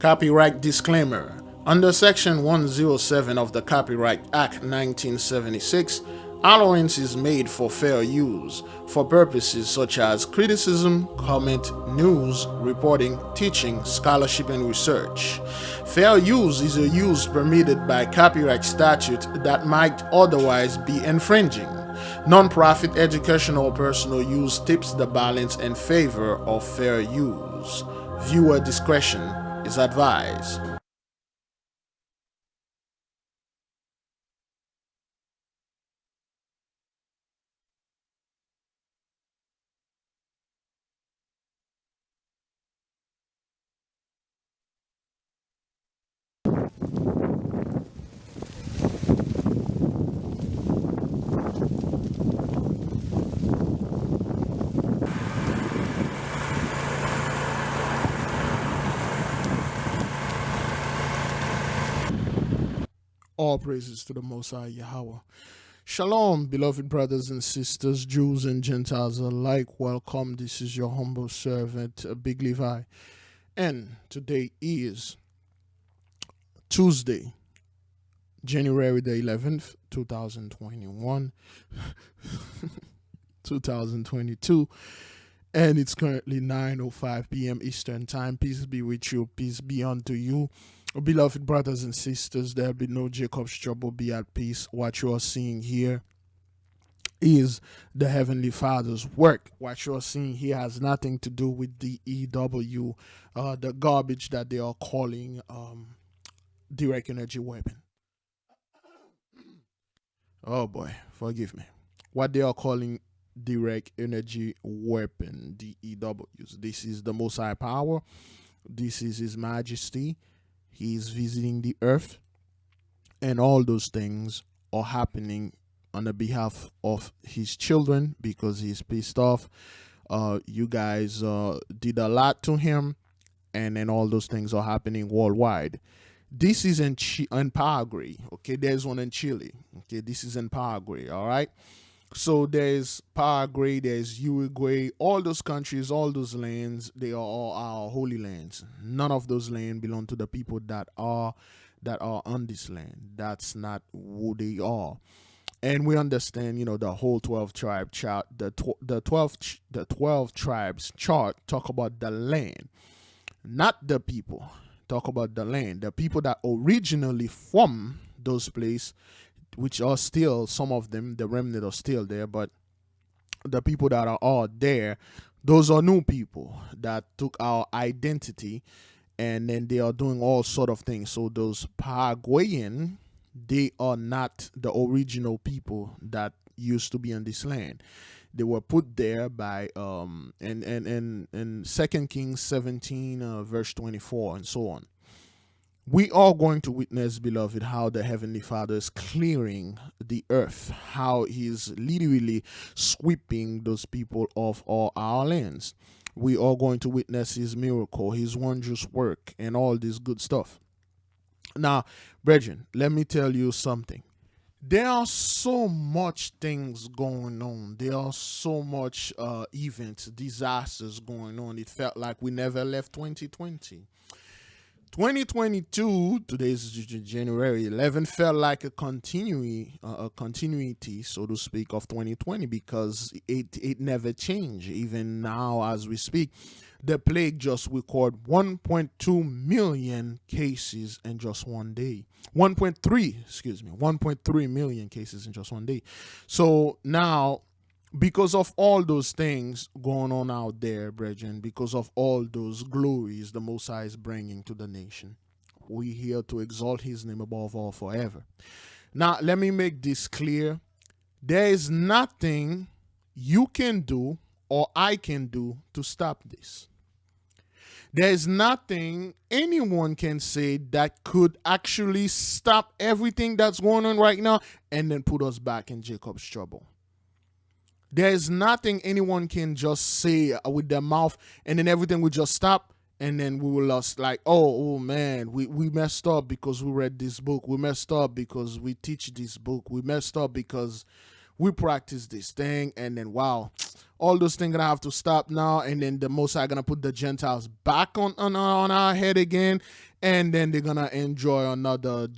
Copyright disclaimer. Under Section 107 of the Copyright Act 1976, allowance is made for fair use for purposes such as criticism, comment, news, reporting, teaching, scholarship, and research. Fair use is a use permitted by copyright statute that might otherwise be infringing. Non-profit educational or personal use tips the balance in favor of fair use. Viewer discretion is advised. All praises to the Most High Yahweh. Shalom, beloved brothers and sisters, Jews and Gentiles alike. Welcome. This is your humble servant, Big Levi. And today is Tuesday, January the 11th, 2021, 2022. And it's currently 9:05 p.m. Eastern Time. Peace be with you. Peace be unto you. Beloved brothers and sisters, there be no Jacob's trouble. Be at peace. What you are seeing here is the Heavenly Father's work. What you are seeing here has nothing to do with the EW, the garbage that they are calling direct energy weapon. Oh boy, forgive me. What they are calling direct energy weapon, DEWs. This is the Most High Power. This is His Majesty. He is visiting the earth, and all those things are happening on the behalf of His children because He's pissed off. You guys did a lot to Him, and then all those things are happening worldwide. This is in Paraguay. Okay, there's one in Chile. Okay, this is in Paraguay. All right. So there's Paraguay, there's Uruguay, all those countries, all those lands, they are all our holy lands. None of those lands belong to the people that are on this land. That's not who they are. And we understand, the whole 12 tribe chart, the 12 tribes chart talk about the land, not the people. Talk about the land. The people that originally from those places, which are still, some of them, the remnant are still there, but the people that are all there, those are new people that took our identity, and then they are doing all sort of things. So those Paraguayan, they are not the original people that used to be on this land. They were put there by in 2 Kings 17 verse 24 and so on. We are going to witness, beloved, how the Heavenly Father is clearing the earth, how He's literally sweeping those people off all our lands. We are going to witness His miracle, His wondrous work, and all this good stuff. Now, brethren, let me tell you something. There are so much things going on. There are so much events, disasters going on. It felt like we never left 2020. 2022, today's January 11th, felt like a continuity, so to speak, of 2020 because it never changed. Even now, as we speak, the plague just recorded 1.2 million cases in just one day. 1.3 million cases in just one day. So now, because of all those things going on out there, brethren, because of all those glories the Most High is bringing to the nation, we here to exalt His name above all forever. Now, let me make this clear. There is nothing you can do or I can do to stop this. There is nothing anyone can say that could actually stop everything that's going on right now and then put us back in Jacob's trouble. There is nothing anyone can just say with their mouth and then everything will just stop and then we will lost like, oh man, we messed up because we read this book. We messed up because we teach this book. We messed up because we practice this thing, and then wow, all those things gonna have to stop now, and then the Most High gonna put the Gentiles back on our head again, and then they're gonna enjoy another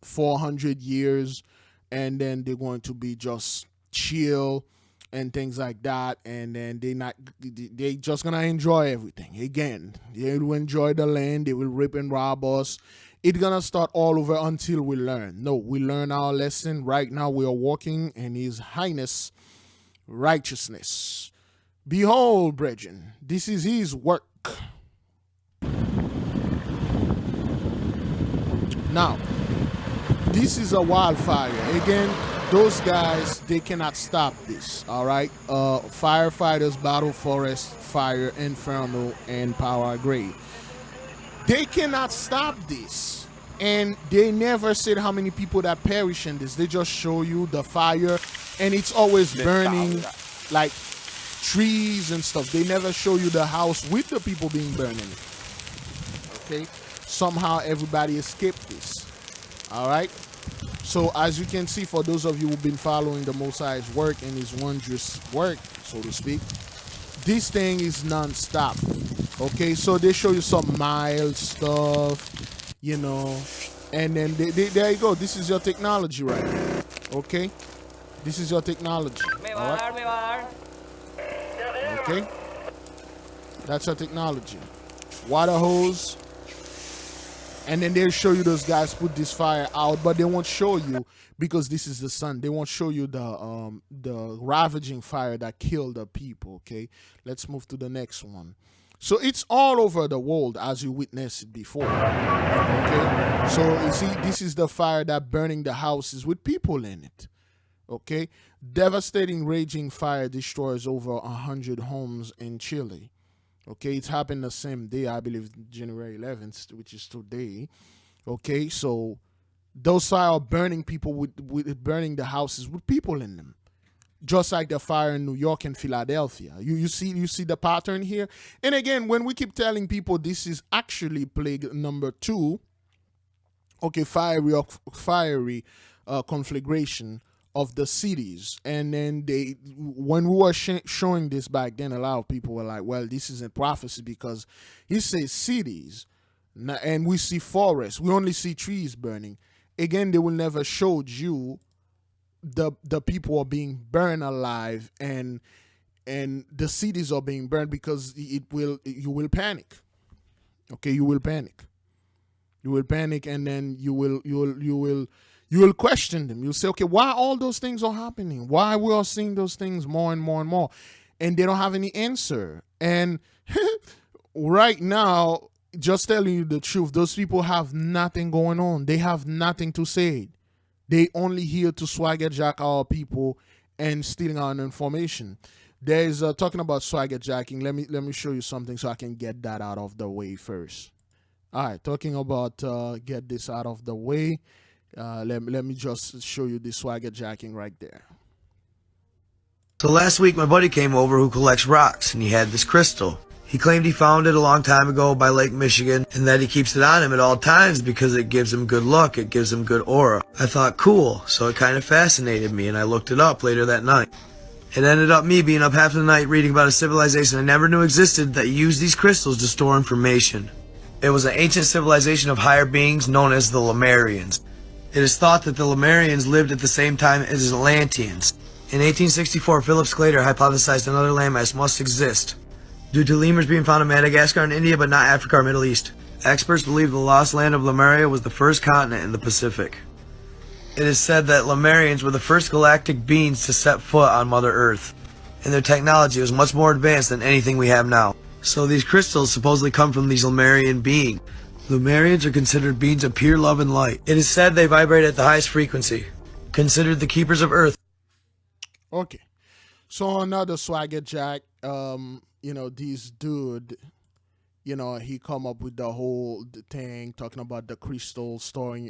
400 years, and then they're going to be just chill and things like that, and then they just gonna enjoy everything again. They will enjoy the land, they will rip and rob us. It's gonna start all over until we learn. No, we learn our lesson. Right now we are walking in His Highness righteousness. Behold, brethren, this is His work. Now, this is a wildfire. Again, those guys, they cannot stop this, all right? Firefighters, Battle Forest, Fire, Inferno, and Power Grade. They cannot stop this. And they never said how many people that perish in this. They just show you the fire, and it's always burning like trees and stuff. They never show you the house with the people being burned in it. Okay? Somehow everybody escaped this. All right? So as you can see, for those of you who've been following the Most High's work and His wondrous work, so to speak, this thing is non-stop. Okay, so they show you some mild stuff, you know, and then there you go. This is your technology right here. Okay, this is your technology. All right? Okay, that's your technology. Water hose. And then they'll show you those guys put this fire out, but they won't show you, because this is the sun. They won't show you the ravaging fire that killed the people. Okay, let's move to the next one. So it's all over the world, as you witnessed it before. Okay, so you see, this is the fire that burning the houses with people in it. Okay, devastating raging fire destroys over 100 homes in Chile. Okay, it's happened the same day, I believe, January 11th, which is today. Okay, so those fire are burning people with burning the houses with people in them, just like the fire in New York and Philadelphia. You see the pattern here. And again, when we keep telling people this is actually plague number 2, okay, fiery conflagration of the cities. And then when we were showing this back then, a lot of people were like, well, this isn't prophecy, because he says cities and we see forests, we only see trees burning. Again, they will never show you the people are being burned alive, and the cities are being burned, because you will panic. Okay, you will panic, and then you will question them. You'll say, okay, why all those things are happening? Why we are seeing those things more and more and more? And they don't have any answer. And right now, just telling you the truth, those people have nothing going on. They have nothing to say. They only here to swagger jack our people and stealing our information. There's talking about swagger jacking. Let me show you something so I can get that out of the way first. All right, talking about get this out of the way. Let me just show you the swagger jacking right there. So last week my buddy came over who collects rocks, and he had this crystal. He claimed he found it a long time ago by Lake Michigan, and that he keeps it on him at all times because it gives him good luck, it gives him good aura. I thought, cool, so it kind of fascinated me, and I looked it up later that night. It ended up me being up half the night reading about a civilization I never knew existed that used these crystals to store information. It was an ancient civilization of higher beings known as the Lemurians. It is thought that the Lemurians lived at the same time as Atlanteans. In 1864, Philip Sclater hypothesized another landmass must exist, due to lemurs being found in Madagascar and India but not Africa or Middle East. Experts believe the lost land of Lemuria was the first continent in the Pacific. It is said that Lemurians were the first galactic beings to set foot on Mother Earth, and their technology was much more advanced than anything we have now. So these crystals supposedly come from these Lemurian beings. Lemurians are considered beings of pure love and light. It is said they vibrate at the highest frequency, considered the keepers of Earth. Okay, so another swagger jack, this dude, he come up with the whole thing talking about the crystal storing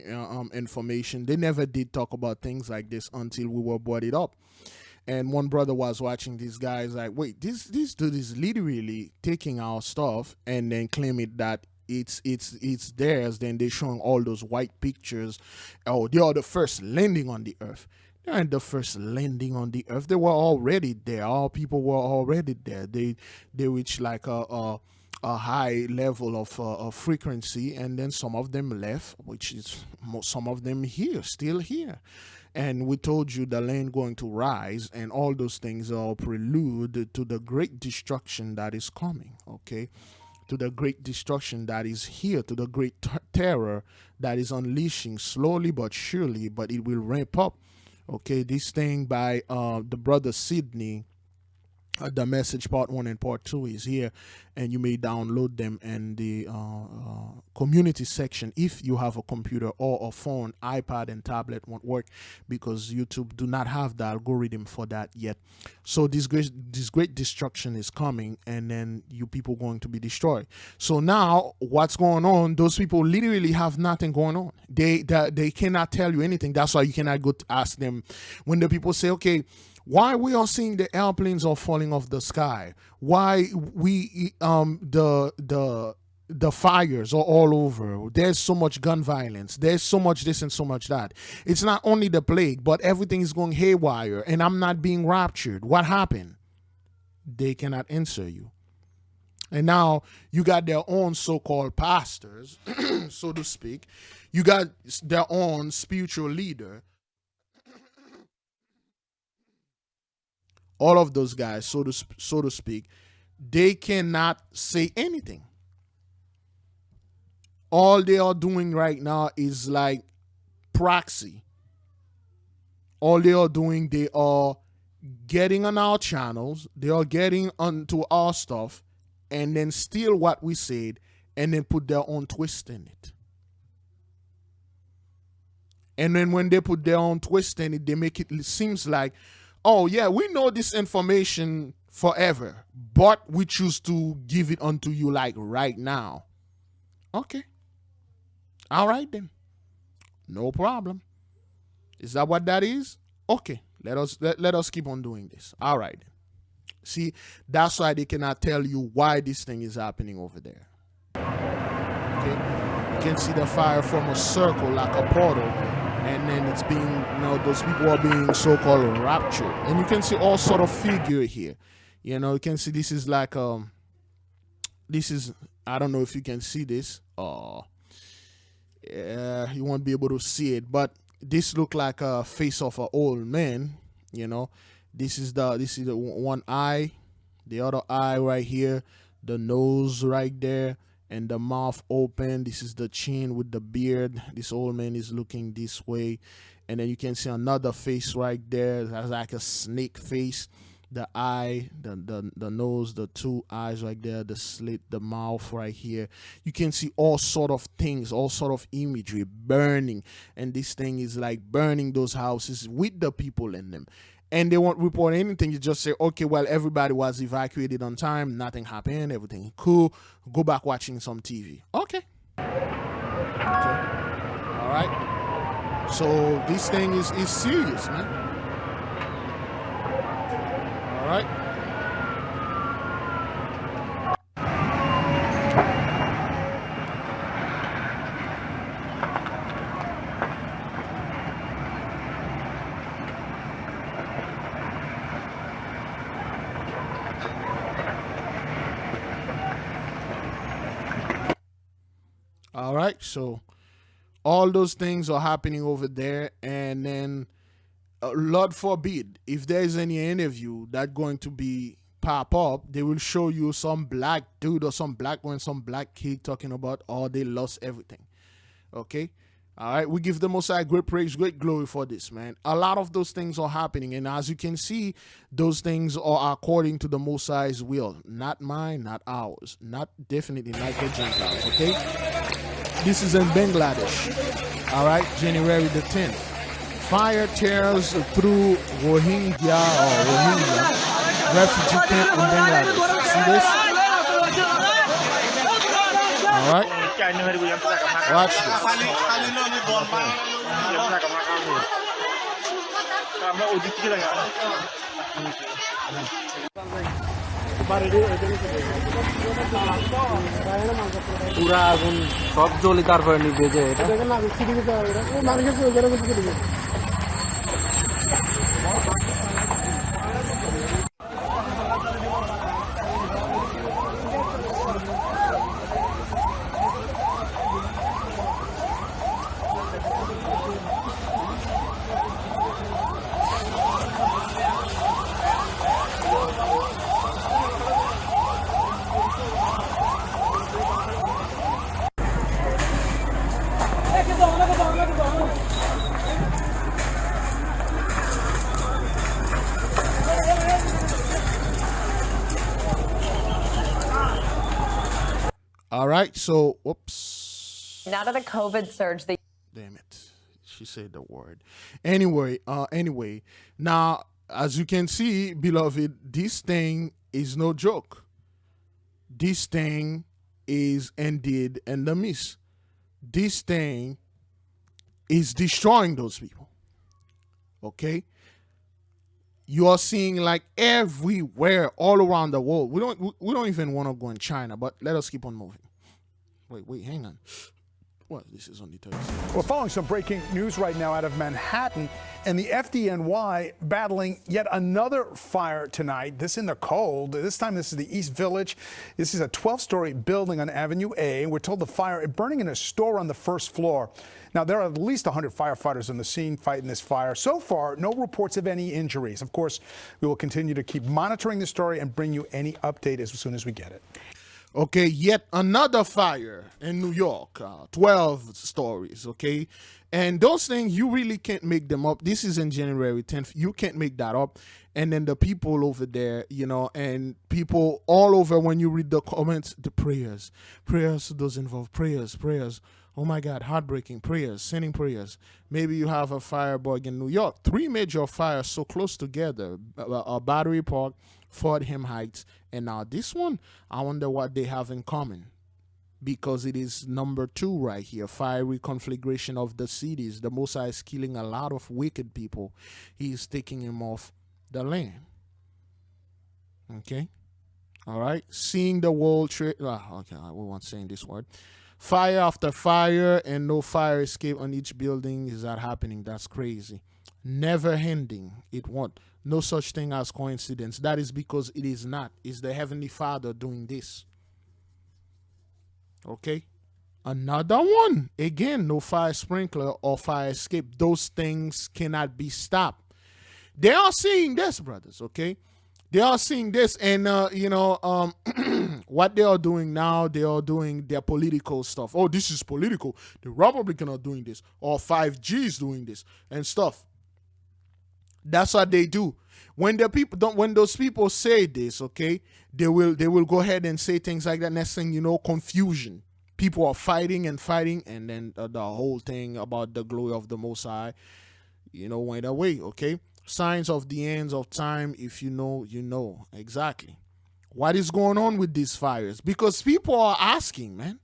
information. They never did talk about things like this until we were brought it up. And one brother was watching these guys like, wait, this dude is literally taking our stuff and then claiming that it's theirs. Then they're showing all those white pictures. Oh, they are the first landing on the earth. They aren't the first landing on the earth. They were already there. All people were already there. They reached like a a high level of frequency, and then some of them left, which is some of them here, still here. And we told you the land going to rise, and all those things are prelude to the great destruction that is coming, okay? To the great destruction that is here, to the great terror that is unleashing slowly but surely, but it will ramp up, okay? This thing by the brother Sydney, the message part 1 and part 2 is here, and you may download them in the community section if you have a computer or a phone. iPad and tablet won't work because YouTube do not have the algorithm for that yet. So this great destruction is coming, and then you people going to be destroyed. So now what's going on, those people literally have nothing going on. They cannot tell you anything. That's why you cannot go to ask them when the people say, okay, why we are seeing the airplanes are falling off the sky? Why we the fires are all over? There's so much gun violence. There's so much this and so much that. It's not only the plague, but everything is going haywire, and I'm not being raptured. What happened? They cannot answer you. And now you got their own so-called pastors, so to speak. You got their own spiritual leader. All of those guys, so to speak, they cannot say anything. All they are doing right now is like proxy. All they are doing, they are getting on our channels, they are getting onto our stuff, and then steal what we said, and then put their own twist in it. And then when they put their own twist in it, they make it seems like, oh yeah, we know this information forever, but we choose to give it unto you like right now. Okay. All right then. No problem. Is that what that is? Okay. Let us keep on doing this. All right. See, that's why they cannot tell you why this thing is happening over there. Okay. You can see the fire from a circle like a portal. And then it's being, those people are being so-called raptured. And you can see all sort of figure here. You can see this is like, this is, I don't know if you can see this. You won't be able to see it. But this look like a face of an old man. This is the one eye. The other eye right here. The nose right there. And the mouth open. This is the chin with the beard. This old man is looking this way. And then you can see another face right there. That's like a snake face. The eye, the nose, the two eyes right there, the slit, the mouth right here. You can see all sort of things, all sort of imagery burning. And this thing is like burning those houses with the people in them. And they won't report anything. You just say, okay, well, everybody was evacuated on time. Nothing happened. Everything cool. Go back watching some TV. Okay. All right. So this thing is serious, man. All right. All right, so all those things are happening over there, and then Lord forbid, if there's any interview that going to be pop up, they will show you some black dude or some black one, some black kid talking about, oh, they lost everything. Okay, all right, we give the Most High great praise, great glory for this, man. A lot of those things are happening, and as you can see, those things are according to the Most High's will, not mine, not ours, not definitely not the Gentiles. Okay. This is in Bangladesh, all right, January the 10th. Fire tears through Rohingya refugee camp in Bangladesh. See this? All right. Watch পুরা আগুন সব জ্বলে তারপরে নিভে যায় এটা All right, so, whoops. Now to the COVID surge. Damn it. She said the word. Anyway, now, as you can see, beloved, this thing is no joke. This thing is indeed in the midst. This thing is destroying those people. Okay? You are seeing like everywhere, all around the world. We don't even want to go in China, but let us keep on moving. Wait, hang on. What? This is on the 30th. We're following some breaking news right now out of Manhattan, and the FDNY battling yet another fire tonight. This in the cold. This time, this is the East Village. This is a 12-story building on Avenue A. We're told the fire burning in a store on the first floor. Now, there are at least 100 firefighters on the scene fighting this fire. So far, no reports of any injuries. Of course, we will continue to keep monitoring the story and bring you any update as soon as we get it. Okay, yet another fire in New York, 12 stories, okay? And those things, you really can't make them up. This is in January 10th. You can't make that up. And then the people over there, you know, and people all over, when you read the comments, the prayers does involve prayers. Oh my God, heartbreaking prayers, sending prayers. Maybe you have a firebug in New York. 3 major fires so close together, Battery Park, Fordham Heights, and now this one. I wonder what they have in common, because it is number 2 right here. Fiery conflagration of the cities. The Most High is killing a lot of wicked people. He is taking him off the land. Okay, all right. Seeing the world trade. Okay, we won't say this word. Fire after fire, and no fire escape on each building. Is that happening? That's crazy. Never ending. It won't. No such thing as coincidence. That is because it is not. It's the Heavenly Father doing this. Okay? Another one. Again, no fire sprinkler or fire escape. Those things cannot be stopped. They are seeing this, brothers, okay? They are seeing this, and, what they are doing now, they are doing their political stuff. Oh, this is political. The Republicans are doing this, or 5G is doing this, and stuff. That's what they do. When those people say this, okay, they will go ahead and say things like that. Next thing you know, confusion. People are fighting, and then the whole thing about the glory of the Most High, went away, okay? Signs of the ends of time. If you know, you know. Exactly. What is going on with these fires? Because people are asking, man.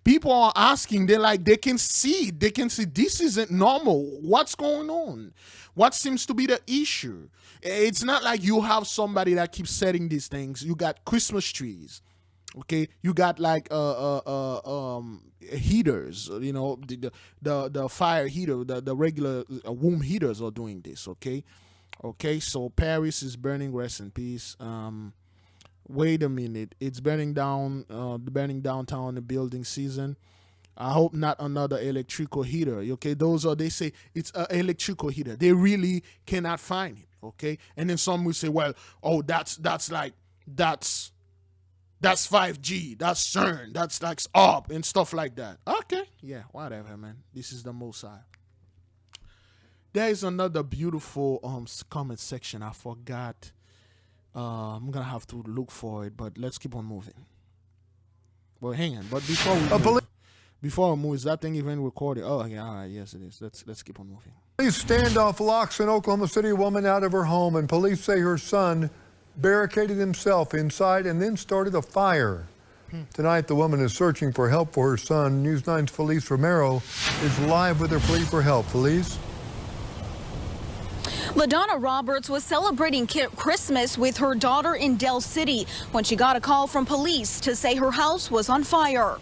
People are asking. They're like, they can see this isn't normal. What's going on? What seems to be the issue? It's not like you have somebody that keeps setting these things. You got Christmas trees. Okay, you got like heaters, the fire heater, the regular womb heaters are doing this. Okay, so Paris is burning. Rest in peace. Wait a minute, it's burning down, downtown the building season. I hope not another electrical heater. Okay, they say it's an electrical heater. They really cannot find it. Okay, and then some will say, well, oh, that's 5G, that's CERN, that's like up and stuff like that. Okay, yeah, whatever, man. This is the Most High. There is another beautiful comment section. I forgot. I'm gonna have to look for it, but let's keep on moving. Well, hang on. But before we move, is that thing even recorded? Oh, yeah, all right, yes, it is. Let's keep on moving. Police standoff locks an Oklahoma City woman out of her home, and police say her son barricaded himself inside and then started a fire. Tonight, the woman is searching for help for her son. News 9's Felice Romero is live with her plea for help. Felice? LaDonna Roberts was celebrating Christmas with her daughter in Del City when she got a call from police to say her house was on fire.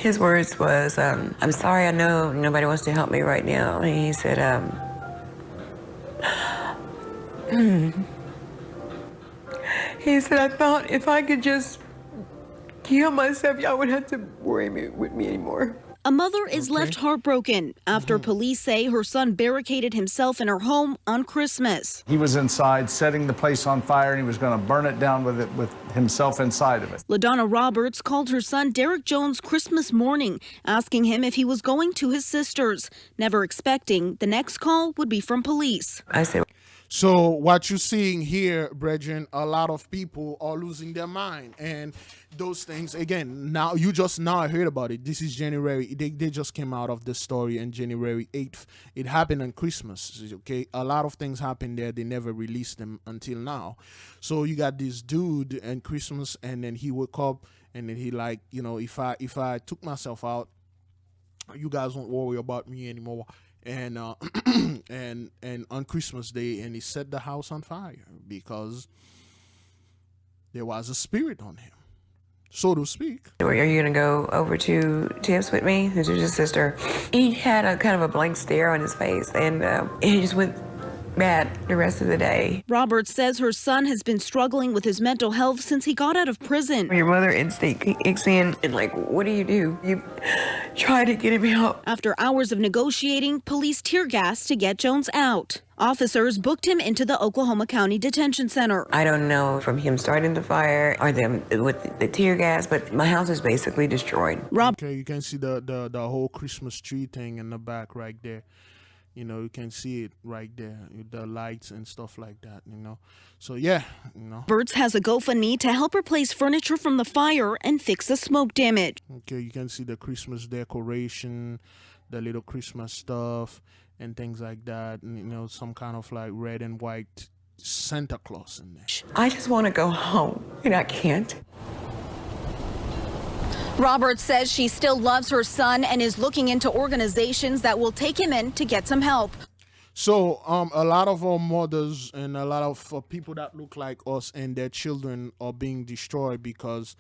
His words was, I'm sorry, I know nobody wants to help me right now. And he said, I thought if I could just kill myself, y'all wouldn't have to worry with me anymore. A mother is left heartbroken after police say her son barricaded himself in her home on Christmas. He was inside setting the place on fire, and he was going to burn it down with himself inside of it. LaDonna Roberts called her son Derek Jones Christmas morning, asking him if he was going to his sister's, never expecting the next call would be from police. I said, So what you're seeing here, brethren, a lot of people are losing their mind, and those things again. Now you just now heard about it. This is January. They just came out of the story on January 8th. It happened on Christmas. Okay, a lot of things happened there. They never released them until now. So you got this dude on Christmas, and then he woke up, and then he like, you know, if I took myself out, you guys won't worry about me anymore. And and on Christmas Day, and he set the house on fire because there was a spirit on him, so to speak. Are you gonna go over to Tips with me? This is his sister. He had a kind of a blank stare on his face, and he just went bad the rest of the day. Roberts says her son has been struggling with his mental health since he got out of prison. Your mother instinct kicks in, and like, what do? You try to get him help. After hours of negotiating, police tear gassed to get Jones out. Officers booked him into the Oklahoma County Detention Center. I don't know from him starting the fire or them with the tear gas, but my house is basically destroyed. Okay, you can see the whole Christmas tree thing in the back right there. You know, you can see it right there, the lights and stuff like that, you know. So, yeah, you know. Roberts has a GoFundMe to help replace furniture from the fire and fix the smoke damage. Okay, you can see the Christmas decoration, the little Christmas stuff and things like that. And, you know, some kind of like red and white Santa Claus in there. I just want to go home, and I can't. Roberts says she still loves her son and is looking into organizations that will take him in to get some help. So a lot of our mothers and a lot of people that look like us and their children are being destroyed because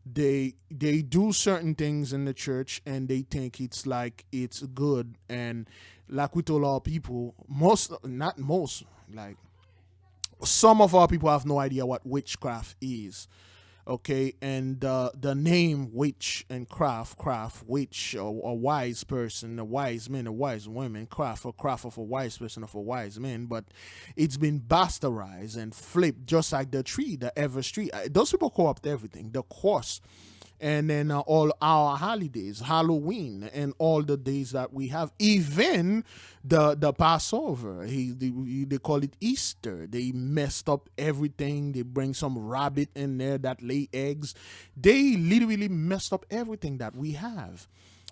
they do certain things in the church and they think it's like it's good. And like we told our people, not most, like some of our people have no idea what witchcraft is. Okay, and the name witch and craft, witch, a wise person, a wise man, a wise woman, craft of a wise person, of a wise man, but it's been bastardized and flipped just like the tree, the Everest tree. Those people co-opt everything, the course, and then all our holidays, Halloween, and all the days that we have, even the Passover. They call it Easter. They messed up everything. They bring some rabbit in there that lay eggs. They literally messed up everything that we have.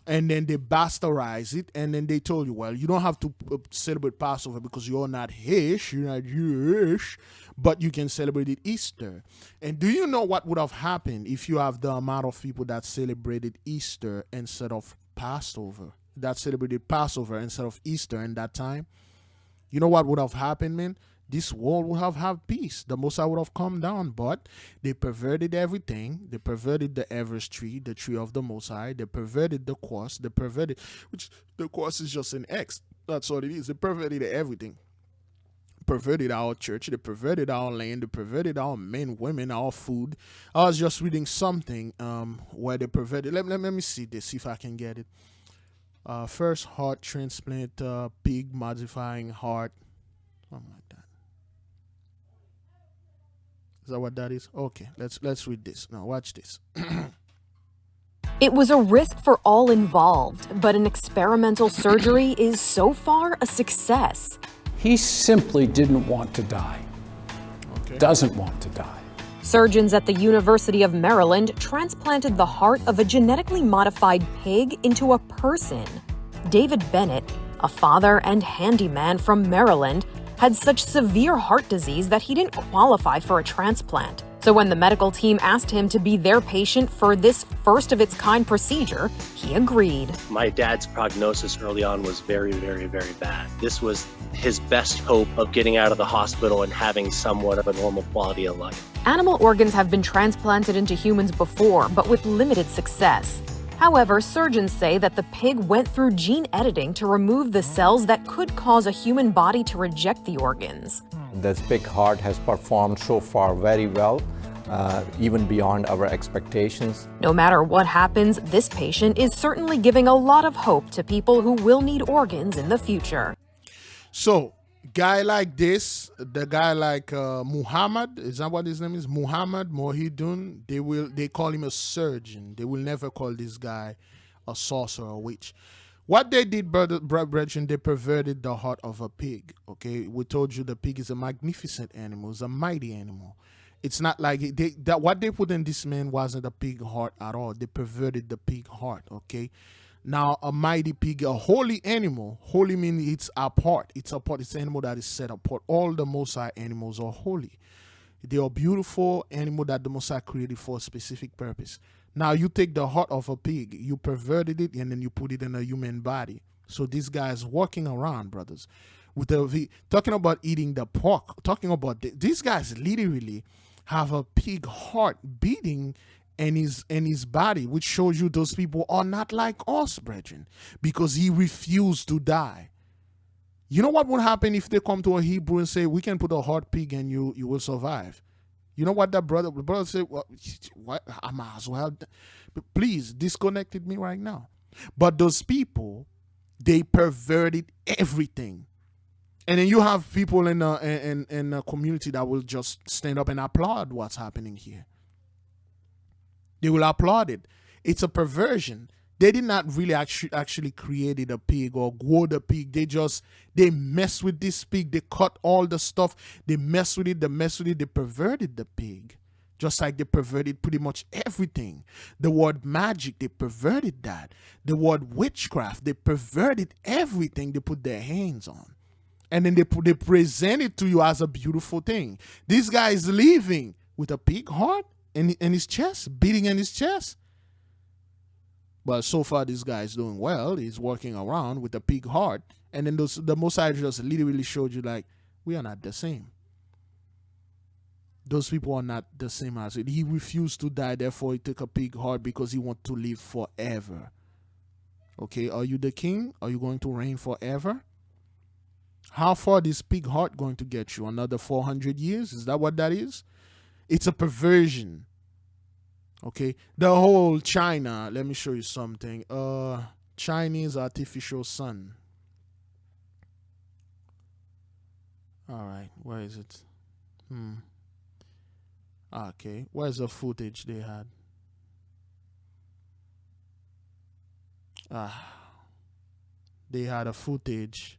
And then they bastardize it, and then they told you, well, you don't have to celebrate Passover because you're not Jewish, but you can celebrate it Easter. And do you know what would have happened if you have the amount of people that celebrated Easter instead of Passover, that celebrated Passover instead of Easter in that time? You know what would have happened, man? This world would have peace. The Most High would have come down, but they perverted everything. They perverted the Everest tree, the tree of the Most High. They perverted the cross. They perverted, which the cross is just an X. That's what it is. They perverted everything. Perverted our church. They perverted our land. They perverted our men, women, our food. I was just reading something where they perverted. Let me see this, see if I can get it. First heart transplant, pig modifying heart, something like that. Is that what that is? Okay, let's read this. Now watch this. It was a risk for all involved, but an experimental surgery is so far a success. He simply didn't want to die. Okay. Doesn't want to die. Surgeons at the University of Maryland transplanted the heart of a genetically modified pig into a person. David Bennett, a father and handyman from Maryland, had such severe heart disease that he didn't qualify for a transplant. So when the medical team asked him to be their patient for this first-of-its-kind procedure, he agreed. My dad's prognosis early on was very, very, very bad. This was his best hope of getting out of the hospital and having somewhat of a normal quality of life. Animal organs have been transplanted into humans before, but with limited success. However, surgeons say that the pig went through gene editing to remove the cells that could cause a human body to reject the organs. This pig heart has performed so far very well, even beyond our expectations. No matter what happens, this patient is certainly giving a lot of hope to people who will need organs in the future. So, guy like this, the guy like Muhammad, is that what his name is? Muhammad Mohidun, they call him a surgeon. They will never call this guy a sorcerer or witch. What they did, brethren, they perverted the heart of a pig. Okay, we told you the pig is a magnificent animal, it's a mighty animal. It's not like what they put in this man wasn't a pig heart at all. They perverted the pig heart. Okay, now a mighty pig, a holy animal. Holy means it's apart. It's apart. It's an animal that is set apart. All the Most High animals are holy. They are beautiful animal that the Most High created for a specific purpose. Now you take the heart of a pig, you perverted it, and then you put it in a human body. So this guy is walking around, brothers, with talking about eating the pork, talking about these guys literally have a pig heart beating in his body, which shows you those people are not like us, brethren, because he refused to die. You know what would happen if they come to a Hebrew and say, we can put a hard pig and you will survive? You know what the brother said? Well, what? I might as well. Please, disconnected me right now. But those people, they perverted everything. And then you have people in a community that will just stand up and applaud what's happening here. They will applaud it. It's a perversion. They did not really actually created a pig or grow the pig. They mess with this pig. They cut all the stuff. They mess with it. They perverted the pig. Just like they perverted pretty much everything. The word magic, they perverted that. The word witchcraft, they perverted everything they put their hands on. And then they present it to you as a beautiful thing. This guy is living with a pig heart in his chest, beating in his chest. But so far, this guy is doing well. He's walking around with a pig heart. And then the Most High just literally showed you, like, we are not the same. Those people are not the same as it. He refused to die, therefore he took a pig heart because he wants to live forever. Okay, are you the king? Are you going to reign forever? How far is pig heart going to get you? Another 400 years? Is that what that is? It's a perversion. Okay, the whole China, let me show you something. Chinese artificial sun. All right, where is it? Okay, where's the footage they had? They had a footage.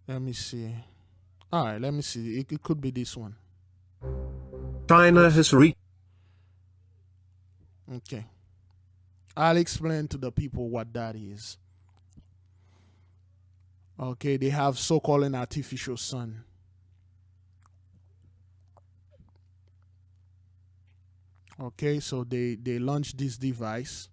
Let me see. All right, let me see. It could be this one. China has reached. Okay. I'll explain to the people what that is. Okay, they have so-called an artificial sun. Okay, so they launched this device.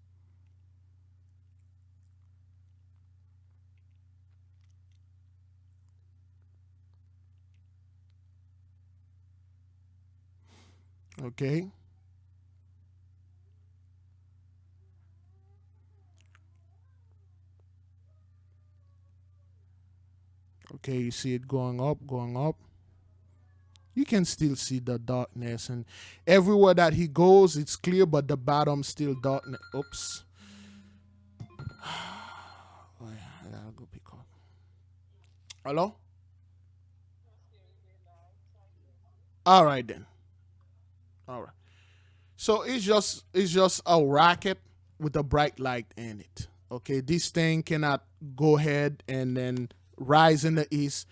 Okay. Okay, you see it going up, going up. You can still see the darkness, and everywhere that he goes, it's clear, but the bottom still darkness. Oops. Oh, yeah, I gotta go pick up. Hello? All right then. All right. So it's just a rocket with a bright light in it. Okay, this thing cannot go ahead and then rise in the east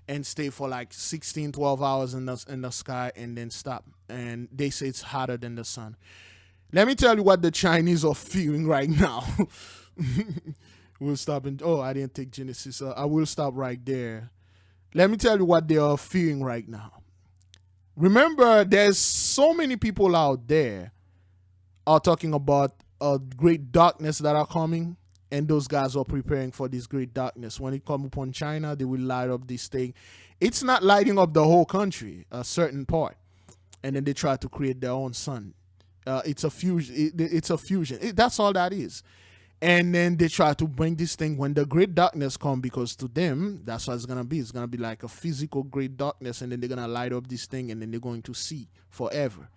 and stay for like 16, 12 hours in the sky and then stop. And they say it's hotter than the sun. Let me tell you what the Chinese are feeling right now. We'll stop and I didn't take Genesis. I will stop right there. Let me tell you what they are feeling right now. Remember, there's so many people out there are talking about a great darkness that are coming, and those guys are preparing for this great darkness. When it comes upon China, they will light up this thing. It's not lighting up the whole country, a certain part, and then they try to create their own sun. It's a fusion. It's a fusion. That's all that is. And then they try to bring this thing when the great darkness comes, because to them, that's what it's going to be. It's going to be like a physical great darkness, and then they're going to light up this thing, and then they're going to see forever.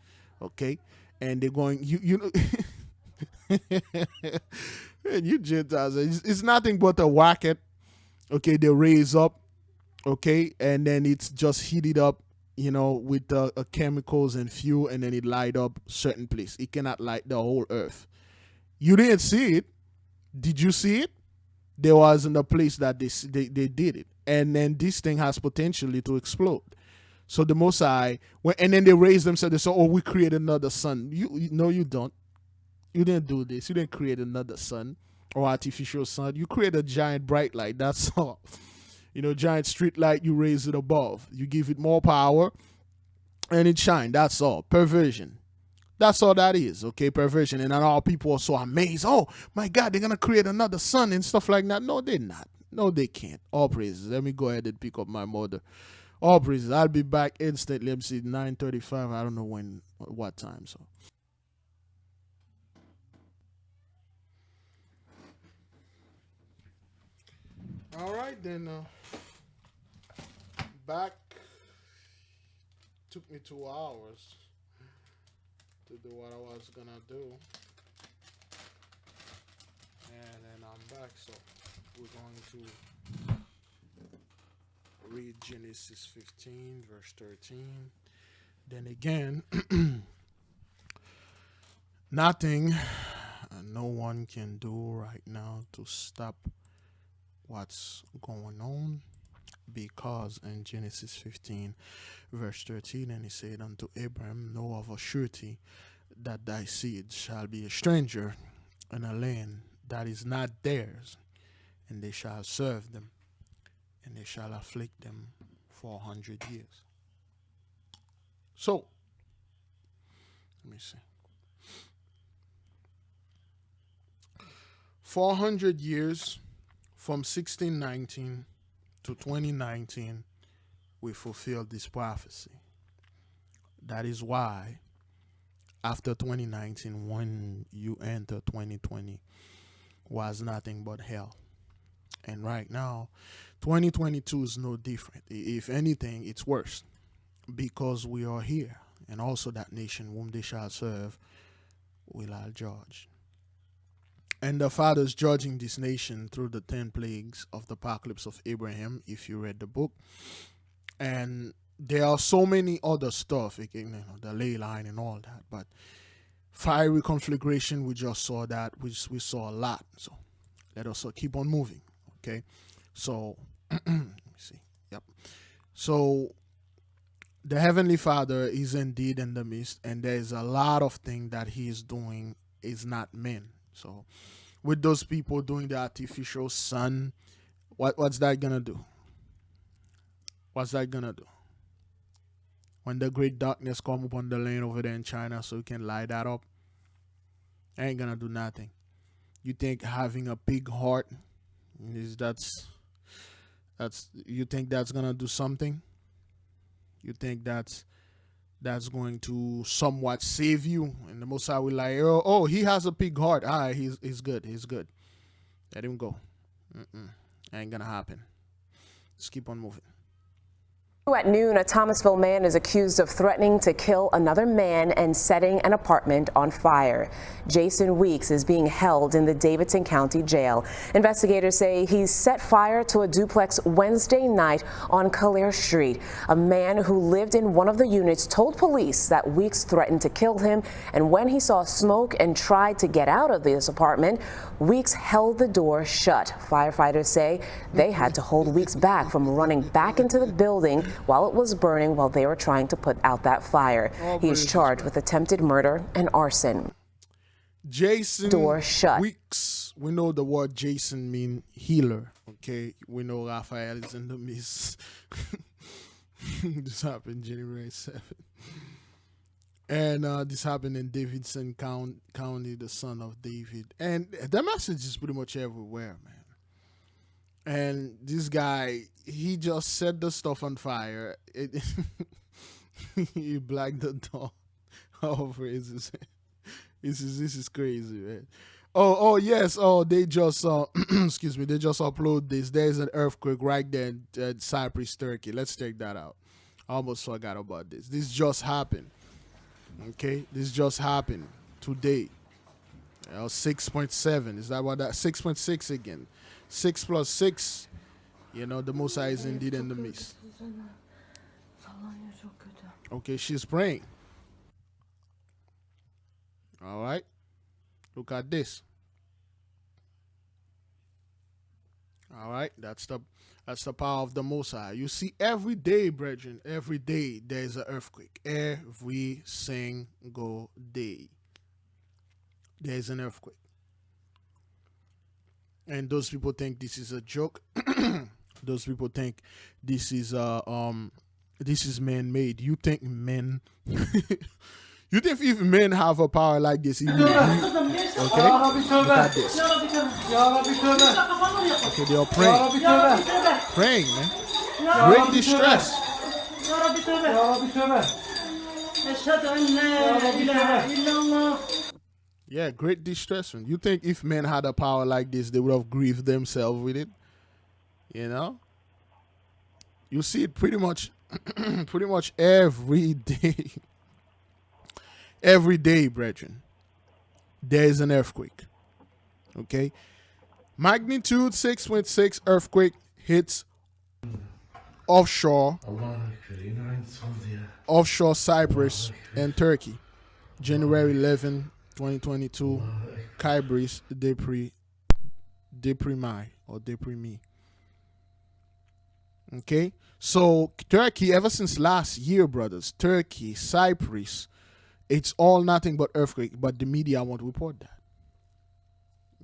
Okay? And they're going, you know, and you Gentiles, it's nothing but a rocket. Okay? They raise up. Okay? And then it's just heated up. with the chemicals and fuel, and then it light up certain place. It cannot light the whole earth. You didn't see it. Did you see it? There wasn't a place that they did it. And then this thing has potentially to explode. So the Most High, and then they raised themselves. They said, "Oh, we create another sun." No, you don't. You didn't do this. You didn't create another sun or artificial sun. You create a giant bright light. That's all. Giant street light. You raise it above. You give it more power, and it shine. That's all. Perversion. That's all that is. Okay, perversion. And then all people are so amazed. Oh my God, they're gonna create another sun and stuff like that. No, they're not. No, they can't. All praises. Let me go ahead and pick up my mother. All praises. I'll be back instantly. Let me see, 9:35. I don't know what time. So. All right, then. Back. Took me 2 hours to do what I was gonna do. And then I'm back. So we're going to read Genesis 15, verse 13. Then again, nothing no one can do right now to stop what's going on, because in Genesis 15, verse 13, and he said unto Abraham, know of a surety that thy seed shall be a stranger in a land that is not theirs, and they shall serve them, and they shall afflict them 400 years. So, let me see. 400 years from 1619 to 2019, we fulfilled this prophecy. That is why, after 2019, when you enter 2020, was nothing but hell. And right now, 2022 is no different. If anything, it's worse, because we are here. And also that nation whom they shall serve will I judge. And the Father's judging this nation through the 10 plagues of the apocalypse of Abraham, if you read the book. And there are so many other stuff, the ley line and all that. But fiery conflagration, we just saw that. We saw a lot. So let us keep on moving. Okay. So, let me see. Yep. So the Heavenly Father is indeed in the midst, and there is a lot of things that he is doing is not men. So with those people doing the artificial sun, what's that gonna do? What's that gonna do? When the great darkness come upon the land over there in China, so you can light that up, ain't gonna do nothing. You think having a big heart you think that's gonna do something? You think that's going to somewhat save you? And the Most High will like, oh, he has a big heart. He's good. He's good. Let him go. Ain't gonna happen. Let's keep on moving. At noon, a Thomasville man is accused of threatening to kill another man and setting an apartment on fire. Jason Weeks is being held in the Davidson County Jail. Investigators say he set fire to a duplex Wednesday night on Calais Street. A man who lived in one of the units told police that Weeks threatened to kill him, and when he saw smoke and tried to get out of this apartment, Weeks held the door shut. Firefighters say they had to hold Weeks back from running back into the building while it was burning while they were trying to put out that fire. He is charged with attempted murder and arson. Jason door shut. Weeks. We know the word Jason mean healer. Okay, we know Raphael is in the midst. This happened January 7th. And this happened in Davidson County, the son of David. And the message is pretty much everywhere, man. And this guy, he just set the stuff on fire. He blacked the door. Oh, praises. This is crazy, man. Oh, yes. Oh, they just, excuse me, they just upload this. There's an earthquake right there in Cyprus, Turkey. Let's check that out. I almost forgot about this. This just happened. Okay, this just happened today. 6.7. Is that what that? 6.6 again. 6 plus 6. The Most High is indeed in the midst. Okay, she's praying. All right. Look at this. All right, that's the power of the Most High. You see, every day, brethren, every day there's an earthquake. Every single day there's an earthquake. And those people think this is a joke. Those people think this is man-made. You think men? You think if men have a power like this, it will be, okay? Look at this. Okay, they are praying. Praying, man. Great distress. Yeah, great distress. Man. You think if men had a power like this, they would have grieved themselves with it? You know? You see it pretty much every day. Every day, brethren, there is an earthquake. Okay? Magnitude 6.6 earthquake hits offshore Cyprus and Turkey. January 11, 2022, Kybris Deprimi. Okay? So, Turkey, ever since last year, brothers, Turkey, Cyprus, it's all nothing but earthquake, but the media won't report that.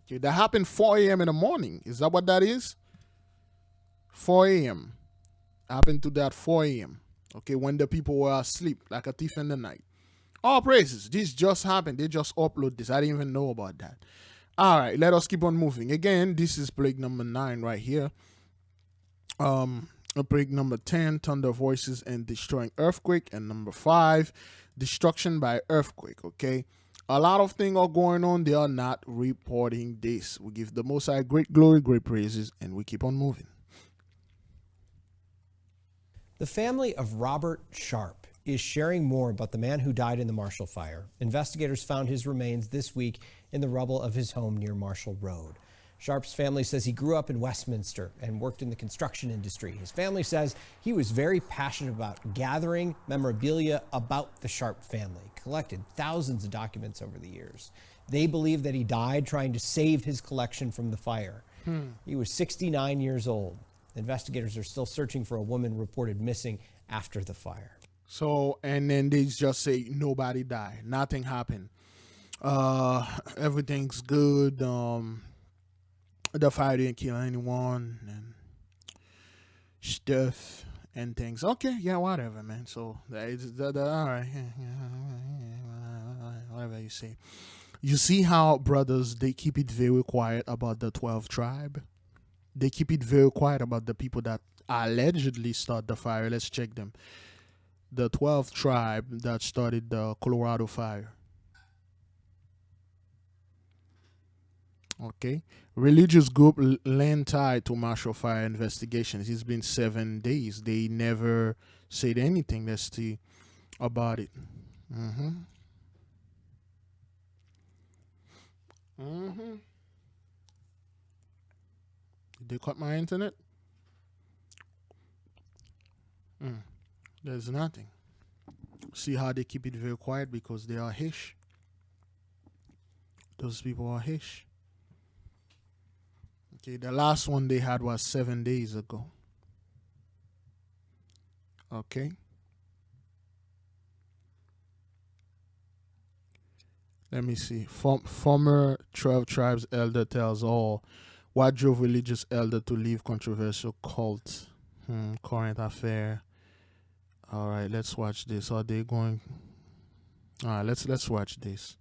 Okay, that happened 4 a.m. in the morning. Is that what that is? 4 a.m. Happened to that 4 a.m. Okay, when the people were asleep, like a thief in the night. All praises. This just happened. They just upload this. I didn't even know about that. All right, let us keep on moving. Again, this is plague number 9 right here. Plague number 10, thunder voices and destroying earthquake. And number 5, destruction by earthquake. Okay, a lot of things are going on. They are not reporting this. We give the Most High great glory, great praises, and we keep on moving. The family of Robert Sharp is sharing more about the man who died in the Marshall Fire. Investigators found his remains this week in the rubble of his home near Marshall Road. Sharp's family says he grew up in Westminster and worked in the construction industry. His family says he was very passionate about gathering memorabilia about the Sharp family, collected thousands of documents over the years. They believe that he died trying to save his collection from the fire. He was 69 years old. Investigators are still searching for a woman reported missing after the fire. So, and then they just say nobody died. Nothing happened. Everything's good. The fire didn't kill anyone and stuff and things. Okay, yeah, whatever, man. So, all right. Whatever you say. You see how, brothers, they keep it very quiet about the 12 tribe? They keep it very quiet about the people that allegedly start the fire. Let's check them. The 12th tribe that started the Colorado fire. Okay. Religious group land tied to Marshall Fire investigations. It's been 7 days. They never said anything. Let's see about it. Did they cut my internet? There's nothing. See how they keep it very quiet because they are Hish. Those people are Hish. Okay, the last one they had was 7 days ago. Okay. Let me see. Former 12 tribes elder tells all. What drove religious elder to leave controversial cult? Current affair. All right, let's watch this. Are they going? All right, let's watch this.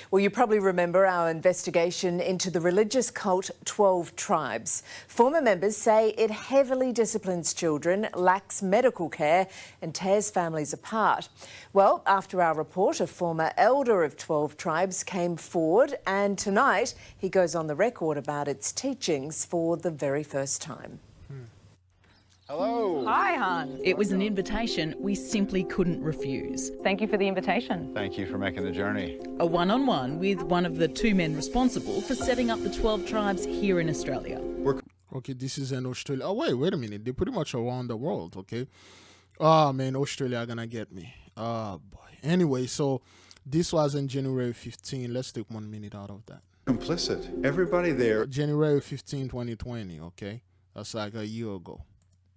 Well, you probably remember our investigation into the religious cult 12 Tribes. Former members say it heavily disciplines children, lacks medical care and tears families apart. Well, after our report, a former elder of 12 Tribes came forward, and tonight he goes on the record about its teachings for the very first time. Hello. Hi, Han. It was an invitation we simply couldn't refuse. Thank you for the invitation. Thank you for making the journey. A one-on-one with one of the 2 men responsible for setting up the 12 tribes here in Australia. Okay, this is in Australia. Oh, wait a minute. They're pretty much around the world, okay? Oh man, Australia are gonna get me. Oh boy. Anyway, so this was in January 15. Let's take 1 minute out of that. Complicit. Everybody there January 15, 2020, okay? That's like a year ago.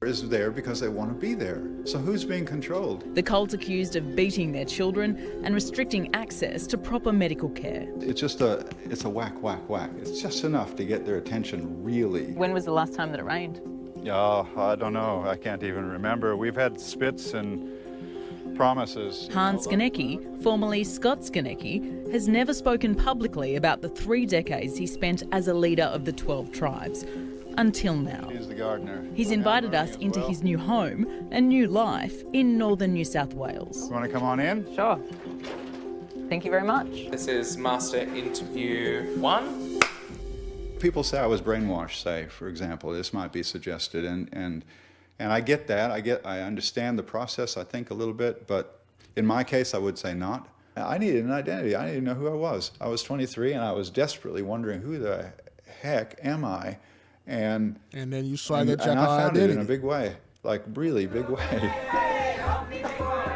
is there because they want to be there. So who's being controlled? The cult accused of beating their children and restricting access to proper medical care. It's just it's a whack, whack, whack. It's just enough to get their attention, really. When was the last time that it rained? Oh, I don't know. I can't even remember. We've had spits and promises. Hans Ganecki, formerly Scott Ganecki, has never spoken publicly about the 3 decades he spent as a leader of the 12 tribes. Until now. He's the gardener. He's invited us into his new home and new life in northern New South Wales. You want to come on in? Sure. Thank you very much. This is Master Interview 1. People say I was brainwashed, say, for example. This might be suggested, and I get that. I understand the process, I think, a little bit, but in my case, I would say not. I needed an identity. I needed to know who I was. I was 23, and I was desperately wondering, who the heck am I? And then you saw the and I found it in a big way, like really big way.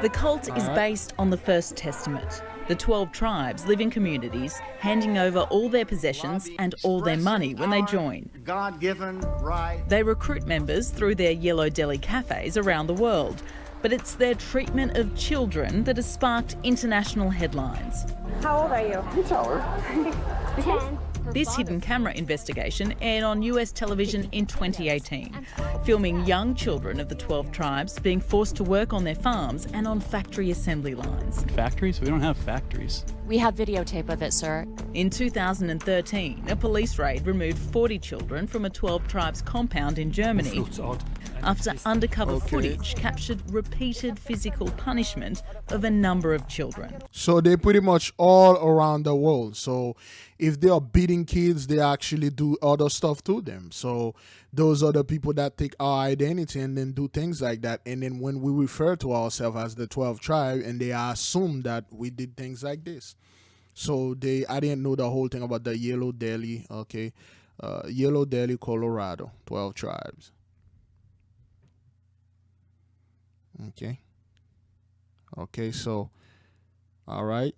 The cult is based on the First Testament. The 12 tribes live in communities, handing over all their possessions and all their money when they join. God-given right. They recruit members through their yellow deli cafes around the world. But it's their treatment of children that has sparked international headlines. How old are you? I'm 10. This hidden camera investigation aired on US television in 2018, filming young children of the 12 tribes being forced to work on their farms and on factory assembly lines. Factories? We don't have factories. We have videotape of it, sir. In 2013, a police raid removed 40 children from a 12 tribes compound in Germany after undercover footage captured repeated physical punishment of a number of children. So they're pretty much all around the world. So if they are beating kids, they actually do other stuff to them. So those are the people that take our identity and then do things like that. And then when we refer to ourselves as the 12 tribe, and they assume that we did things like this. So I didn't know the whole thing about the Yellow Deli, okay? Yellow Deli, Colorado, 12 tribes. Okay, so, all right.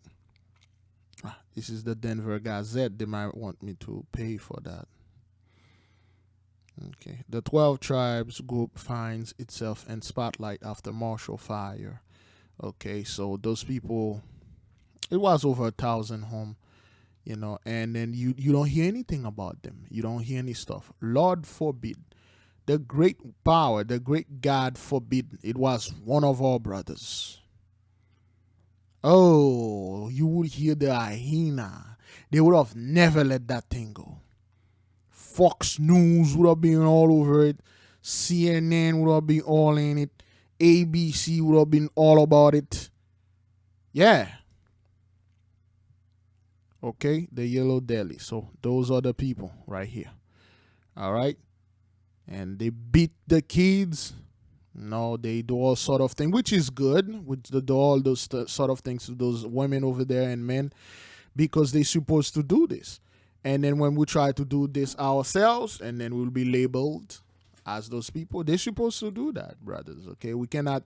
This is the Denver Gazette. They might want me to pay for that. Okay. The 12 tribes group finds itself in spotlight after Marshall Fire. Okay, so those people, it was over 1,000 homes, and then you don't hear anything about them. You don't hear any stuff. Lord forbid. The great power, the great God forbid, it was one of our brothers. Oh, you would hear the hyena. They would have never let that thing go. Fox News would have been all over it. CNN would have been all in it. ABC would have been all about it. Yeah. Okay, the Yellow Deli. So those are the people right here. All right. And they beat the kids. No, they do all sort of things, which is good. Which they do all those sort of things to those women over there and men, because they're supposed to do this. And then when we try to do this ourselves, and then we'll be labeled as those people, they're supposed to do that, brothers. Okay, we cannot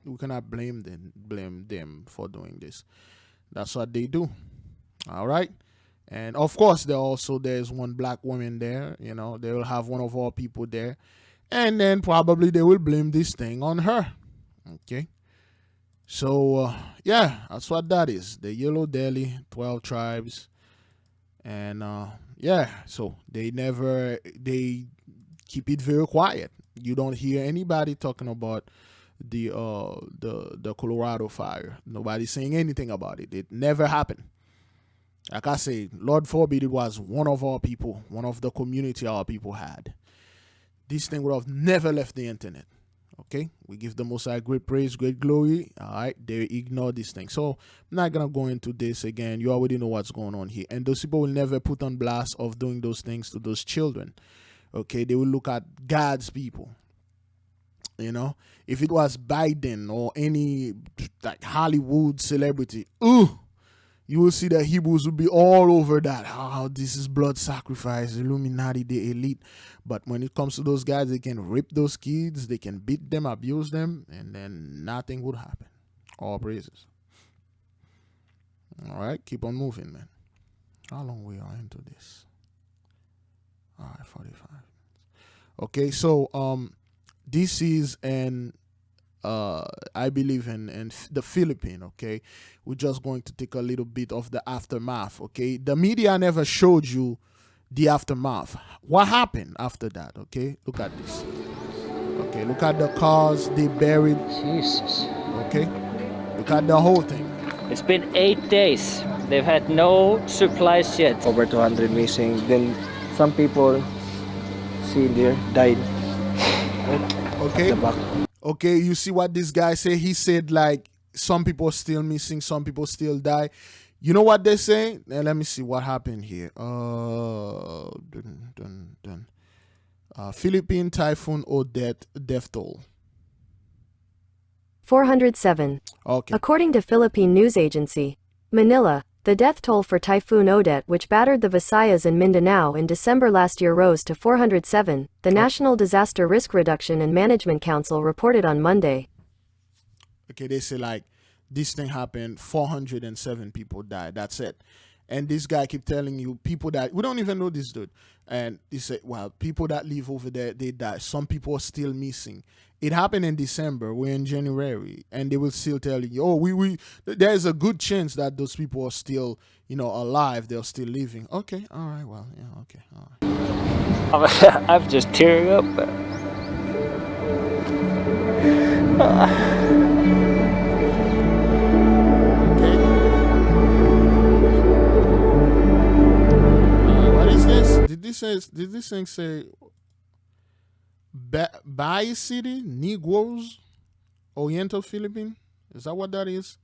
blame them for doing this. That's what they do. All right. And of course, there's one black woman there. They will have one of our people there. And then probably they will blame this thing on her. Okay. So, yeah, that's what that is. The Yellow Deli, 12 tribes. And, yeah, so they keep it very quiet. You don't hear anybody talking about the Colorado fire. Nobody's saying anything about it. It never happened. Like I say, Lord forbid it was one of our people, one of the community our people had. This thing would have never left the internet. Okay? We give the Most High great praise, great glory. All right? They ignore this thing. So I'm not going to go into this again. You already know what's going on here. And those people will never put on blast of doing those things to those children. Okay? They will look at God's people. If it was Biden or any like Hollywood celebrity, You will see that Hebrews will be all over that. How this is blood sacrifice, Illuminati, the elite. But when it comes to those guys, they can rip those kids, they can beat them, abuse them, and then nothing would happen. All praises. All right, keep on moving, man. How long we are into this? All right, 45 minutes. Okay, so this is an I believe in the Philippines. Okay, we're just going to take a little bit of the aftermath. Okay, the media never showed you the aftermath. What happened after that? Okay, look at this. Okay, look at the cars they buried. Jesus. Okay, look at the whole thing. It's been 8 days. They've had no supplies yet. Over 200 missing. Then some people see there died. Okay. Okay, you see what this guy said? He said like some people are still missing, some people still die. You know what they're saying? Now, let me see what happened here. Philippine Typhoon Odette death toll. 407. Okay. According to Philippine news agency, Manila, the death toll for Typhoon Odette, which battered the Visayas and Mindanao in December last year, rose to 407, the National Disaster Risk Reduction and Management Council reported on Monday. Okay, they say like this thing happened, 407 people died. That's it. And this guy keep telling you people that we don't even know this dude. And he said, well, people that live over there, they die. Some people are still missing. It happened in December. We're in January, and they will still tell you, oh, there's a good chance that those people are still, alive. They're still living. Okay, all right, well, yeah, okay, all right. I'm just tearing up. What is this? Did this thing say Bay City, Negroes, Oriental Philippine? Is that what that is?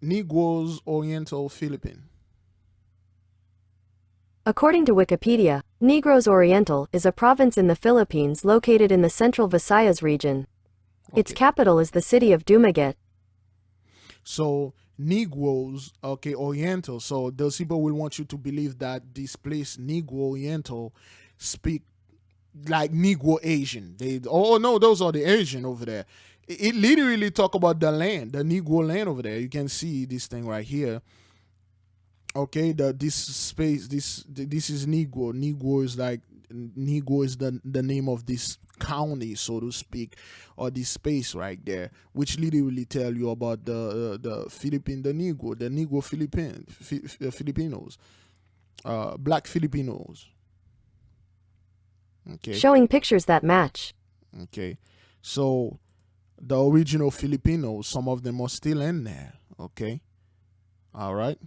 Negroes, Oriental Philippine. According to Wikipedia, Negros Oriental is a province in the Philippines located in the central Visayas region. Okay. Its capital is the city of Dumaguete. So, Negroes, okay, Oriental. So, those people will want you to believe that this place, Negro Oriental, speak like Negro Asian. Those are the Asian over there. It literally talk about the land, the Negro land over there. You can see this thing right here. Okay, this space, this is Negro. Negro is the name of this county, so to speak, or this space right there, which literally tell you about the Philippine, the Negro Filipinos, black Filipinos. Okay. Showing pictures that match. Okay. So the original Filipinos, some of them are still in there. Okay. All right.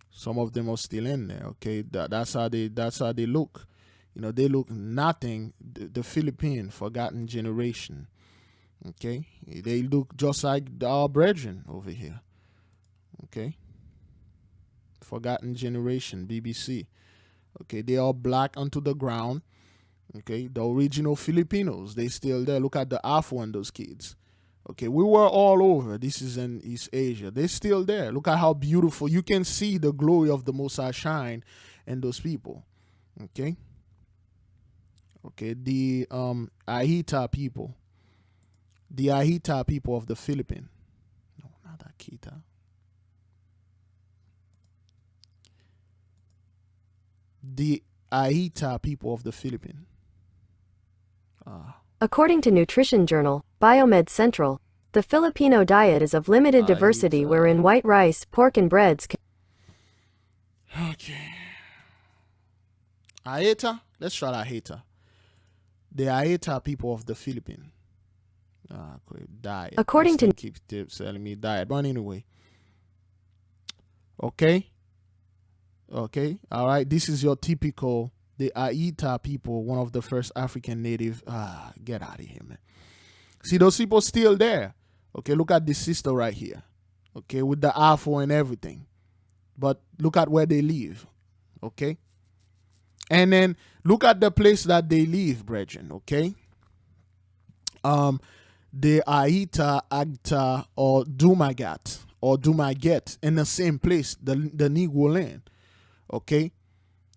Some of them are still in there. Okay. That's how they look. They look nothing. The Philippine forgotten generation. Okay. They look just like our brethren over here. Okay. Forgotten generation, BBC. Okay, they are black onto the ground. Okay, the original Filipinos, they still there. Look at the Afro and those kids. Okay, we were all over. This is in East Asia. They're still there. Look at how beautiful. You can see the glory of the Most High shine in those people. Okay. Okay, the Ahita people. The Ahita people of the Philippines. No, not Akita. The Ahita people of the Philippines. According to Nutrition Journal, Biomed Central, the Filipino diet is of limited diversity wherein white rice, pork, and breads Okay. Ahita? Let's try Ahita. The Ahita people of the Philippines. Diet. According to... Keep telling me diet. But anyway. Okay. Okay, all right. This is your typical, the Aita people, one of the first African native. Get out of here, man. See, those people still there. Okay, look at this sister right here. Okay, with the Afro and everything. But look at where they live. Okay. And then look at the place that they live, brethren. Okay. the Aita, Agta, or Dumaget in the same place, the Negro land. Okay?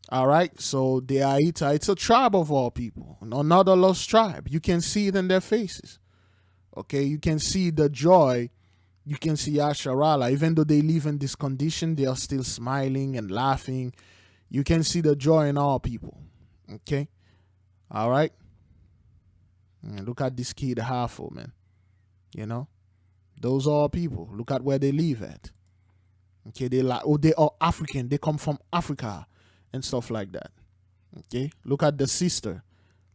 All right? So the Aita, it's a tribe of all people, another lost tribe. You can see it in their faces. Okay? You can see the joy. You can see Asharala. Even though they live in this condition, they are still smiling and laughing. You can see the joy in all people. Okay? All right? And look at this kid, Harful, man. You know? Those are people. Look at where they live at. Okay? They are African. They come from Africa and stuff like that. Okay? Look at the sister.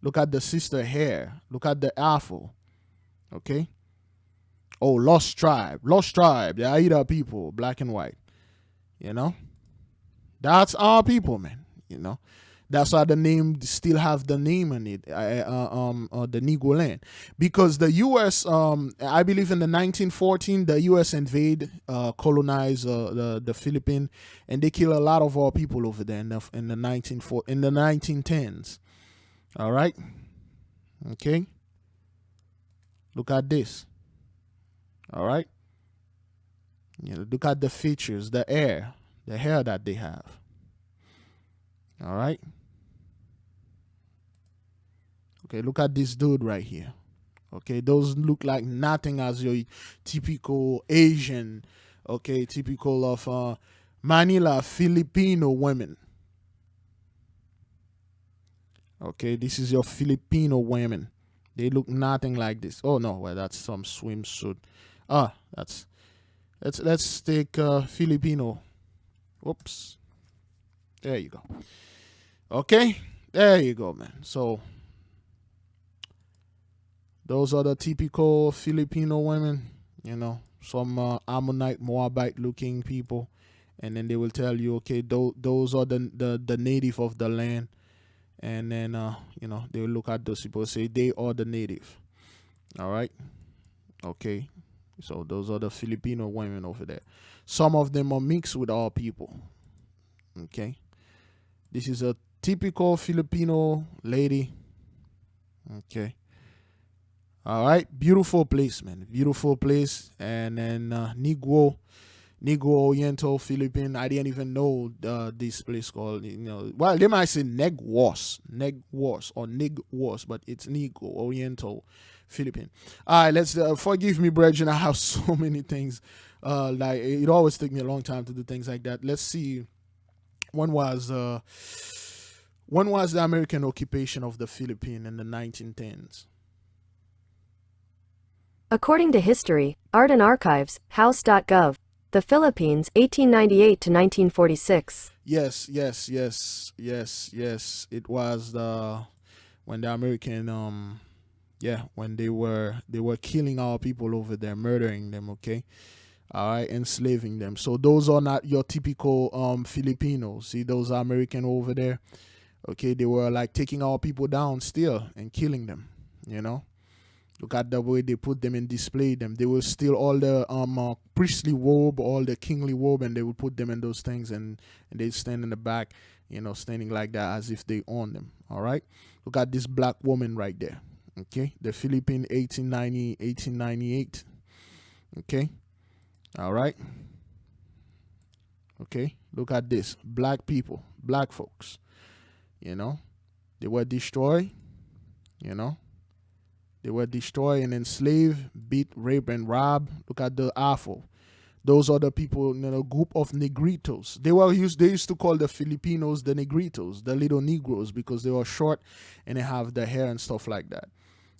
Look at the sister hair. Look at the Afro. Okay? Oh, lost tribe. Lost tribe. The Aida people, black and white. You know? That's our people, man. You know? That's why the name still have the name in it, the Negro land. Because the U.S., I believe in the 1914, the U.S. colonized the Philippines, and they kill a lot of our people over there in the 1910s. All right? Okay? Look at this. All right? You know, look at the features, the hair that they have. All right? Okay, look at this dude right here. Okay, those look like nothing as your typical Asian, okay, typical of Manila Filipino women. Okay, this is your Filipino women. They look nothing like this. Oh no, well that's some swimsuit. Let's take Filipino. Whoops. There you go. Okay, there you go, man. So those are the typical Filipino women, you know, some Ammonite, Moabite looking people. And then they will tell you, okay, those are the native of the land. And then, you know, they will look at those people and say they are the native. All right. Okay. So those are the Filipino women over there. Some of them are mixed with our people. Okay. This is a typical Filipino lady. Okay. All right, beautiful place, man. Beautiful place. And then Negro Oriental Philippine. I didn't even know this place called, you know. Well, they might say Negwas or Negwas, but it's Negro Oriental Philippine. All right, let's forgive me, brethren. I have so many things. Like it always takes me a long time to do things like that. Let's see. When was the American occupation of the Philippines in the 1910s? According to History, Art and Archives, House.gov, the Philippines, 1898 to 1946. Yes. It was when the American when they were killing our people over there, murdering them, okay? All right, enslaving them. So those are not your typical Filipinos. See, those are American over there. Okay, they were like taking our people down still and killing them, you know? Look at the way they put them and display them. They will steal all the priestly robe, all the kingly robe, and they will put them in those things, and they stand in the back, you know, standing like that as if they own them. All right. Look at this black woman right there. Okay, the Philippine 1898. Okay. All right. Okay. Look at this. Black people, black folks. You know, they were destroyed. You know. They were destroyed and enslaved, beat, rape, and robbed. Look at the Afro. Those are the people, you know, group of Negritos. They used to call the Filipinos the Negritos, the little Negroes, because they were short and they have the hair and stuff like that.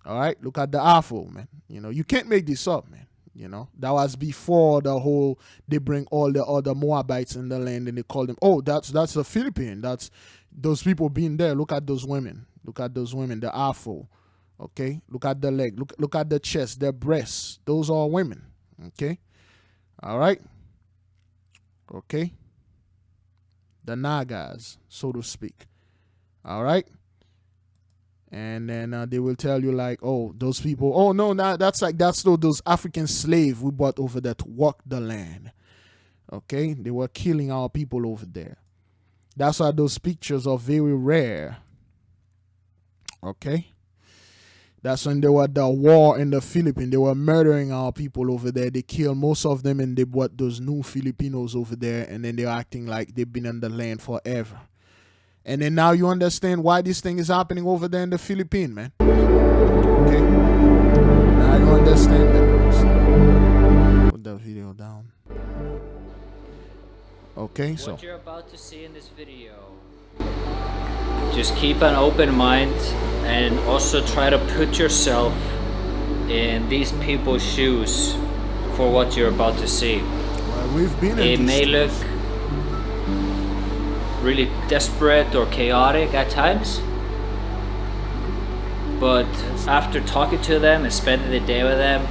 All right, look at the Afro, man. You know, you can't make this up, man. You know, that was before the whole, they bring all the other Moabites in the land and they call them, oh, that's a Philippine. That's those people being there. Look at those women. Look at those women, the Afro. Okay, look at the leg. Look at the chest, their breasts. Those are women. Okay, all right. Okay, the Nagas, so to speak. All right, and then they will tell you like, oh, those people. Oh no, that's those African slaves we brought over there to walk the land. Okay, they were killing our people over there. That's why those pictures are very rare. Okay. That's when there was the war in the Philippines. They were murdering our people over there. They killed most of them, and they brought those new Filipinos over there, and then they're acting like they've been in the land forever. And then now you understand why this thing is happening over there in the Philippines, man. Okay? Now you understand that. Put that video down. Okay, so. What you're about to see in this video, just keep an open mind and also try to put yourself in these people's shoes for what you're about to see. Well, we've been it in may look really desperate or chaotic at times, but after talking to them and spending the day with them,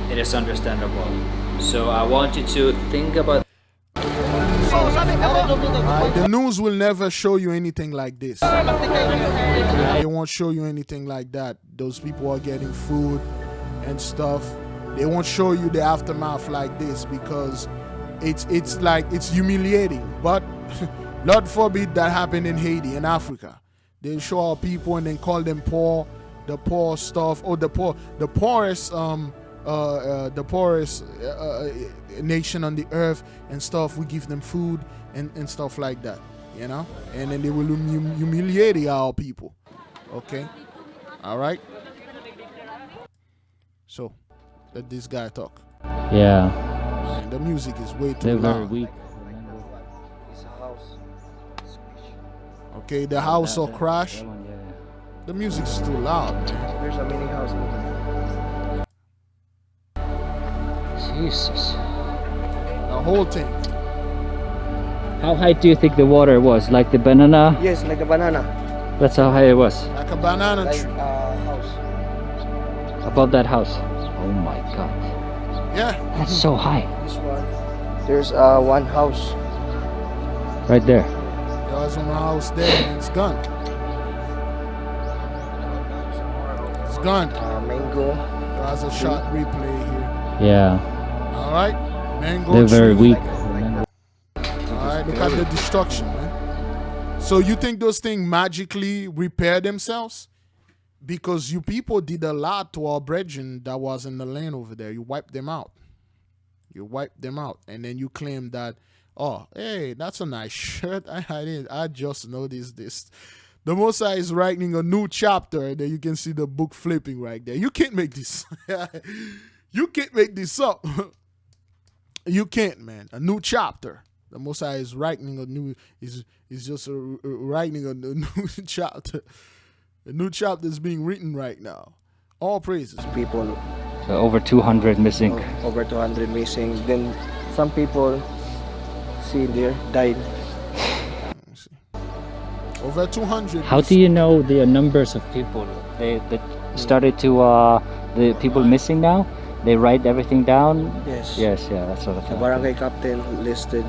it is understandable. So I want you to think about the news will never show you anything like this. They won't show you anything like that. Those people are getting food and stuff. They won't show you the aftermath like this because it's like it's humiliating. But Lord forbid that happened in Haiti, in Africa. They show our people and then call them poor, the poor stuff, or the poorest nation on the earth and stuff. We give them food and stuff like that, you know, and then they will humiliate our people. Okay, all right. So let this guy talk. Yeah. And the music is way too They're loud. very weak. Okay, the house will crash. The music's too loud, man. There's a mini house. Jesus. The whole thing. How high do you think the water was? Like the banana? Yes, like a banana. That's how high it was. Like a banana tree. House. Above that house. Oh my God. Yeah. That's so high. This one. There's one house. Right there. There was one house there and it's gone. It's gone. Mango. There's a short replay here. Yeah. All right. Mango They're very tree. weak. All right. Look at the destruction, man. So you think those things magically repair themselves? Because you people did a lot to our brethren that was in the land over there. You wiped them out. You wiped them out. And then you claim that, oh, hey, that's a nice shirt. I just noticed this. The Most High is writing a new chapter. There you can see the book flipping right there. You can't make this. You can't make this up. You can't, man. A new chapter. The Most High is writing a new, is just writing a new chapter. A new chapter is being written right now. All praises. People. So over 200 missing. Over 200 missing. Then some people see there died. Over 200. How do you know the numbers of people? They started to, the people missing now? They write everything down? Yes. Yes, yeah, that's what I The thought. barangay captain listed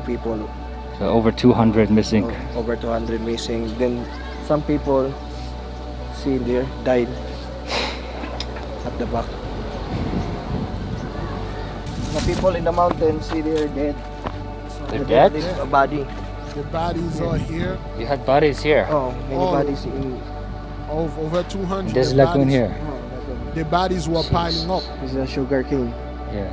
people. So over 200 missing. Over 200 missing. Then some people see there died at the back. The people in the mountain see they're dead. They're dead? A body. The bodies are here. You had bodies here. Oh, many bodies in. Over 200. There's the lagoon bodies- here. The bodies were piling up. This is a sugar cane. Yeah.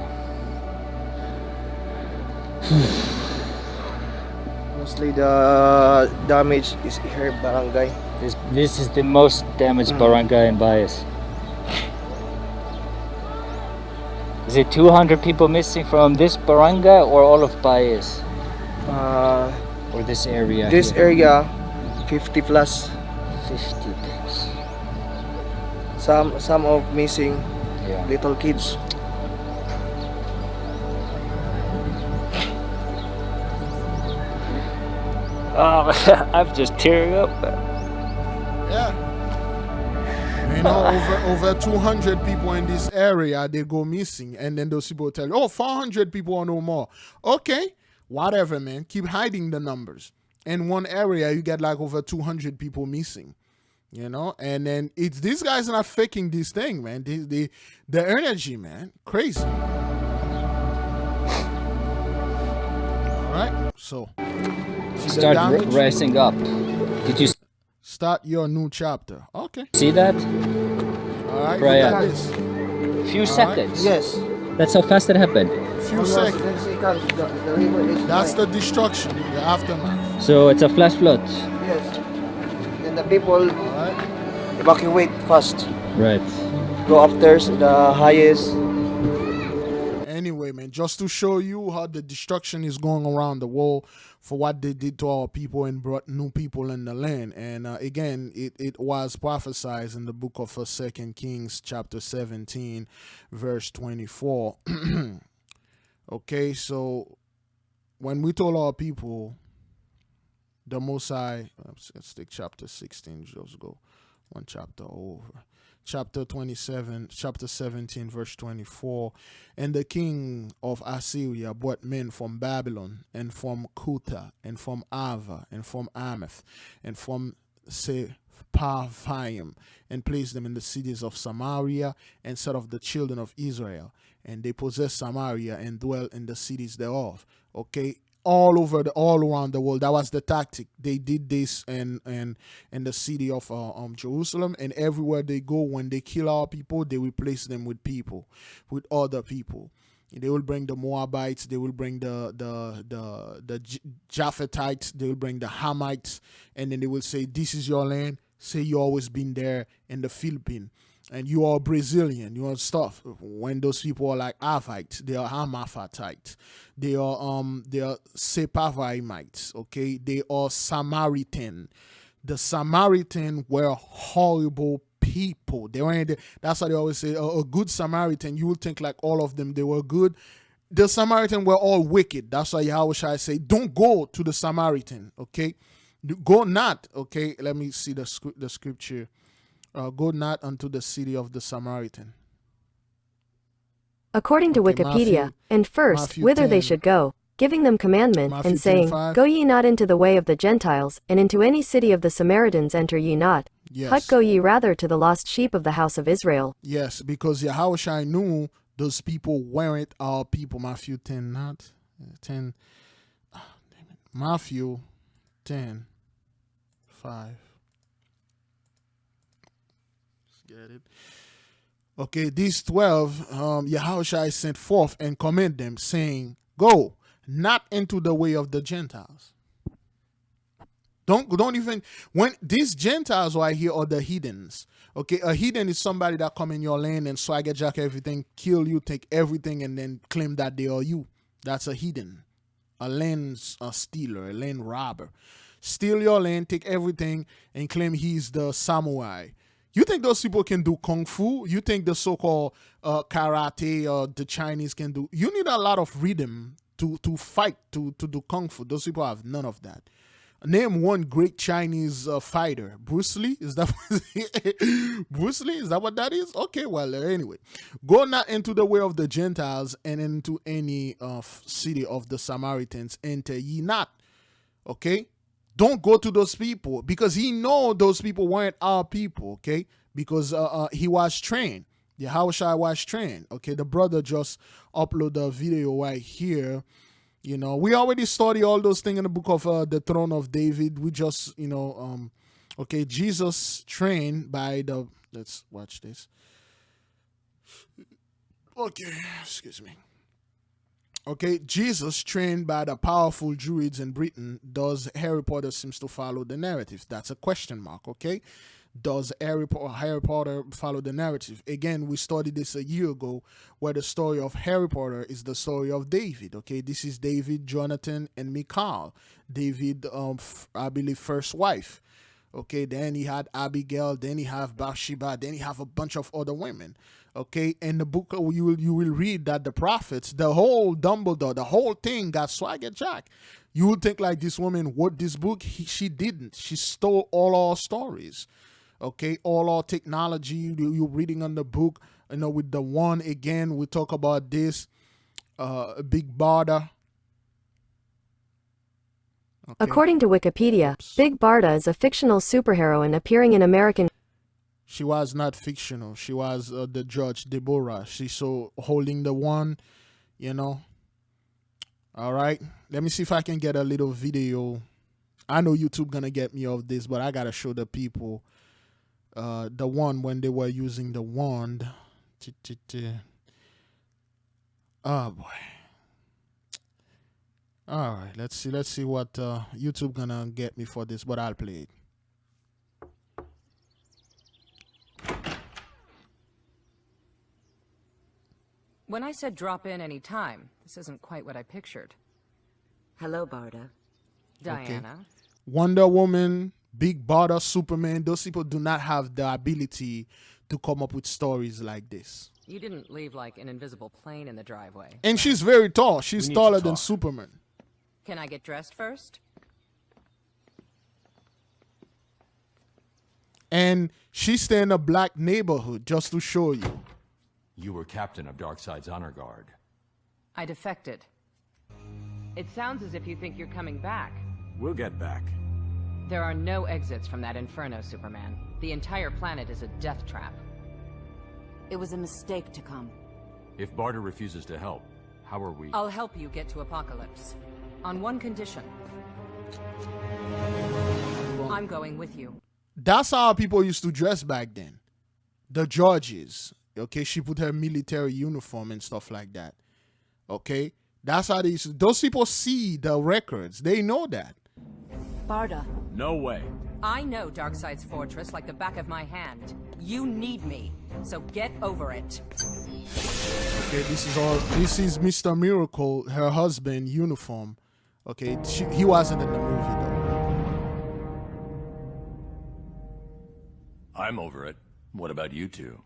Mostly the damage is here barangay. This is the most damaged barangay in Baez. Is it 200 people missing from this barangay or all of Baez? Or this area? This here? area, 50 plus. 50 plus. Some of missing Yeah. little kids. Oh, I'm just tearing up. Yeah. You know, over 200 people in this area, they go missing. And then those people tell you, oh, 400 people or no more. Okay, whatever, man. Keep hiding the numbers. In one area, you get like over 200 people missing. You know, and then it's these guys are not faking this thing, man. The energy, man, crazy. All right, so Start rising up. Did you start your new chapter? Okay. see that? All right, Right, look yeah. at this. Few All seconds. Yes. That's how fast it happened. Few seconds. That's the destruction, the aftermath. So it's a flash flood. Yes. Then the people evacuate fast. Right. Go upstairs, the highest. Anyway, man, just to show you how the destruction is going around the world for what they did to our people and brought new people in the land. And again, it was prophesied in the book of 2 Kings chapter 17, verse 24. Okay, so when we told our people, the Most High, let's take chapter 16, just go one chapter over. Chapter 27, chapter 17, verse 24. And the king of Assyria brought men from Babylon, and from Kuta, and from Ava, and from Amath, and from Sepharvaim, and placed them in the cities of Samaria, and set of the children of Israel. And they possessed Samaria and dwell in the cities thereof. Okay, all around the world. That was the tactic. They did this in the city of Jerusalem, and everywhere they go, when they kill our people, they replace them with other people. They will bring the Moabites, they will bring the Japhethites, they will bring the Hamites, and then they will say, "This is your land." Say you always been there in the Philippines, and you are Brazilian, you are stuff. When those people are like Avites, they are Hamathites, they are Sepharvaimites, okay? They are Samaritan. The Samaritan were horrible people. They weren't. That's why they always say a good Samaritan. You would think like all of them they were good. The Samaritan were all wicked. That's why Yahweh say, "Don't go to the Samaritan." Okay, go not. Okay, let me see the scripture. Go not unto the city of the Samaritan. According to Okay, Wikipedia, and first, Matthew whither 10. they should go, giving them commandment, Matthew and saying, 10:5. Go ye not into the way of the Gentiles, and into any city of the Samaritans enter ye not. Yes. But go ye rather to the lost sheep of the house of Israel. Yes, because Yahweh knew those people weren't our people. Matthew 10, not 10. Matthew 10, 5. Let's get it. Okay, these 12, Yahweh sent forth and commanded them, saying, Go not into the way of the Gentiles. Don't even, when these Gentiles right here are the heathens. Okay, a heathen is somebody that come in your land and swagger jack everything, kill you, take everything, and then claim that they are you. That's a heathen. A land stealer, a land robber. Steal your land, take everything, and claim he's the samurai. You think those people can do kung fu? You think the so-called karate or the Chinese can do? You need a lot of rhythm to fight, to do kung fu. Those people have none of that. Name one great Chinese fighter. Bruce Lee? Is that Bruce Lee? Is that what that is? Okay, well, anyway. Go not into the way of the Gentiles, and into any city of the Samaritans enter ye not. Okay? Don't go to those people, because he know those people weren't our people, okay? Because he was trained. Yahushua was trained. Okay, the brother just uploaded a video right here. You know, we already studied all those things in the book of the throne of David. We just, okay, Jesus trained by the, let's watch this. Okay, excuse me. Okay, Jesus trained by the powerful Druids in Britain. Does Harry Potter seems to follow the narrative? That's a question mark, okay? Does Harry Potter follow the narrative? Again, we studied this a year ago, where the story of Harry Potter is the story of David, okay? This is David, Jonathan, and Michal. David, I believe, first wife. Okay, then he had Abigail, then he have Bathsheba, then he have a bunch of other women. Okay, in the book you will read that the prophets, the whole Dumbledore, the whole thing got swagger jack. You would think like this woman wrote this book. She didn't. She stole all our stories. Okay, all our technology. You're reading on the book. With the one again, we talk about this. Big Barda. Okay. According to Wikipedia, Big Barda is a fictional superheroine appearing in American. She was not fictional. She was the judge, Deborah. She's so holding the one, All right. Let me see if I can get a little video. I know YouTube gonna get me off this, but I gotta show the people the one when they were using the wand. Oh boy. All right, let's see what YouTube gonna get me for this, but I'll play it. When I said drop in any time, this isn't quite what I pictured. Hello, Barda. Diana. Okay. Wonder Woman, Big Barda, Superman, those people do not have the ability to come up with stories like this. You didn't leave like an invisible plane in the driveway. And she's very tall. She's taller than Superman. Can I get dressed first? And she's staying in a black neighborhood, just to show you. You were captain of Darkseid's honor guard. I defected. It sounds as if you think you're coming back. We'll get back. There are no exits from that inferno, Superman. The entire planet is a death trap. It was a mistake to come. If Barda refuses to help, how are we? I'll help you get to Apocalypse. On one condition. I'm going with you. That's how people used to dress back then. The judges. Okay, she put her military uniform and stuff like that. Okay, that's how they used to. Those people see the records. They know that. Barda. No way. I know Darkseid's fortress like the back of my hand. You need me, so get over it. Okay, this is Mr. Miracle, her husband, uniform. Okay, he wasn't in the movie though. I'm over it. What about you two?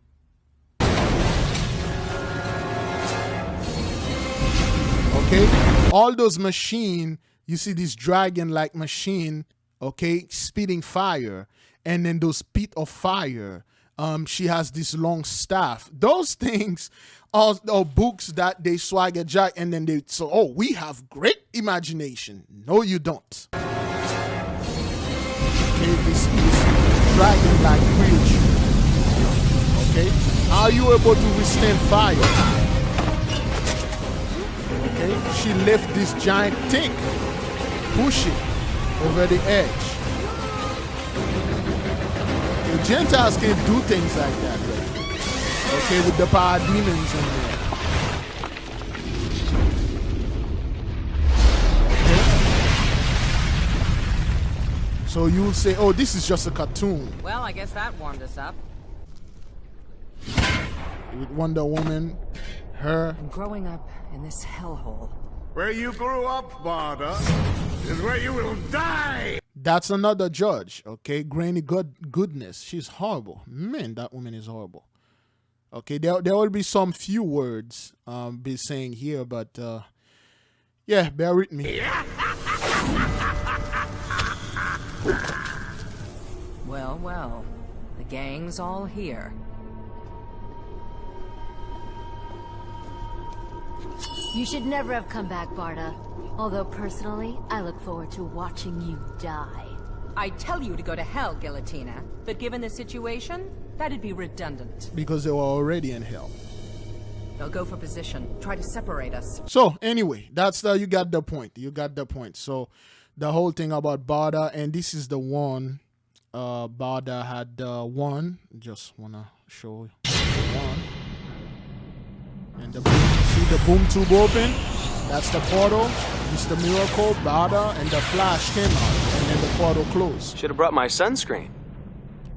Okay, all those machine, you see this dragon-like machine, okay, spitting fire, and then those pit of fire. She has this long staff. Those things are books that they swagger jack, and then they say, oh, we have great imagination. No, you don't. Okay, this dragon-like creature. Okay, are you able to withstand fire? Okay, she left this giant thing, push it over the edge. The Gentiles can't do things like that, right? Okay, with the power demons in there. Okay. So you'll say, oh, this is just a cartoon. Well, I guess that warmed us up. With Wonder Woman, her. I'm growing up in this hellhole. Where you grew up, Barda, is where you will die! That's another judge, okay? Granny Goodness. She's horrible. Man, that woman is horrible. Okay, there will be some few words be saying here, but yeah, bear with me. Well, well, the gang's all here. You should never have come back, Barda. Although personally, I look forward to watching you die. I tell you to go to hell, Guillotina. But given the situation, that'd be redundant. Because they were already in hell. They'll go for position, try to separate us. So anyway, that's you got the point. You got the point. So the whole thing about Barda, and this is the one Barda had one. Just wanna show you one. And see the boom tube open? That's the portal. Mr. Miracle, Barda, and the Flash came out, and then the portal closed. Should have brought my sunscreen.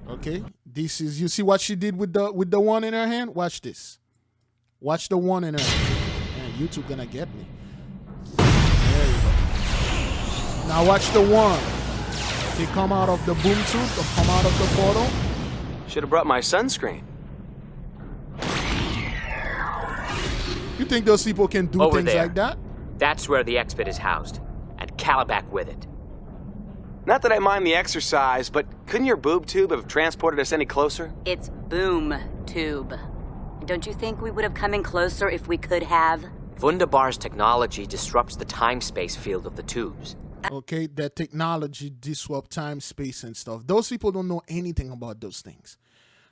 Okay, this is, you see what she did with the one in her hand? Watch this. Watch the one in her hand. Man, YouTube gonna get me. There you go. Now watch the one. They come out of the boom tube, they come out of the portal. Should have brought my sunscreen. You think those people can do Over things there. like that? That's where the X-Bit is housed, and Calabac with it. Not that I mind the exercise, but couldn't your boob tube have transported us any closer? It's boom tube. Don't you think we would have come in closer if we could have? Wunderbar's technology disrupts the time-space field of the tubes. Okay, that technology disrupt time, space, and stuff. Those people don't know anything about those things.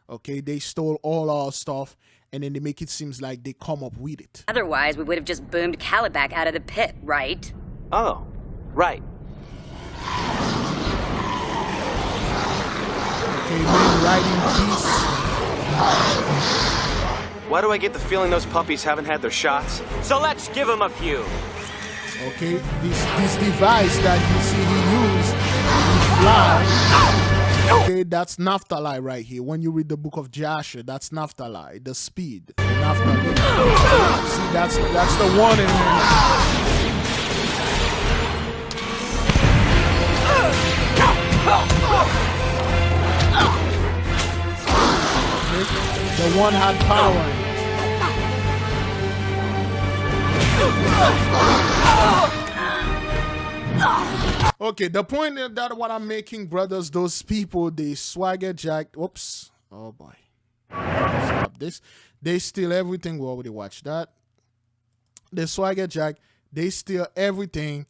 Okay, they stole all our stuff, and then they make it seem like they come up with it. Otherwise, we would have just boomed Calabac out of the pit, right? Oh, right. Okay, mainly writing piece. Why do I get the feeling those puppies haven't had their shots? So let's give them a few. Okay, this device that you see he used, he fly. Okay, that's Naphtali right here. When you read the book of Joshua, that's Naphtali, the speed. The Naphtali. See, that's the one in the one had power in it. Okay, the point is that what I'm making, brothers, those people, they swagger jack. Oops. Oh boy. Stop this. They steal everything. We already watched that. They swagger jack. They steal everything.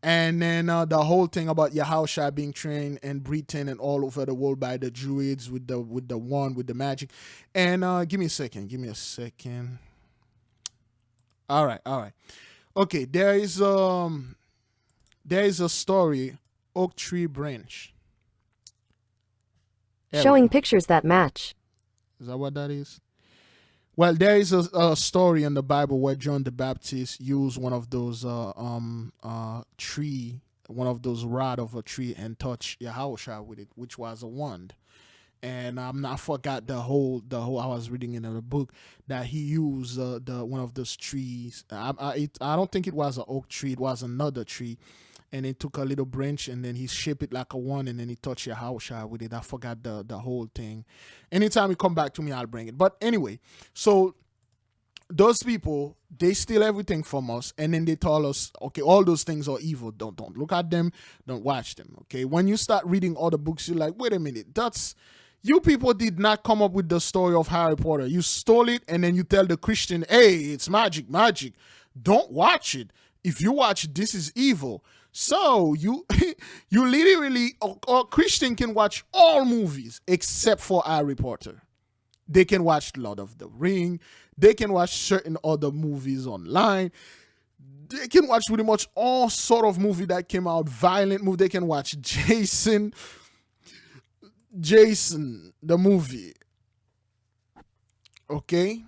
And then the whole thing about Yahushua being trained and breathing and all over the world by the Druids with the wand, with the magic. And give me a second. All right. Okay, there is a story, Oak Tree Branch. Showing pictures that match. Is that what that is? Well, there is a story in the Bible where John the Baptist used one of those tree, one of those rod of a tree, and touched Yahushua with it, which was a wand. And I forgot the whole. I was reading in a book that he used the one of those trees. I don't think it was an oak tree. It was another tree, and he took a little branch and then he shaped it like a one, and then he touched Yahushua with it. I forgot the whole thing. Anytime you come back to me, I'll bring it. But anyway, so those people, they steal everything from us, and then they tell us, okay, all those things are evil. Don't look at them. Don't watch them. Okay, when you start reading other books, you're like, wait a minute, you people did not come up with the story of Harry Potter. You stole it, and then you tell the Christian, hey, it's magic. Don't watch it. If you watch it, this is evil. So you literally, a Christian can watch all movies except for Harry Potter. They can watch Lord of the Ring. They can watch certain other movies online. They can watch pretty much all sort of movie that came out, violent movie. They can watch Jason, the movie. Okay?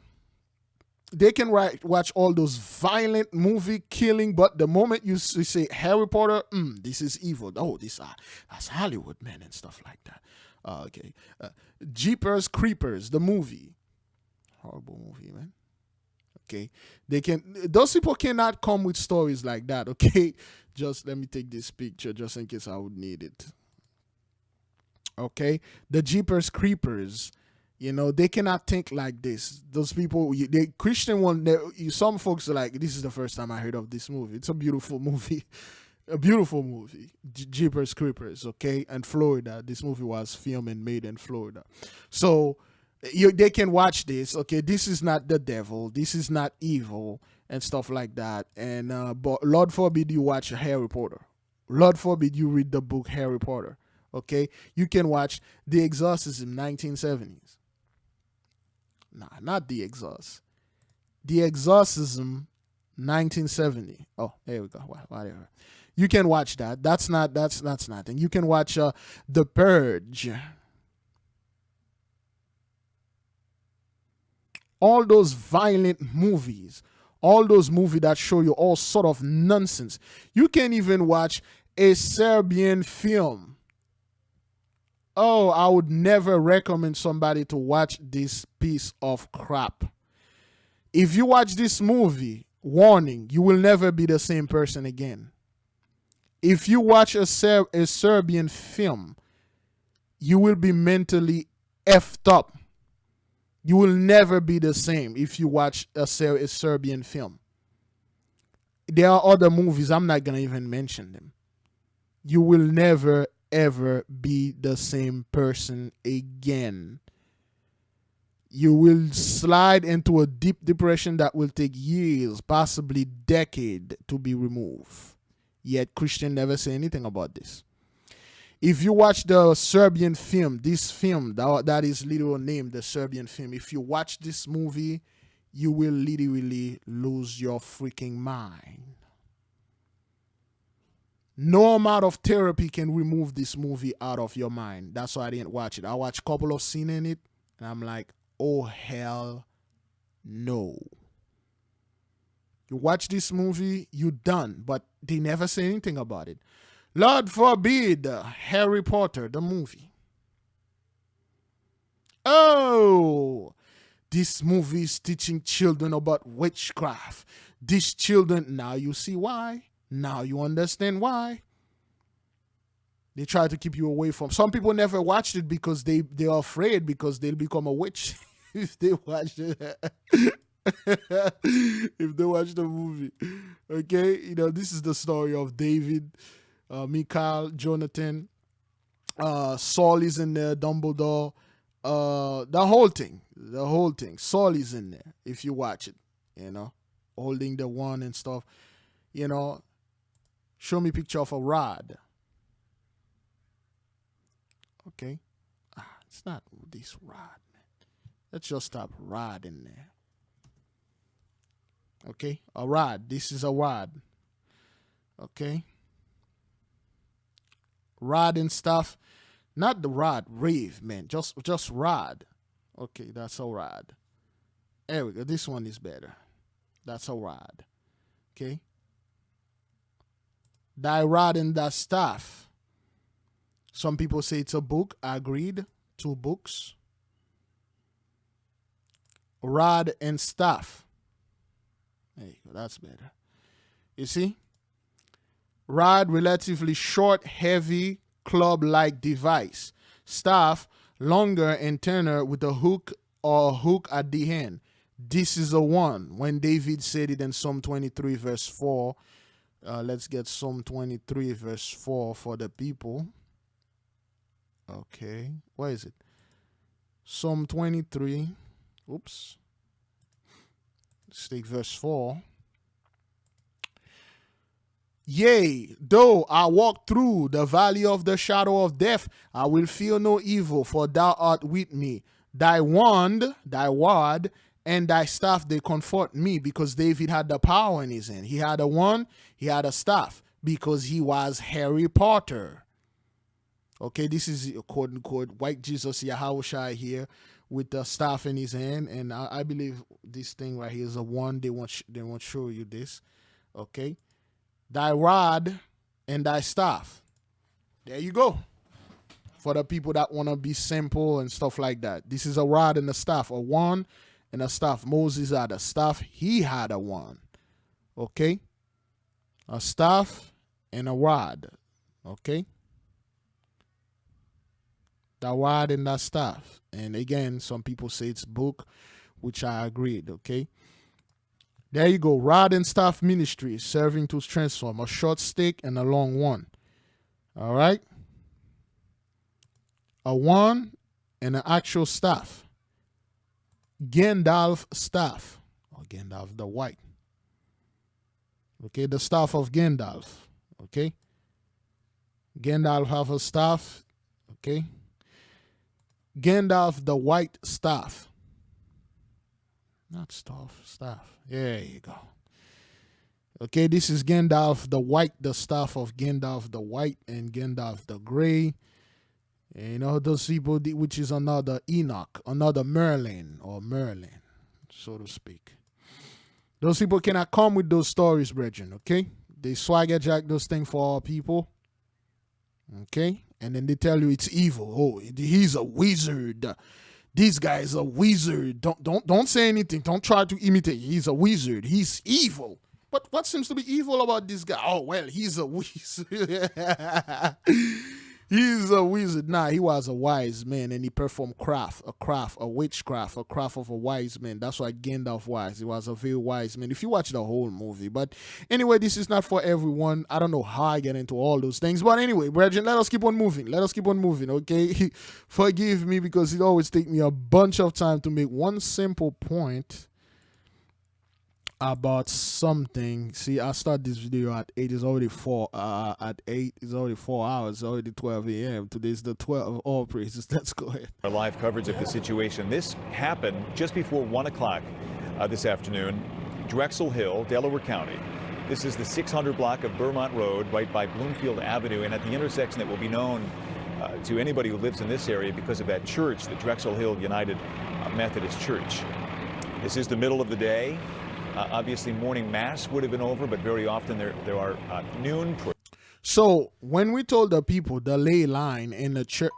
They can watch all those violent movie killing, but the moment you say Harry Potter, this is evil. Oh, that's Hollywood, man, and stuff like that. Okay. Jeepers Creepers, the movie. Horrible movie, man. Okay. Those people cannot come with stories like that, okay? Just let me take this picture just in case I would need it. Okay, the Jeepers Creepers, they cannot think like this. Those people, the Christian one, some folks are like, this is the first time I heard of this movie. It's a beautiful movie. Jeepers Creepers, okay? And Florida. This movie was filmed and made in Florida. So they can watch this, okay? This is not the devil. This is not evil and stuff like that. And but Lord forbid you watch Harry Potter. Lord forbid you read the book Harry Potter. Okay, you can watch The Exorcism 1970s. Nah, not The Exorcist. The Exorcism 1970. Oh, there we go. Whatever. You can watch that. That's nothing. You can watch The Purge. All those violent movies. All those movies that show you all sort of nonsense. You can even watch a Serbian film. Oh, I would never recommend somebody to watch this piece of crap. If you watch this movie, warning, you will never be the same person again. If you watch a Serbian film, you will be mentally effed up. You will never be the same if you watch a Serbian film. There are other movies, I'm not going to even mention them. You will never ever be the same person again. You will slide into a deep depression that will take years, possibly decades, to be removed. Yet Christians never say anything about this. If you watch the Serbian film, this film that is literally named the Serbian film, if you watch this movie, you will literally lose your freaking mind. No amount of therapy can remove this movie out of your mind. That's why I didn't watch it. I watched a couple of scenes in it, and I'm like, oh, hell no. You watch this movie, you done. But they never say anything about it. Lord forbid, Harry Potter, the movie. Oh, this movie is teaching children about witchcraft. These children, now you see why. Now you understand why. They try to keep you away from. Some people never watched it because they're afraid because they'll become a witch if they watch it. If they watch the movie. Okay, you know, this is the story of David, Michael, Jonathan, Saul is in there, Dumbledore, the whole thing. Saul is in there if you watch it, you know, holding the wand and stuff, you know. Show me a picture of a rod. Okay. It's not this rod, man. Let's just stop rod in there. Okay. A rod. This is a rod. Okay. Rod and stuff. Not the rod, rave, man. Just rod. Okay, that's a rod. There we go. This one is better. That's a rod. Okay. Thy rod and thy staff. Some people say it's a book. I agreed. 2 books. Rod and staff. There you go. That's better. You see? Rod, relatively short, heavy, club-like device. Staff, longer and thinner with a hook or hook at the end. This is a one. When David said it in Psalm 23 verse 4. Let's get Psalm 23 verse 4 for the people. Okay. Where is it? Psalm 23. Oops. Let's take verse 4. Yea, though I walk through the valley of the shadow of death, I will fear no evil, for thou art with me. Thy wand, thy rod, and thy staff, they comfort me. Because David had the power in his hand. He had a wand, he had a staff, because he was Harry Potter. Okay, this is quote unquote white Jesus Yahushua here with the staff in his hand, and I believe this thing right here is a wand. They won't show you this. Okay. Thy rod and thy staff. There you go. For the people that want to be simple and stuff like that. This is a rod and a staff. A wand and a staff. Moses had a staff. He had a wand. Okay. A staff and a rod. Okay. The rod and the staff. And again, some people say it's book, which I agreed. Okay. There you go. Rod and staff ministry, serving to transform. A short stick and a long one. All right. A wand and an actual staff. Gandalf staff. Or Gandalf the White. Okay. The staff of Gandalf. Okay. Gandalf have a staff. Okay. Gandalf the White staff. Not staff. There you go. Okay, this is Gandalf the White, the staff of Gandalf the White and Gandalf the Gray. And you know, those people, which is another Enoch, another Merlin, so to speak. Those people cannot come with those stories, brethren, okay? They swagger jack those things for our people. Okay? And then they tell you it's evil. Oh, he's a wizard. This guy is a wizard. Don't say anything. Don't try to imitate. He's a wizard. He's evil. But what seems to be evil about this guy? Oh, well, he's a wizard. He's a wizard. Nah, he was a wise man, and he performed a witchcraft of a wise man. That's why Gandalf was. He was a very wise man. If you watch the whole movie. But anyway, this is not for everyone. I don't know how I get into all those things. But anyway, brethren, let us keep on moving. Okay? Forgive me because it always takes me a bunch of time to make one simple point about something. See, I start this video at 8. It's already 4. At 8, it's already 4 hours. It's already 12 a.m. Today's the 12th. All praises. Let's go ahead. Our live coverage of the situation. This happened just before 1 o'clock this afternoon. Drexel Hill, Delaware County. This is the 600 block of Vermont Road, right by Bloomfield Avenue, and at the intersection that will be known to anybody who lives in this area because of that church, the Drexel Hill United Methodist Church. This is the middle of the day. Obviously, morning mass would have been over, but very often there are noon. So when we told the people the ley line in the church,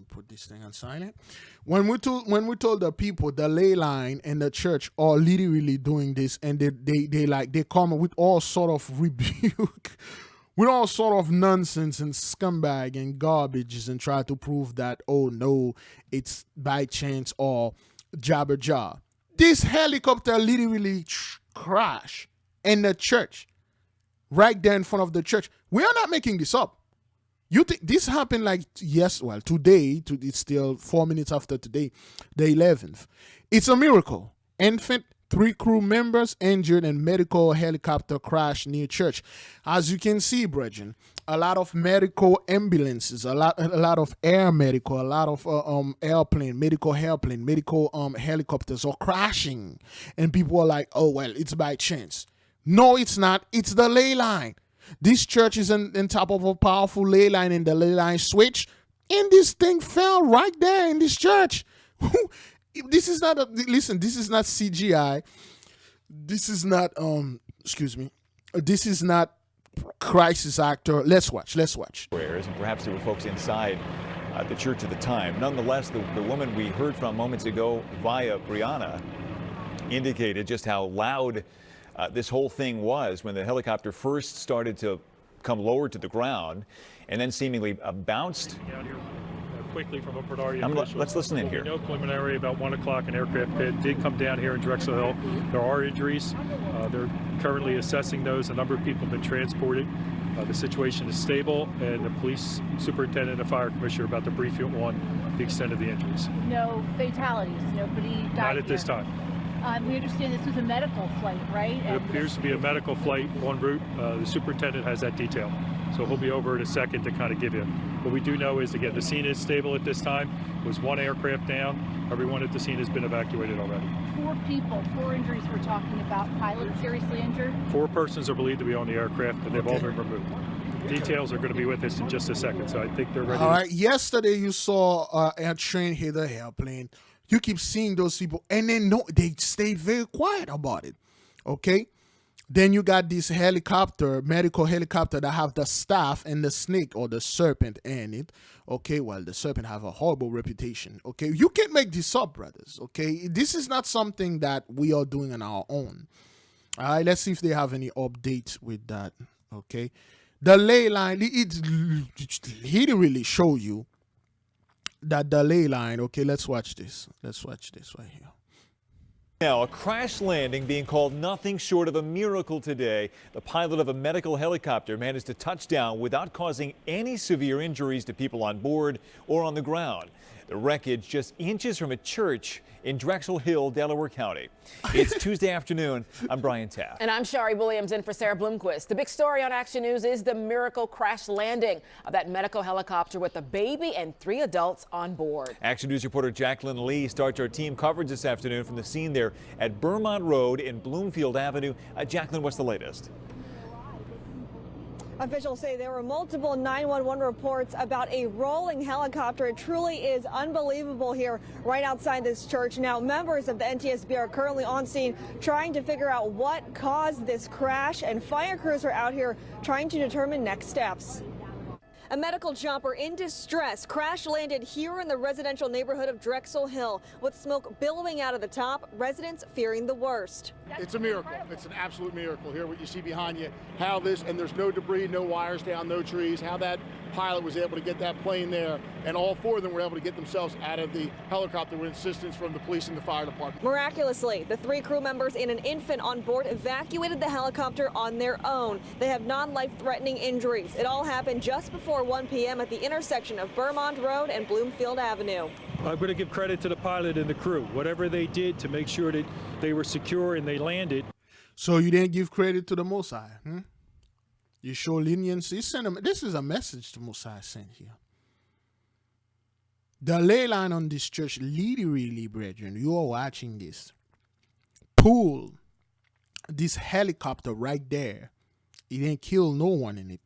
put this thing on silent. When we told the people the ley line in the church are literally doing this, and they come with all sort of rebuke, with all sort of nonsense and scumbag and garbages, and try to prove that, oh no, it's by chance or jabber jaw. This helicopter literally crashed in the church, right there in front of the church. We are not making this up. You think this happened like today? It's still 4 minutes after today, the 11th. It's a miracle. Infant, 3 crew members injured in medical helicopter crash near church. As you can see, brethren, a lot of medical ambulances, a lot of air medical, a lot of medical helicopters are crashing, and people are like, oh well, it's by chance. No, it's not. It's the ley line. This church is on top of a powerful ley line, and the ley line switch, and this thing fell right there in this church. This is not this is not CGI. This is not this is not crisis actor. Let's watch. Prayers, and perhaps there were folks inside the church at the time. Nonetheless, the woman we heard from moments ago via Brianna indicated just how loud this whole thing was when the helicopter first started to come lower to the ground and then seemingly bounced. Down here quickly from a Bernardia. Let's listen in here. We know preliminary about 1 o'clock an aircraft did come down here in Drexel Hill. There are injuries. They're currently assessing those. A number of people have been transported. The situation is stable, and the police superintendent and fire commissioner are about to brief you on the extent of the injuries. No fatalities. Nobody died. Not at this time. We understand this was a medical flight, right? It appears to be a medical flight en route. The superintendent has that detail, so he'll be over in a second to kind of give you. What we do know is, again, the scene is stable at this time. There was 1 aircraft down. Everyone at the scene has been evacuated already. 4 people, 4 injuries we're talking about. Pilot seriously injured? 4 persons are believed to be on the aircraft, and they've all been removed. Details are going to be with us in just a second, so I think they're ready. All right. Yesterday you saw a train hit the airplane. You keep seeing those people, and then they stayed very quiet about it. Okay? Then you got this medical helicopter that have the staff and the snake or the serpent in it. Okay, well, the serpent have a horrible reputation. Okay, you can't make this up, brothers. Okay, this is not something that we are doing on our own. All right, let's see if they have any updates with that. Okay, the ley line, it really show you that the ley line. Okay, let's watch this. Let's watch this right here. Now, a crash landing being called nothing short of a miracle today. The pilot of a medical helicopter managed to touch down without causing any severe injuries to people on board or on the ground. The wreckage just inches from a church in Drexel Hill, Delaware County. It's Tuesday afternoon. I'm Brian Taft. And I'm Shari Williams in for Sarah Bloomquist. The big story on Action News is the miracle crash landing of that medical helicopter with a baby and 3 adults on board. Action News reporter Jacqueline Lee starts our team coverage this afternoon from the scene there at Vermont Road in Bloomfield Avenue. Jacqueline, what's the latest? Officials say there were multiple 911 reports about a rolling helicopter. It truly is unbelievable here right outside this church. Now, members of the NTSB are currently on scene trying to figure out what caused this crash, and fire crews are out here trying to determine next steps. A medical chopper in distress crash landed here in the residential neighborhood of Drexel Hill, with smoke billowing out of the top, residents fearing the worst. It's a miracle. It's an absolute miracle here, what you see behind you, how this, and there's no debris, no wires down, no trees, how that pilot was able to get that plane there, and all 4 of them were able to get themselves out of the helicopter with assistance from the police and the fire department. Miraculously, the 3 crew members and an infant on board evacuated the helicopter on their own. They have non-life-threatening injuries. It all happened just before 1 p.m. at the intersection of Vermont Road and Bloomfield Avenue. I'm going to give credit to the pilot and the crew. Whatever they did to make sure that they were secure and they landed. So you didn't give credit to the Most High, You show leniency. This is a message to Most High sent here. The ley line on this church, really, brethren, you are watching this. Pull this helicopter right there, it didn't kill no one in it.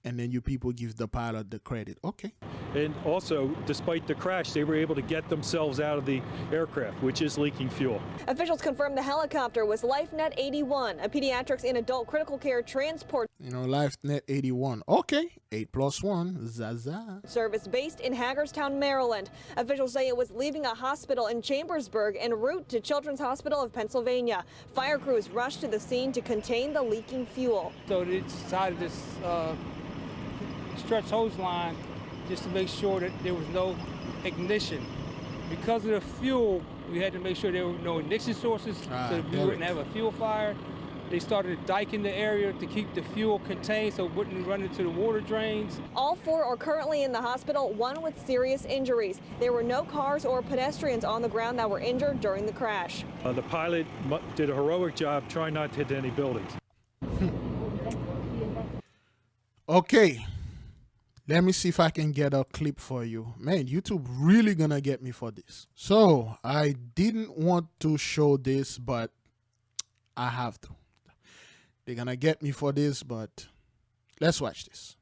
And then you people give the pilot the credit. Okay. And also, despite the crash, they were able to get themselves out of the aircraft, which is leaking fuel. Officials confirmed the helicopter was LifeNet 81, a pediatrics and adult critical care transport LifeNet 81. Okay. 8+1. Zaza. service based in Hagerstown, Maryland. Officials say it was leaving a hospital in Chambersburg en route to Children's Hospital of Pennsylvania. Fire crews rushed to the scene to contain the leaking fuel. So they decided to stretch hose line just to make sure that there was no ignition. Because of the fuel, we had to make sure there were no ignition sources so we wouldn't have a fuel fire. They started diking the area to keep the fuel contained so it wouldn't run into the water drains. All 4 are currently in the hospital, one with serious injuries. There were no cars or pedestrians on the ground that were injured during the crash. The pilot did a heroic job trying not to hit any buildings. Okay. Let me see if I can get a clip for you. Man, YouTube really gonna get me for this. So, I didn't want to show this, but I have to. They're gonna get me for this, but let's watch this.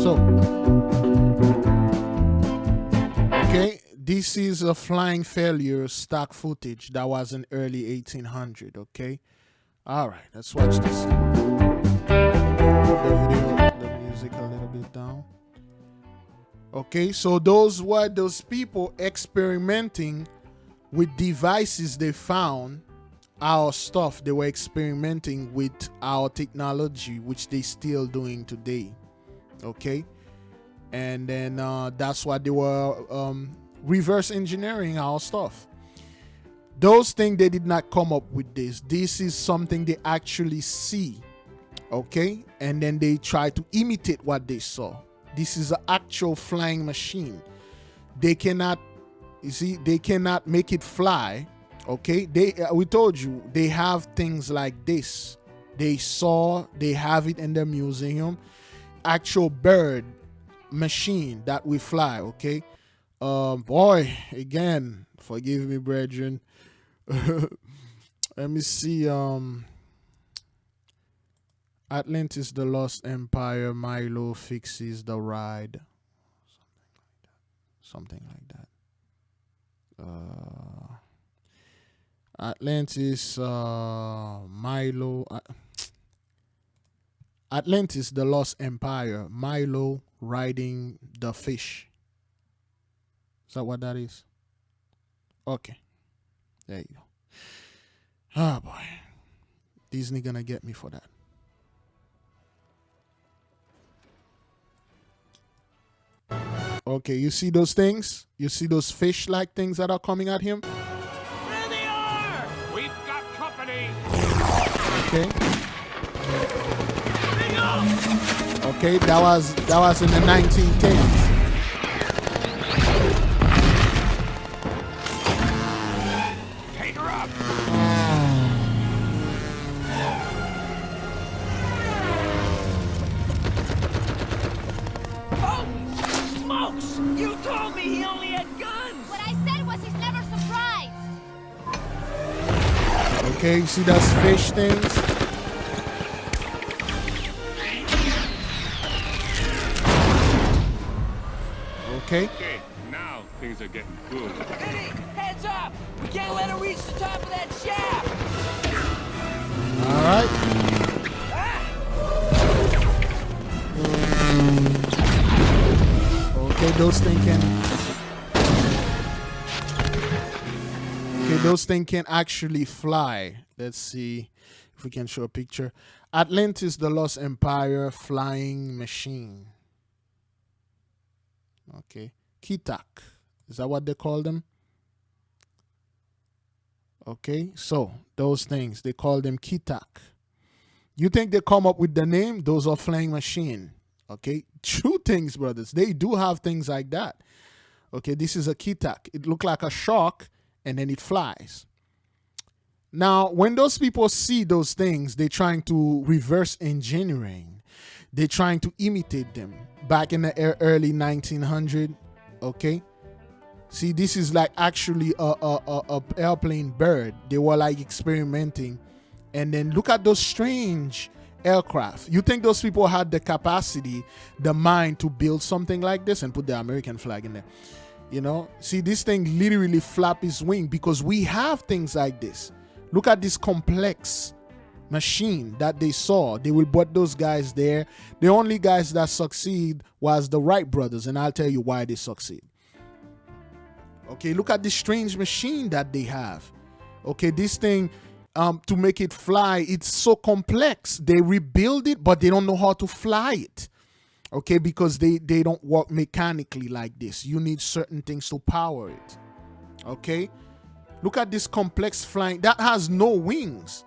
So, okay, this is a flying failure stock footage that was in early 1800, okay? All right, let's watch this. The video, the music a little bit down. Okay, so those were those people experimenting with devices they found, our stuff. They were experimenting with our technology, which they still doing today. Okay, and then that's why they were reverse engineering our stuff. Those things, they did not come up with this. This is something they actually see. Okay, and then they try to imitate what they saw. This is an actual flying machine. They cannot, you see, they cannot make it fly. Okay, we told you they have things like this. They have it in the museum. Actual bird machine that we fly. Okay, boy, again, forgive me, brethren. Let me see. Atlantis, the Lost Empire, Milo fixes the ride. Something like that. Atlantis, Milo. Atlantis, the Lost Empire, Milo riding the fish. Is that what that is? Okay. There you go. Oh boy. Disney gonna get me for that. Okay, you see those things? You see those fish-like things that are coming at him? There they are! We've got company! Okay. Okay, that was in the 1910s. Take her up! Smokes! You told me he only had guns! What I said was he's never surprised. Okay, you see those fish things? Okay. Okay, now things are getting good. Eddie, heads up! We can't let her reach the top of that shaft! All right. Okay, those things can actually fly. Let's see if we can show a picture. Atlantis, the Lost Empire, flying machine. Okay, Kitak, is that what they call them? Okay, so those things, they call them Kitak. You think they come up with the name? Those are flying machine. Okay, true things, brothers. They do have things like that. Okay, this is a Kitak. It looks like a shark, and then it flies. Now, when those people see those things, they're trying to reverse engineering. They're trying to imitate them. Back in the early 1900s, okay? See, this is like actually a airplane bird. They were like experimenting. And then look at those strange aircraft. You think those people had the capacity, the mind to build something like this and put the American flag in there? You know, see, this thing literally flap his wing because we have things like this. Look at this complex machine that they saw. They will put those guys there. The only guys that succeed was the Wright brothers, and I'll tell you why they succeed. Okay, look at this strange machine that they have. Okay, this thing, to make it fly, it's so complex. They rebuild it, but they don't know how to fly it. Okay, because they don't work mechanically like this. You need certain things to power it. Okay, look at this complex flying that has no wings,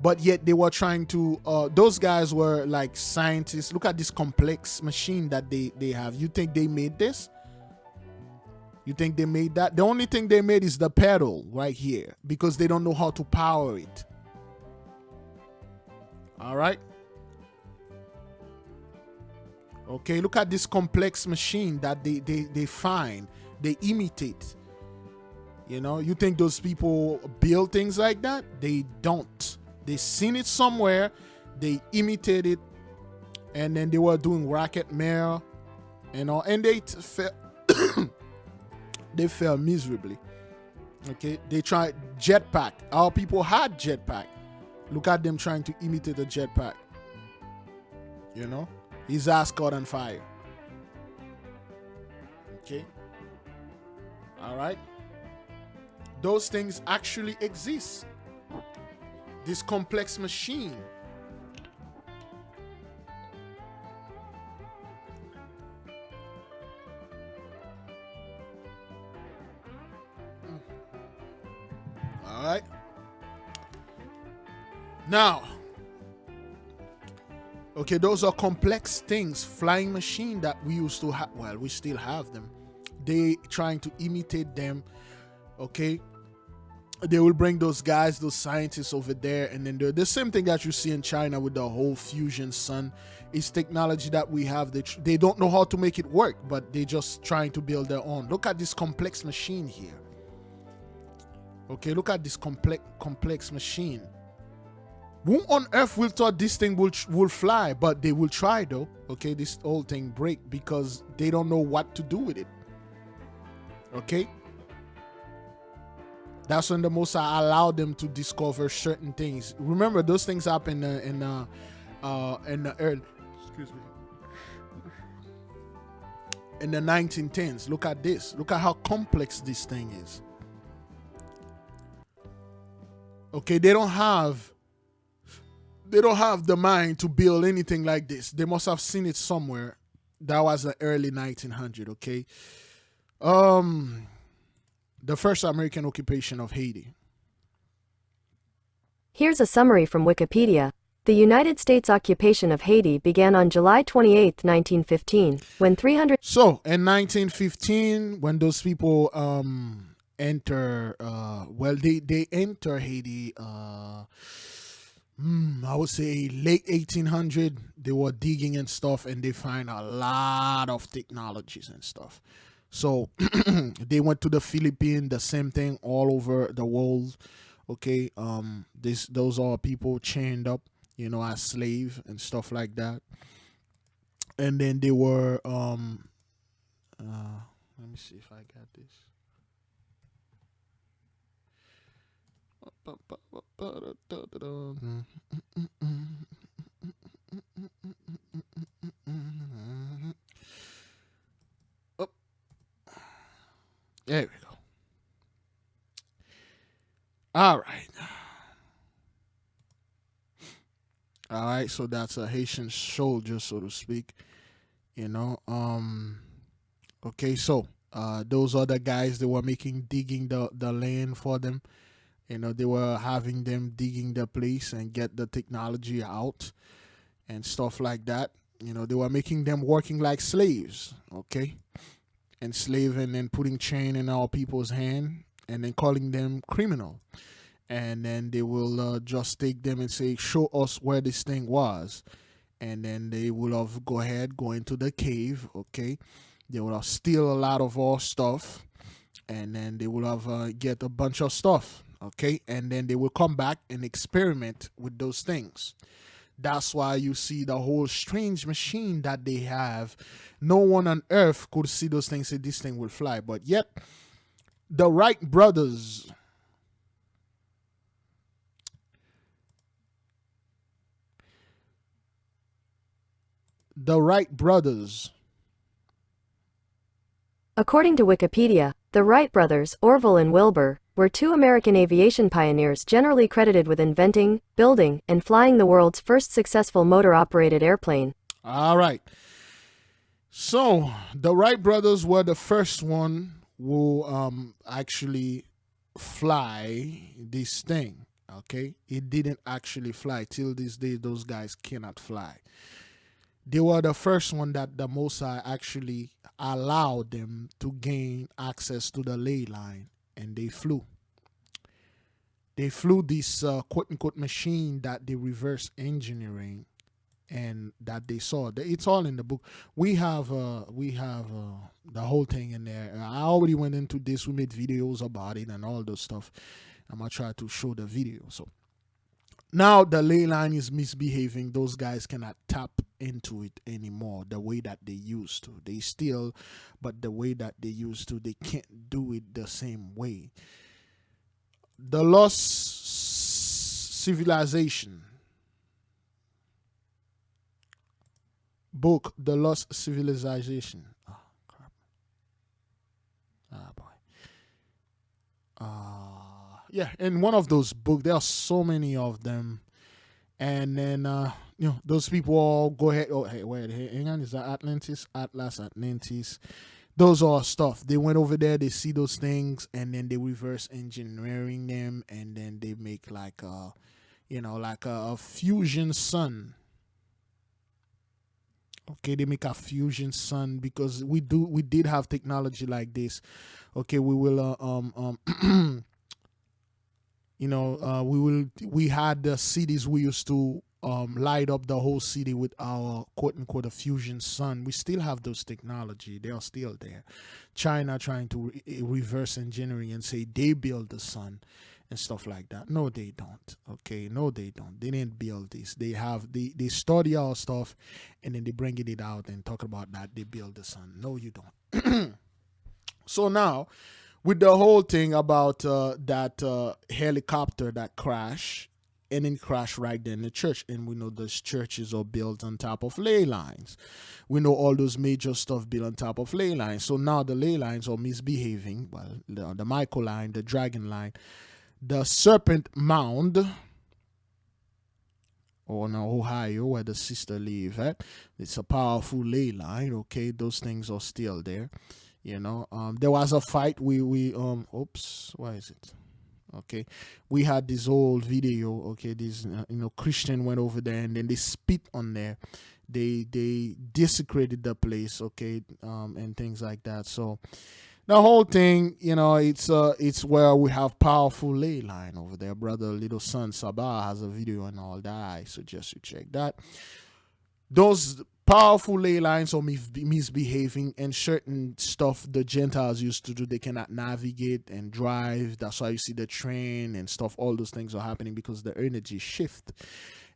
but yet they were trying to those guys were like scientists. Look at this complex machine that they have. You think they made this? You think they made that? The only thing they made is the pedal right here because they don't know how to power it. All right. Okay, look at this complex machine that they find, they imitate. You know, you think those people build things like that? They don't. They seen it somewhere, they imitate it, and then they were doing rocket mail, you know, and they fell they fell miserably. Okay, they tried jetpack. Our people had jetpack. Look at them trying to imitate a jetpack. You know, his ass caught on fire. Okay. All right. Those things actually exist. This complex machine. All right. Now, okay, those are complex things. Flying machine that we used to have. Well, we still have them. They trying to imitate them. Okay. They will bring those guys, those scientists over there, and then the same thing that you see in China with the whole fusion sun is technology that we have. They don't know how to make it work, but they just trying to build their own. Look at this complex machine here. Okay, look at this complex machine. Who on earth will thought this thing will fly? But they will try though. Okay, this whole thing break because they don't know what to do with it. Okay. That's when the Most High allowed them to discover certain things. Remember, those things happen in the early, excuse me, in the 1910s. Look at this. Look at how complex this thing is. Okay, they don't have the mind to build anything like this. They must have seen it somewhere. That was the early 1900s. Okay. The first American occupation of Haiti. Here's a summary from Wikipedia. The United States occupation of Haiti began on July 28, 1915, when 300... So, in 1915, when those people enter, they enter Haiti, I would say late 1800, they were digging and stuff, and they find a lot of technologies and stuff. So they went to the Philippines, the same thing all over the world. Okay, those are people chained up, you know, as slave and stuff like that. And then they were let me see if I got this. There we go. All right. All right, so that's a Haitian soldier, so to speak. You know, okay, so those other guys, they were digging the land for them. You know, they were having them digging the place and get the technology out and stuff like that. You know, they were making them working like slaves, okay? Enslaving and putting chain in our people's hand and then calling them criminal. And then they will just take them and say, show us where this thing was. And then they will have go into the cave, okay? They will have steal a lot of our stuff, and then they will have get a bunch of stuff, okay, and then they will come back and experiment with those things. That's why you see the whole strange machine that they have. No one on earth could see those things, say this thing will fly, but yet the Wright brothers, According to Wikipedia, the Wright brothers, Orville and Wilbur, were two American aviation pioneers generally credited with inventing, building, and flying the world's first successful motor-operated airplane. All right. So the Wright brothers were the first one who actually fly this thing. Okay, it didn't actually fly till this day. Those guys cannot fly. They were the first one that the Most High actually allowed them to gain access to the ley line, and they flew. They flew this quote-unquote machine that they reverse engineering, and that they saw. It's all in the book. We have the whole thing in there. I already went into this. We made videos about it and all those stuff. I'm gonna try to show the video. So now the ley line is misbehaving. Those guys cannot tap into it anymore the way that they used to. They still, but the way that they used to, they can't do it the same way. The lost civilization book, The Lost Civilization. Oh crap. Ah boy. Yeah, in one of those books, there are so many of them, and then those people all go ahead. Oh, hey, wait, hang on, is that Atlantis? Atlantis. Those are stuff. They went over there, they see those things, and then they reverse engineering them, and then they make like a fusion sun. Okay, they make a fusion sun because we did have technology like this. Okay, we will we had the cities we used to light up the whole city with our quote-unquote a fusion sun. We still have those technology. They are still there. China trying to reverse engineering and say they build the sun and stuff like that. No, they don't. Okay, no, they don't. They didn't build this. They study our stuff, and then they bring it out and talk about that they build the sun. No, you don't. So now, with the whole thing about that helicopter that crashed, and then crashed right there in the church, and we know those churches are built on top of ley lines. We know all those major stuff built on top of ley lines. So now the ley lines are misbehaving. Well, the Michael line, the Dragon line, the Serpent Mound, or now Ohio, where the sister lives at. It's a powerful ley line. Okay, those things are still there. There was a fight. Oops, why is it? Okay, we had this old video. Okay, this Christian went over there and then they spit on there. They desecrated the place. Okay, and things like that. So the whole thing, it's where we have powerful ley line over there. Brother Little Son Sabah has a video and all that. I suggest you check that. Those powerful ley lines are misbehaving, and certain stuff the Gentiles used to do, they cannot navigate and drive. That's why you see the train and stuff. All those things are happening because the energy shift.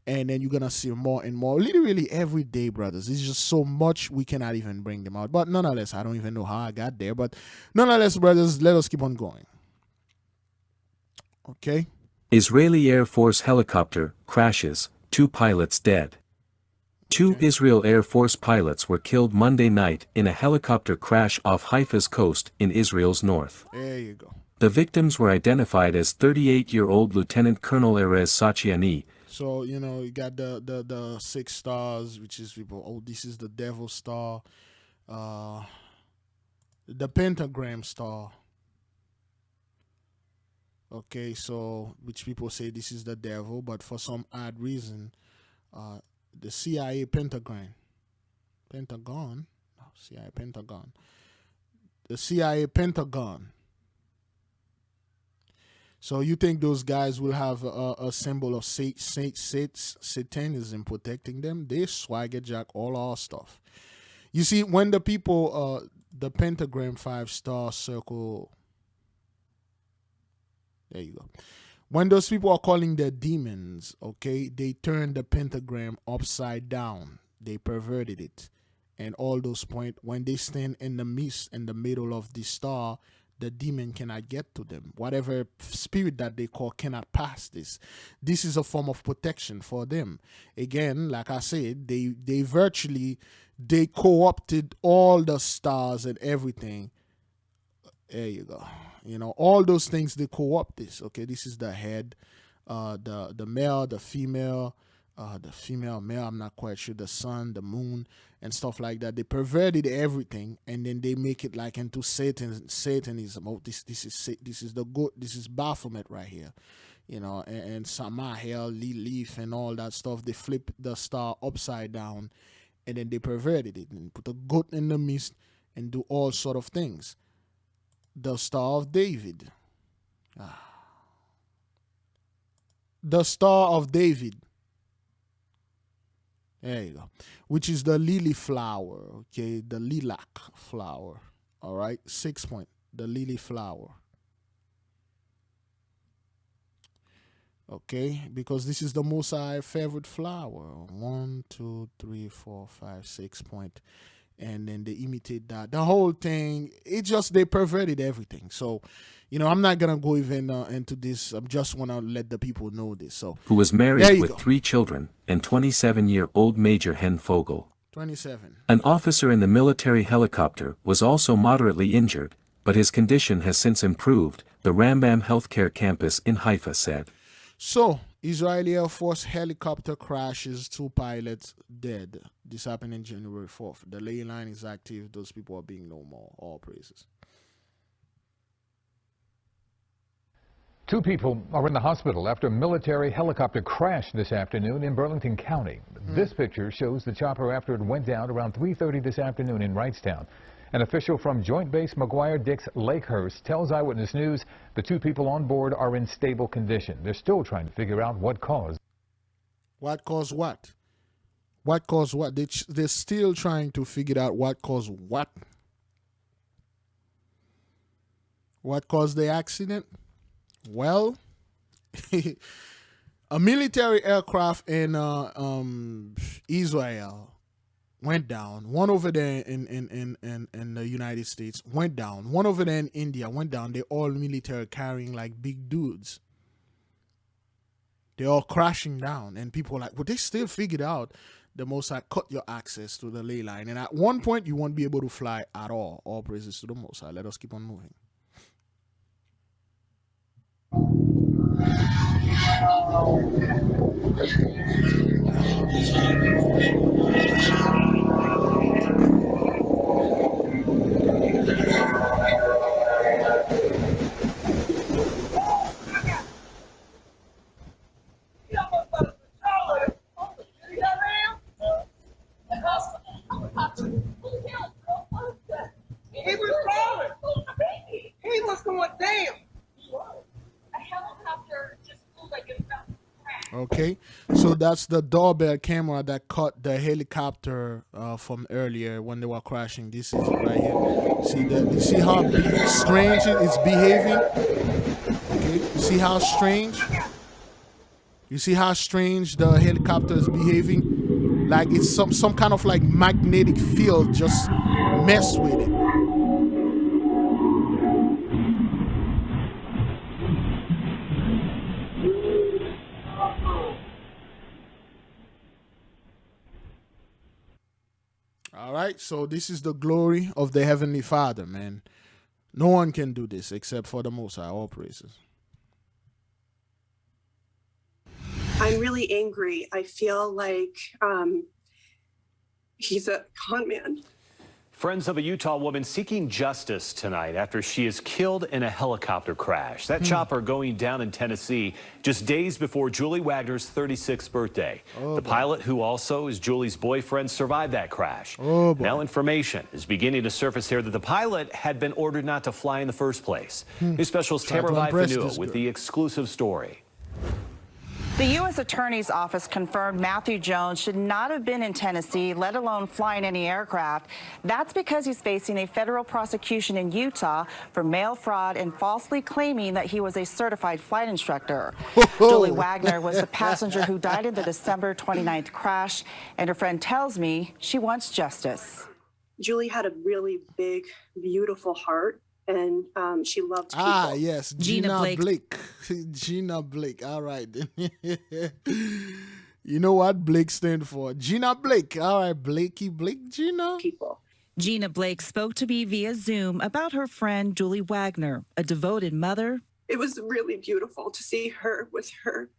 And then you're going to see more and more, literally every day, brothers. It's just so much we cannot even bring them out. But nonetheless, I don't even know how I got there. But nonetheless, brothers, let us keep on going. Okay. Israeli Air Force helicopter crashes, 2 pilots dead. 2 Israel Air Force pilots were killed Monday night in a helicopter crash off Haifa's coast in Israel's north. There you go. The victims were identified as 38-year-old Lieutenant Colonel Erez Sachiani. So, you got the 6 stars, which is people, oh, this is the devil star. The pentagram star. Okay, so, which people say this is the devil, but for some odd reason, the CIA Pentagon. CIA Pentagon. The CIA Pentagon. So you think those guys will have a symbol of Satanism protecting them? They swagger jack all our stuff. You see, when the people, the pentagram 5-star circle There you go. When those people are calling their demons, okay, they turned the pentagram upside down. They perverted it. And all those points, when they stand in the midst, in the middle of the star, the demon cannot get to them. Whatever spirit that they call cannot pass this. This is a form of protection for them. Again, like I said, they virtually, they co-opted all the stars and everything. There you go. You know, all those things, they co-opt this. Okay, this is the head, the male, the female, male, I'm not quite sure, the sun, the moon, and stuff like that. They perverted everything, and then they make it like into Satanism. Oh, this is the good, this is Baphomet right here, you know, and Samael, Leaf, and all that stuff. They flip the star upside down, and then they perverted it and put a goat in the midst and do all sort of things. The Star of David. The Star of David. There you go. Which is the lily flower, okay? The lilac flower, all right? 6 point, the lily flower. Okay, because this is the Most High favorite flower. 1, 2, 3, 4, 5, 6 point. And then they imitate that. The whole thing, it just, they perverted everything. So, you know, I'm not going to go even into this. I just want to let the people know this. So, who was married with 3 children, and 27-year-old Major Hen Fogel. 27. An officer in the military helicopter was also moderately injured, but his condition has since improved, the Rambam Healthcare Campus in Haifa said. So, Israeli Air Force helicopter crashes, 2 pilots dead. This happened in January 4th. The ley line is active. Those people are being no more. All praises. 2 people are in the hospital after a military helicopter crashed this afternoon in Burlington County. This picture shows the chopper after it went down around 3:30 this afternoon in Wrightstown. An official from Joint Base McGuire-Dix Lakehurst tells Eyewitness News the 2 people on board are in stable condition. They're still trying to figure out what caused. What caused what? What caused what? They're still trying to figure out what caused what. What caused the accident? Well, a military aircraft in Israel went down. One over there in the United States went down. One over there in India went down. They're all military, carrying like big dudes. They're all crashing down. And people are like, well, they still figured out the Most High cut your access to the ley line. And at one point, you won't be able to fly at all. All praises to the Most High. Let us keep on moving. He was falling. He was going down. A helicopter just flew like it was about to crash. Okay, so that's the doorbell camera that caught the helicopter from earlier when they were crashing. This is it right here. See that? You see how strange it's behaving? Okay, you see how strange? You see how strange the helicopter is behaving? Like it's some kind of like magnetic field just mess with it. All right, so this is the glory of the Heavenly Father, man. No one can do this except for the Most High. All praises. I'm really angry. I feel like he's a con man. Friends of a Utah woman seeking justice tonight after she is killed in a helicopter crash. That chopper going down in Tennessee just days before Julie Wagner's 36th birthday. The pilot, who also is Julie's boyfriend, survived that crash. Now information is beginning to surface here that the pilot had been ordered not to fly in the first place. News Special's Tamara Vanua with the exclusive story. The U.S. Attorney's Office confirmed Matthew Jones should not have been in Tennessee, let alone flying any aircraft. That's because he's facing a federal prosecution in Utah for mail fraud and falsely claiming that he was a certified flight instructor. Julie Wagner was the passenger who died in the December 29th crash, and her friend tells me she wants justice. Julie had a really big, beautiful heart. And she loved people. Ah, yes, Gina Blake. Gina Blake. All right. You know what Blake stands for? Gina Blake. All right, Blakey Gina. People. Gina Blake spoke to me via Zoom about her friend Julie Wagner, a devoted mother. It was really beautiful to see her with her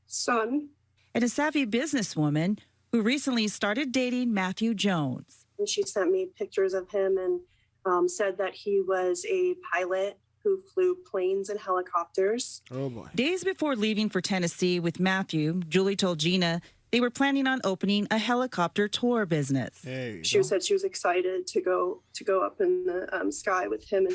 son. And a savvy businesswoman who recently started dating Matthew Jones. And she sent me pictures of him and said that he was a pilot who flew planes and helicopters. Oh, boy. Days before leaving for Tennessee with Matthew, Julie told Gina they were planning on opening a helicopter tour business. She said she was excited to go up in the sky with him.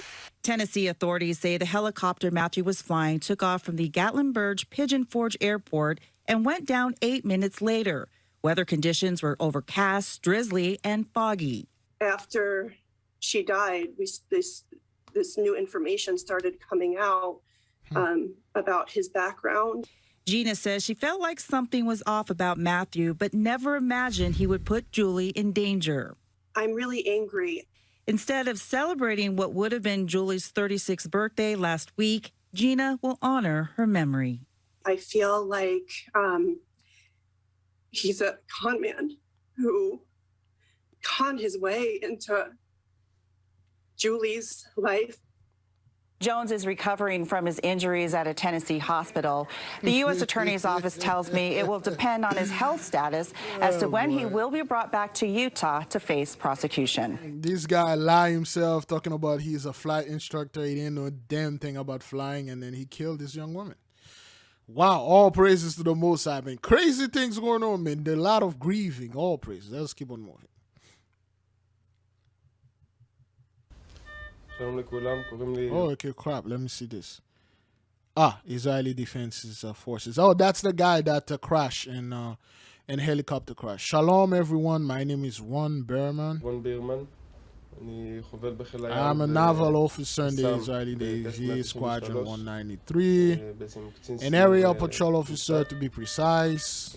Tennessee authorities say the helicopter Matthew was flying took off from the Gatlinburg Pigeon Forge Airport and went down 8 minutes later. Weather conditions were overcast, drizzly, and foggy. After she died, this new information started coming out about his background. Gina says she felt like something was off about Matthew, but never imagined he would put Julie in danger. I'm really angry. Instead of celebrating what would have been Julie's 36th birthday last week, Gina will honor her memory. I feel like he's a con man who conned his way into Julie's life. Jones is recovering from his injuries at a Tennessee hospital. The U.S. Attorney's Office tells me it will depend on his health status as to when he will be brought back to Utah to face prosecution. This guy lied himself talking about he's a flight instructor. He didn't know a damn thing about flying, and then he killed this young woman. Wow, all praises to the Most High, man. Crazy things going on, man. There's a lot of grieving. All praises. Let's keep on moving. Oh, okay, crap. Let me see this. Israeli Defense Forces. Oh, that's the guy that crashed in helicopter crash. Shalom, everyone. My name is Ron Berman. I'm a naval officer in the Israeli Navy, Squadron 193, an area patrol officer to be precise.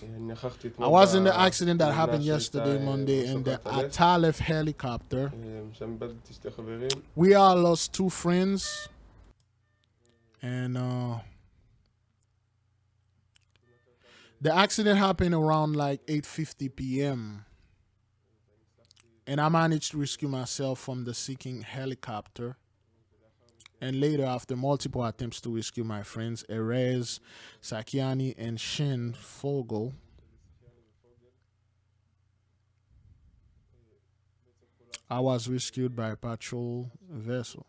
I was in the accident that happened yesterday, Monday, in the Atalef helicopter. We all lost 2 friends, and the accident happened around like 8:50 p.m. And I managed to rescue myself from the sinking helicopter. And later, after multiple attempts to rescue my friends, Erez, Sakiani, and Shin Fogel, I was rescued by a patrol vessel.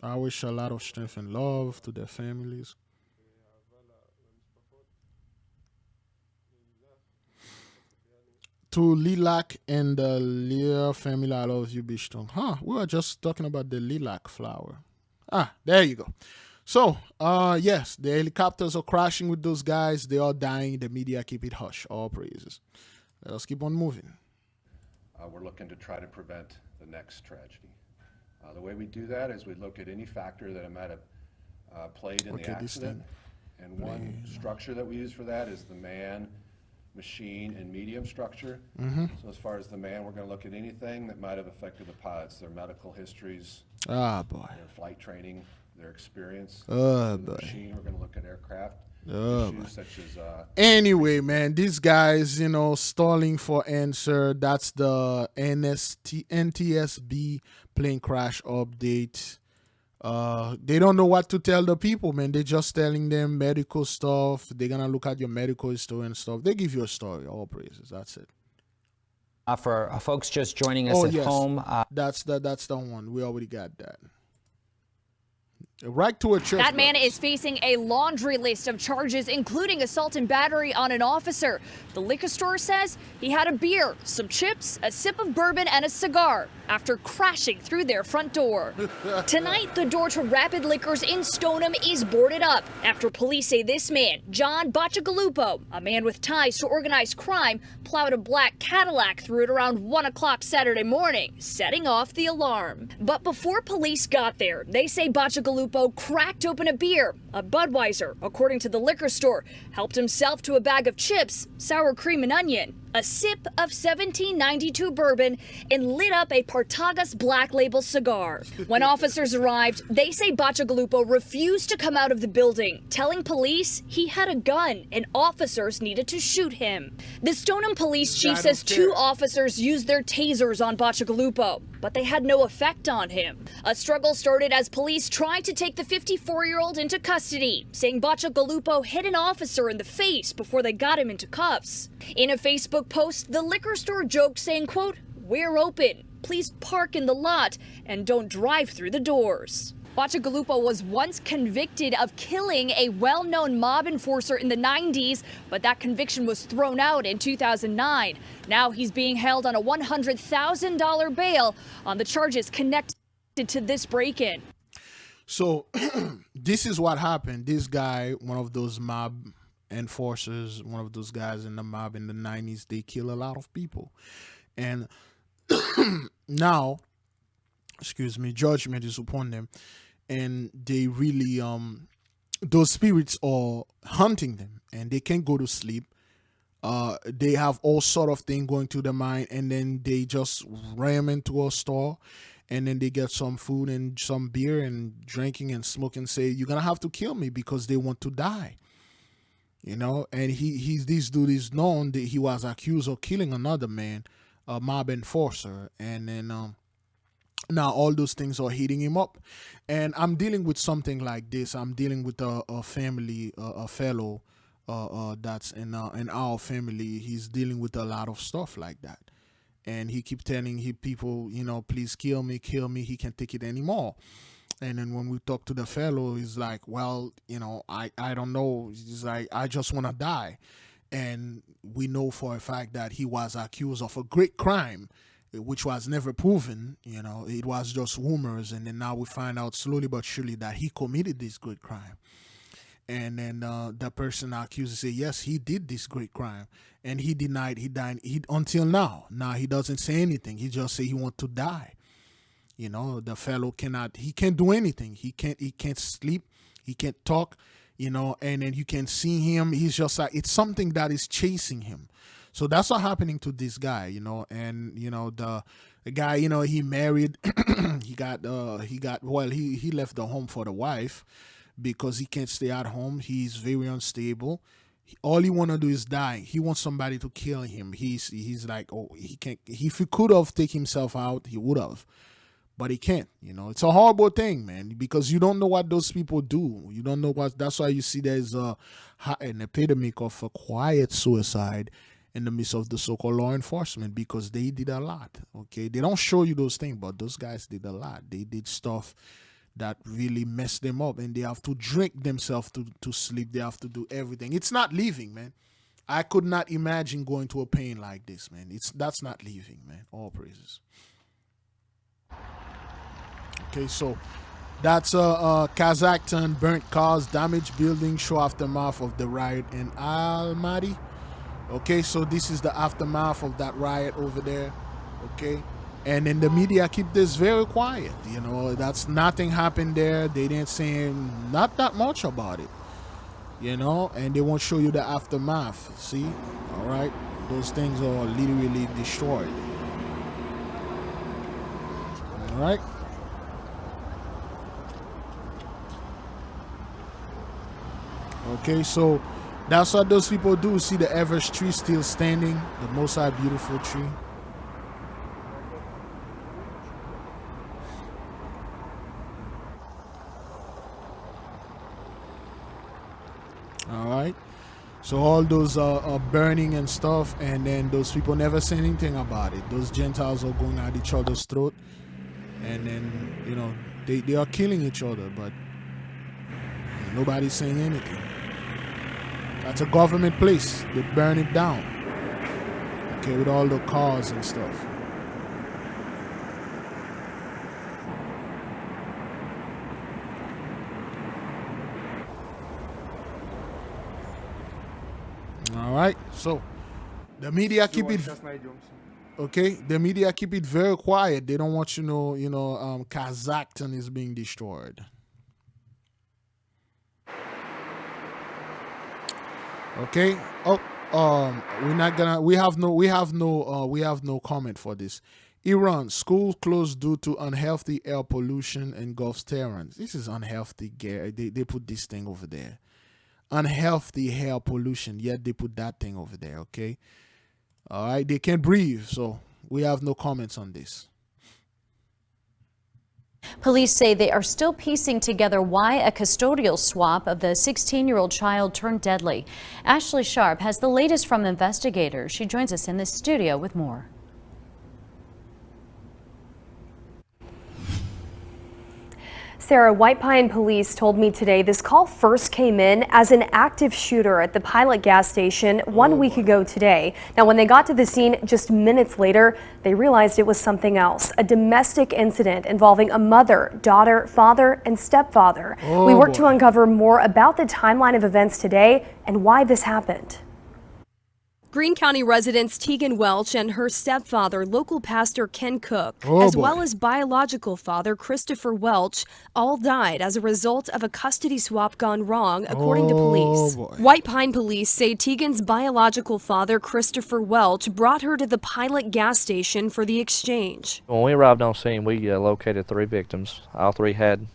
I wish a lot of strength and love to their families. To Lilac and the Lear family, I love you, be strong. We were just talking about the lilac flower. There you go. So, yes, the helicopters are crashing with those guys. They are dying. The media keep it hush. All praises. Let's keep on moving. We're looking to try to prevent the next tragedy. The way we do that is we look at any factor that might have played in the accident. And one structure that we use for that is the man, machine, and medium structure. So as far as the man, we're going to look at anything that might have affected the pilots, their medical histories, their flight training, their experience. The machine, we're going to look at aircraft issues such as anyway, man, these guys, stalling for answer. That's the NTSB plane crash update. They don't know what to tell the people, man. They're just telling them medical stuff. They're gonna look at your medical history and stuff. They give you a story. All praises. That's it. For folks just joining us at home, that's the one. We already got that. Right to a church. That man is facing a laundry list of charges, including assault and battery on an officer. The liquor store says he had a beer, some chips, a sip of bourbon, and a cigar. after crashing through their front door. Tonight, the door to Rapid Liquors in Stoneham is boarded up after police say this man, John Bacigalupo, a man with ties to organized crime, plowed a black Cadillac through it around 1 o'clock Saturday morning, setting off the alarm. But before police got there, they say Bacigalupo cracked open a beer, a Budweiser, according to the liquor store, helped himself to a bag of chips, sour cream and onion, a sip of 1792 bourbon, and lit up a Partagas Black Label cigar. When officers arrived, they say Bacigalupo refused to come out of the building, telling police he had a gun and officers needed to shoot him. The Stoneham police chief says 2 officers used their tasers on Bacigalupo, but they had no effect on him. A struggle started as police tried to take the 54-year-old into custody, saying Bacigalupo hit an officer in the face before they got him into cuffs. In a Facebook post, the liquor store joked, saying, quote, "We're open. Please park in the lot and don't drive through the doors." Bacigalupo was once convicted of killing a well-known mob enforcer in the 90s, but that conviction was thrown out in 2009. Now he's being held on a $100,000 bail on the charges connected to this break-in. So this is what happened. This guy, one of those mob enforcers, one of those guys in the mob in the 90s, they kill a lot of people. And now, excuse me, judgment is upon them. And they really, those spirits are hunting them and they can't go to sleep. They have all sort of thing going to their mind, and then they just ram into a store and then they get some food and some beer and drinking and smoking, say, "You're going to have to kill me," because they want to die. You know, and this dude is known that he was accused of killing another man, a mob enforcer. And then, now all those things are hitting him up, and I'm dealing with something like this. I'm dealing with a family, a fellow that's in our family. He's dealing with a lot of stuff like that, and he keep telling people, you know, "Please kill me, kill me." He can't take it anymore. And then when we talk to the fellow, he's like, "Well, you know, I don't know." He's like, "I just want to die." And we know for a fact that he was accused of a great crime, which was never proven. You know, it was just rumors. And then now we find out slowly but surely that he committed this great crime. And then the person accused say, yes, he did this great crime. And he denied he died until now. Now he doesn't say anything. He just say he wants to die. You know, the fellow he can't do anything. He can't sleep. He can't talk, you know, and then you can see him. He's just like, it's something that is chasing him. So that's what's happening to this guy, you know. And, you know, the guy, you know, he married, he left the home for the wife because he can't stay at home. He's very unstable. All he want to do is die. He wants somebody to kill him. He's like, oh, he can't. If he could have taken himself out, he would have. But he can't, you know. It's a horrible thing, man, because you don't know what those people do. You don't know what. That's why you see there's an epidemic of a quiet suicide in the midst of the so-called law enforcement, because they did a lot. Okay, they don't show you those things, but those guys did a lot. They did stuff that really messed them up, and they have to drink themselves to sleep. They have to do everything. It's not living, man. I could not imagine going to a pain like this, man. That's not living, man. All praises. Okay, so that's Kazakhstan, burnt cars, damaged buildings, show aftermath of the riot in Almaty. Okay, so this is the aftermath of that riot over there. Okay, and then the media keep this very quiet. You know, that's nothing happened there. They didn't say not that much about it. You know, and they won't show you the aftermath. See, all right, those things are literally destroyed. All right. Okay, so that's what those people do. See the Everest tree still standing, the most beautiful tree. All right, so all those are burning and stuff, and then those people never say anything about it. Those Gentiles are going at each other's throat, and then, you know, they are killing each other, but nobody's saying anything. That's a government place. They burn it down. Okay, with all the cars and stuff. right, so the media keep it. Okay, the media keep it very quiet. They don't want you know, Kazakhstan is being destroyed. Okay. Oh, we're not gonna. We have no comment for this. Iran schools closed due to unhealthy air pollution and Gulf Tehran. This is unhealthy. They put this thing over there. Unhealthy air pollution. Yet they put that thing over there. Okay. All right. They can't breathe. So we have no comments on this. Police say they are still piecing together why a custodial swap of the 16-year-old child turned deadly. Ashley Sharp has the latest from investigators. She joins us in the studio with more. Sarah, White Pine police told me today this call first came in as an active shooter at the Pilot gas station 1 week ago today. Now, when they got to the scene just minutes later, they realized it was something else, a domestic incident involving a mother, daughter, father, and stepfather. We worked to uncover more about the timeline of events today and why this happened. Greene County residents Tegan Welch and her stepfather, local pastor Ken Cook, as well as biological father Christopher Welch, all died as a result of a custody swap gone wrong, according to police. White Pine police say Tegan's biological father, Christopher Welch, brought her to the Pilot gas station for the exchange. When we arrived on scene, we located 3 victims. All 3 had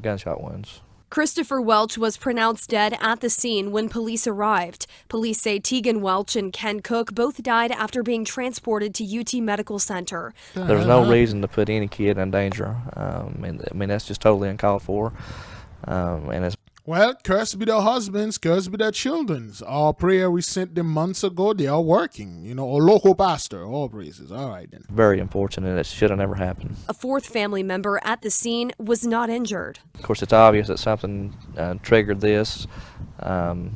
gunshot wounds. Christopher Welch was pronounced dead at the scene when police arrived. Police say Tegan Welch and Ken Cook both died after being transported to UT Medical Center. There's no reason to put any kid in danger. I mean, that's just totally uncalled for. And it's Well, cursed be their husbands, cursed be their children. Our prayer we sent them months ago, they are working. You know, a local pastor, all praises. All right, then. very unfortunate. It should have never happened. A 4th family member at the scene was not injured. Of course, it's obvious that something triggered this. You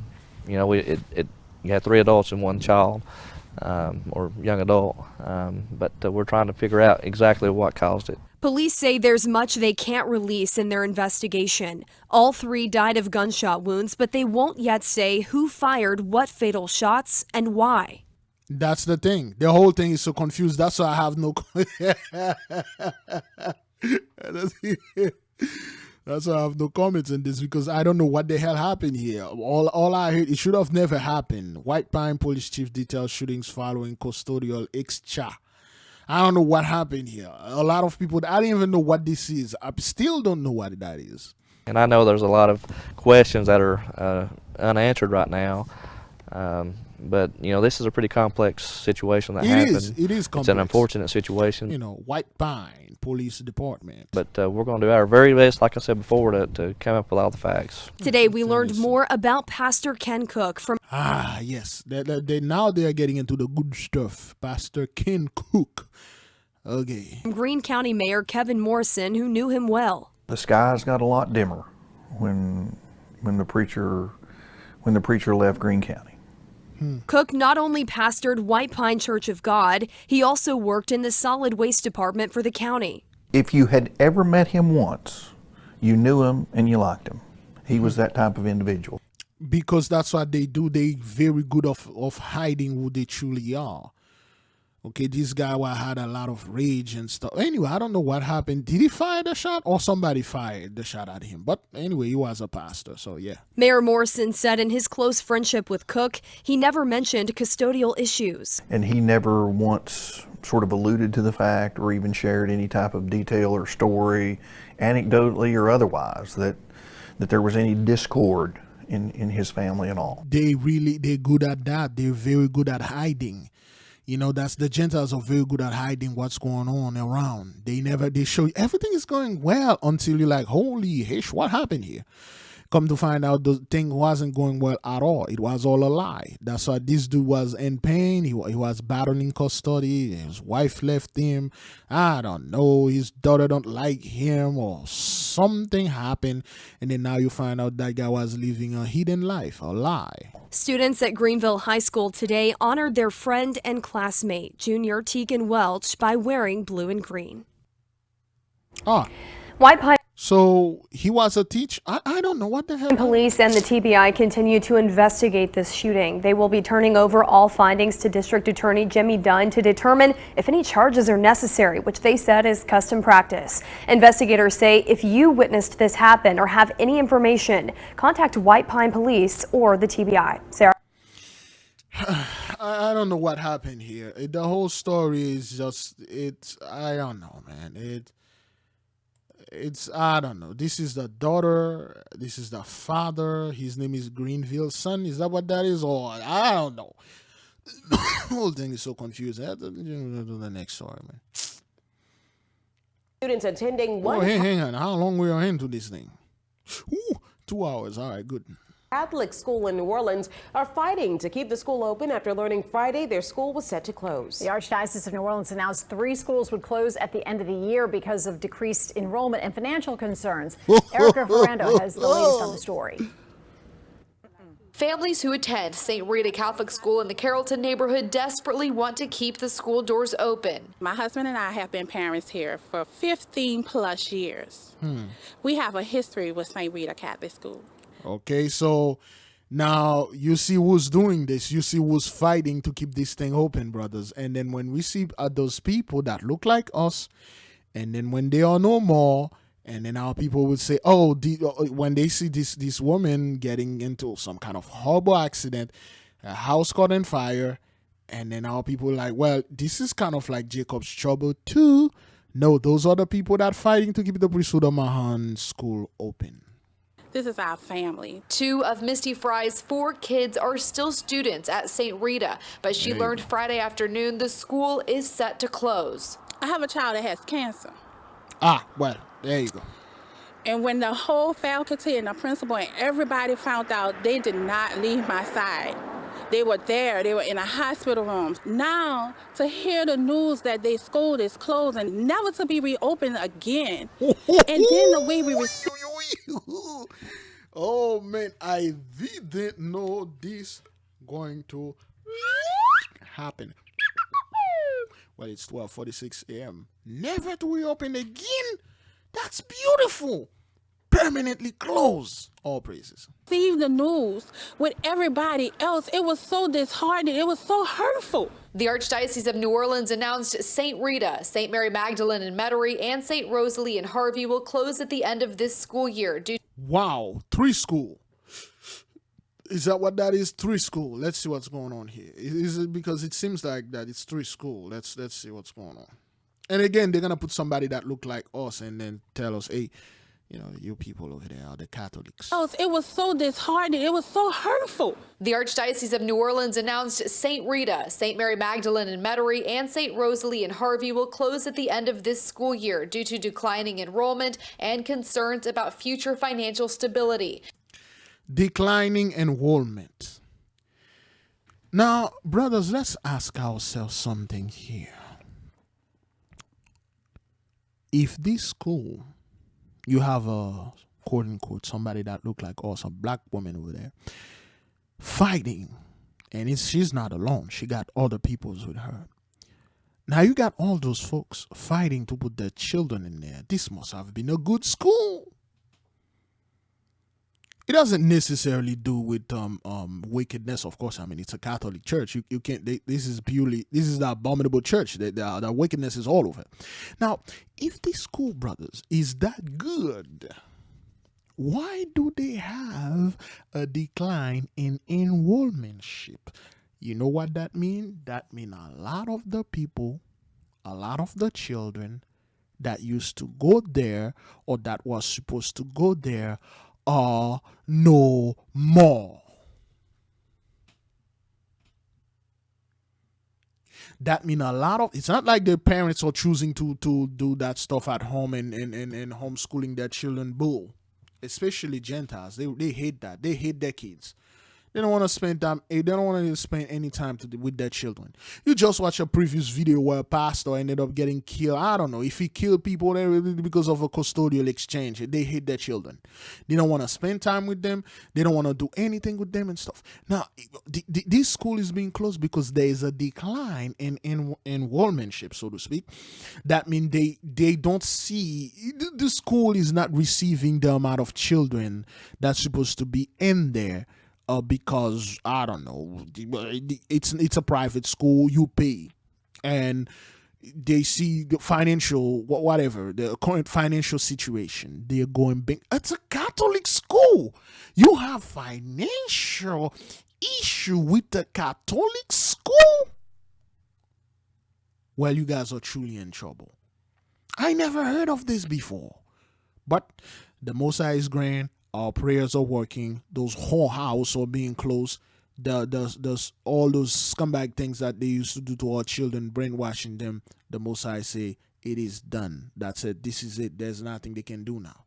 know, you had 3 adults and 1 child, or young adult, but we're trying to figure out exactly what caused it. Police say there's much they can't release in their investigation. All 3 died of gunshot wounds, but they won't yet say who fired what fatal shots and why. That's the thing. The whole thing is so confused. That's why I have no. That's why I have no comments on this, because I don't know what the hell happened here. All I heard, it should have never happened. White Pine Police Chief details shootings following custodial exchange. I don't know what happened here. A lot of people, I don't even know what this is. I still don't know what that is. And I know there's a lot of questions that are unanswered right now. But, you know, this is a pretty complex situation that happened. It is complex. It's an unfortunate situation. You know, White Pine Police Department. But we're going to do our very best, like I said before, to come up with all the facts. Today, we learned more about Pastor Ken Cook from... yes. Now they are getting into the good stuff. Pastor Ken Cook. Okay. Greene County Mayor Kevin Morrison, who knew him well. The skies got a lot dimmer when the preacher left Greene County. Cook not only pastored White Pine Church of God, he also worked in the solid waste department for the county. If you had ever met him once, you knew him and you liked him. He was that type of individual. Because that's what they do. They very good of hiding who they truly are. Okay, this guy had a lot of rage and stuff. Anyway, I don't know what happened. Did he fire the shot or somebody fired the shot at him? But anyway, he was a pastor, so yeah. Mayor Morrison said in his close friendship with Cook, he never mentioned custodial issues. And he never once sort of alluded to the fact or even shared any type of detail or story, anecdotally or otherwise, that there was any discord in his family at all. They're good at that. They're very good at hiding. You know, the Gentiles are very good at hiding what's going on around. They show you everything is going well until you're like, holy hish, what happened here? Come to find out, the thing wasn't going well at all. It was all a lie. That's why this dude was in pain. He was battling custody. His wife left him. I don't know. His daughter don't like him or something happened. And then now you find out that guy was living a hidden life, a lie. Students at Greenville High School today honored their friend and classmate, junior Tegan Welch, by wearing blue and green. Ah. White Pine So he was a teacher. I don't know what the hell. Police and the TBI continue to investigate this shooting. They will be turning over all findings to District Attorney Jimmy Dunn to determine if any charges are necessary, which they said is custom practice. Investigators say if you witnessed this happen or have any information, contact White Pine Police or the TBI. Sarah? I don't know what happened here. The whole story is just, I don't know, man. I don't know. This is the daughter. This is the father. His name is Greenville's son. Is that what that is? Or I don't know. The whole thing is so confusing. The next story, man. Students attending one. Oh, hang on. How long we are into this thing? Ooh, 2 hours. All right, good. Catholic school in New Orleans are fighting to keep the school open after learning Friday their school was set to close. The Archdiocese of New Orleans announced 3 schools would close at the end of the year because of decreased enrollment and financial concerns. Erica Ferrando has the latest on the story. Families who attend St. Rita Catholic School in the Carrollton neighborhood desperately want to keep the school doors open. My husband and I have been parents here for 15 plus years. We have a history with St. Rita Catholic School. Okay, so now you see who's doing this. You see who's fighting to keep this thing open, brothers. And then when we see those people that look like us, and then when they are no more, and then our people would say, oh, when they see this woman getting into some kind of horrible accident, a house caught on fire, and then our people like, well, this is kind of like Jacob's trouble too. No, those are the people that are fighting to keep the Priesthood of Mahan school open. This is our family. 2 of Misty Fry's 4 kids are still students at St. Rita, but she learned Friday afternoon the school is set to close. I have a child that has cancer. Ah, well, there you go. And when the whole faculty and the principal and everybody found out, they did not leave my side. They were there. They were in a hospital room. Now, to hear the news that their school is closed and never to be reopened again, and then the way we were... Oh, man, I didn't know this going to happen. Well, it's 12:46 a.m. Never to reopen again? That's beautiful. Permanently closed. All praises. See the news with everybody else. It was so disheartening. It was so hurtful. The Archdiocese of New Orleans announced St. Rita, St. Mary Magdalene in Metairie, and St. Rosalie in Harvey will close at the end of this school year. Wow, 3 school. Is that what that is? 3 school. Let's see what's going on here. Is it because it seems like that it's 3 school? Let's see what's going on. And again, they're gonna put somebody that look like us and then tell us, hey, you know, you people over there are the Catholics. It was so disheartening. It was so hurtful. The Archdiocese of New Orleans announced St. Rita, St. Mary Magdalene in Metairie, and St. Rosalie in Harvey will close at the end of this school year due to declining enrollment and concerns about future financial stability. Declining enrollment. Now, brothers, let's ask ourselves something here. If this school, you have a quote unquote somebody that look like us, a black woman over there, fighting, and she's not alone. She got other peoples with her. Now you got all those folks fighting to put their children in there. This must have been a good school. It doesn't necessarily do with wickedness, of course. I mean, it's a Catholic church. You can't. This is the abominable church. The wickedness is all over. Now, if this school, brothers, is that good, why do they have a decline in enrollmentship? You know what that means? That means a lot of the people, a lot of the children that used to go there or that was supposed to go there are no more. That means a lot of, it's not like their parents are choosing to do that stuff at home and homeschooling their children. Bull. Especially Gentiles. They hate that. They hate their kids. They don't want to spend time. They don't want to spend any time with their children. You just watch a previous video where a pastor ended up getting killed. I don't know if he killed people because of a custodial exchange. They hate their children. They don't want to spend time with them. They don't want to do anything with them and stuff. Now, this school is being closed because there is a decline in enrollmentship, so to speak. That means they don't see the school is not receiving the amount of children that's supposed to be in there. Because I don't know, it's a private school, you pay, and they see the financial whatever the current financial situation. They're going big. It's a Catholic school. You have financial issue with the Catholic school. Well, you guys are truly in trouble. I never heard of this before, but the Most High is grand. Our prayers are working. Those whole house are being closed. All those scumbag things that they used to do to our children, brainwashing them. The Most High say it is done. That's it. This is it. There's nothing they can do now.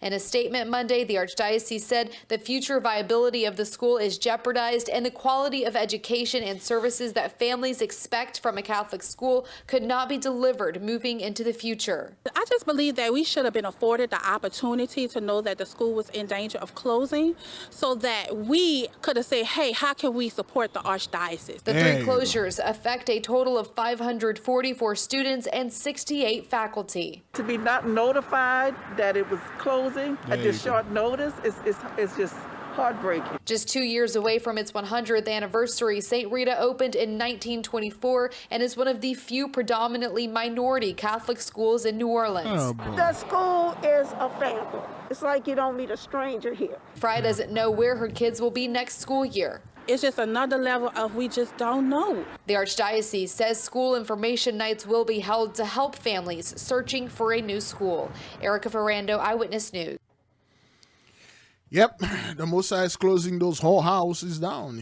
In a statement Monday, the Archdiocese said the future viability of the school is jeopardized and the quality of education and services that families expect from a Catholic school could not be delivered moving into the future. I just believe that we should have been afforded the opportunity to know that the school was in danger of closing so that we could have said, hey, how can we support the Archdiocese? The three closures affect a total of 544 students and 68 faculty. To be not notified that it was closing at this short notice is just heartbreaking. Just 2 years away from its 100th anniversary, St. Rita opened in 1924 and is one of the few predominantly minority Catholic schools in New Orleans. The school is a family. It's like you don't meet a stranger here. Fry doesn't know where her kids will be next school year. It's just another level of we just don't know. The Archdiocese says school information nights will be held to help families searching for a new school. Erica Ferrando, Eyewitness News. Yep, the Most High is closing those whole houses down,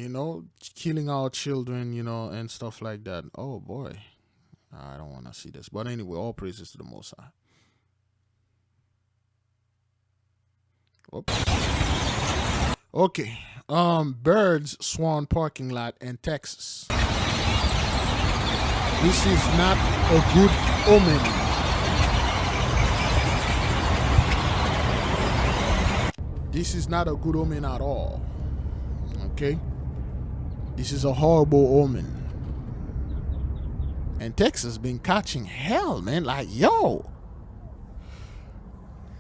killing our children, and stuff like that. Oh boy, I don't want to see this. But anyway, all praises to the Most High. Oops. Okay. Birds swarm parking lot in Texas. This is not a good omen. This is not a good omen at all. Okay? This is a horrible omen. And Texas been catching hell, man. Like, yo.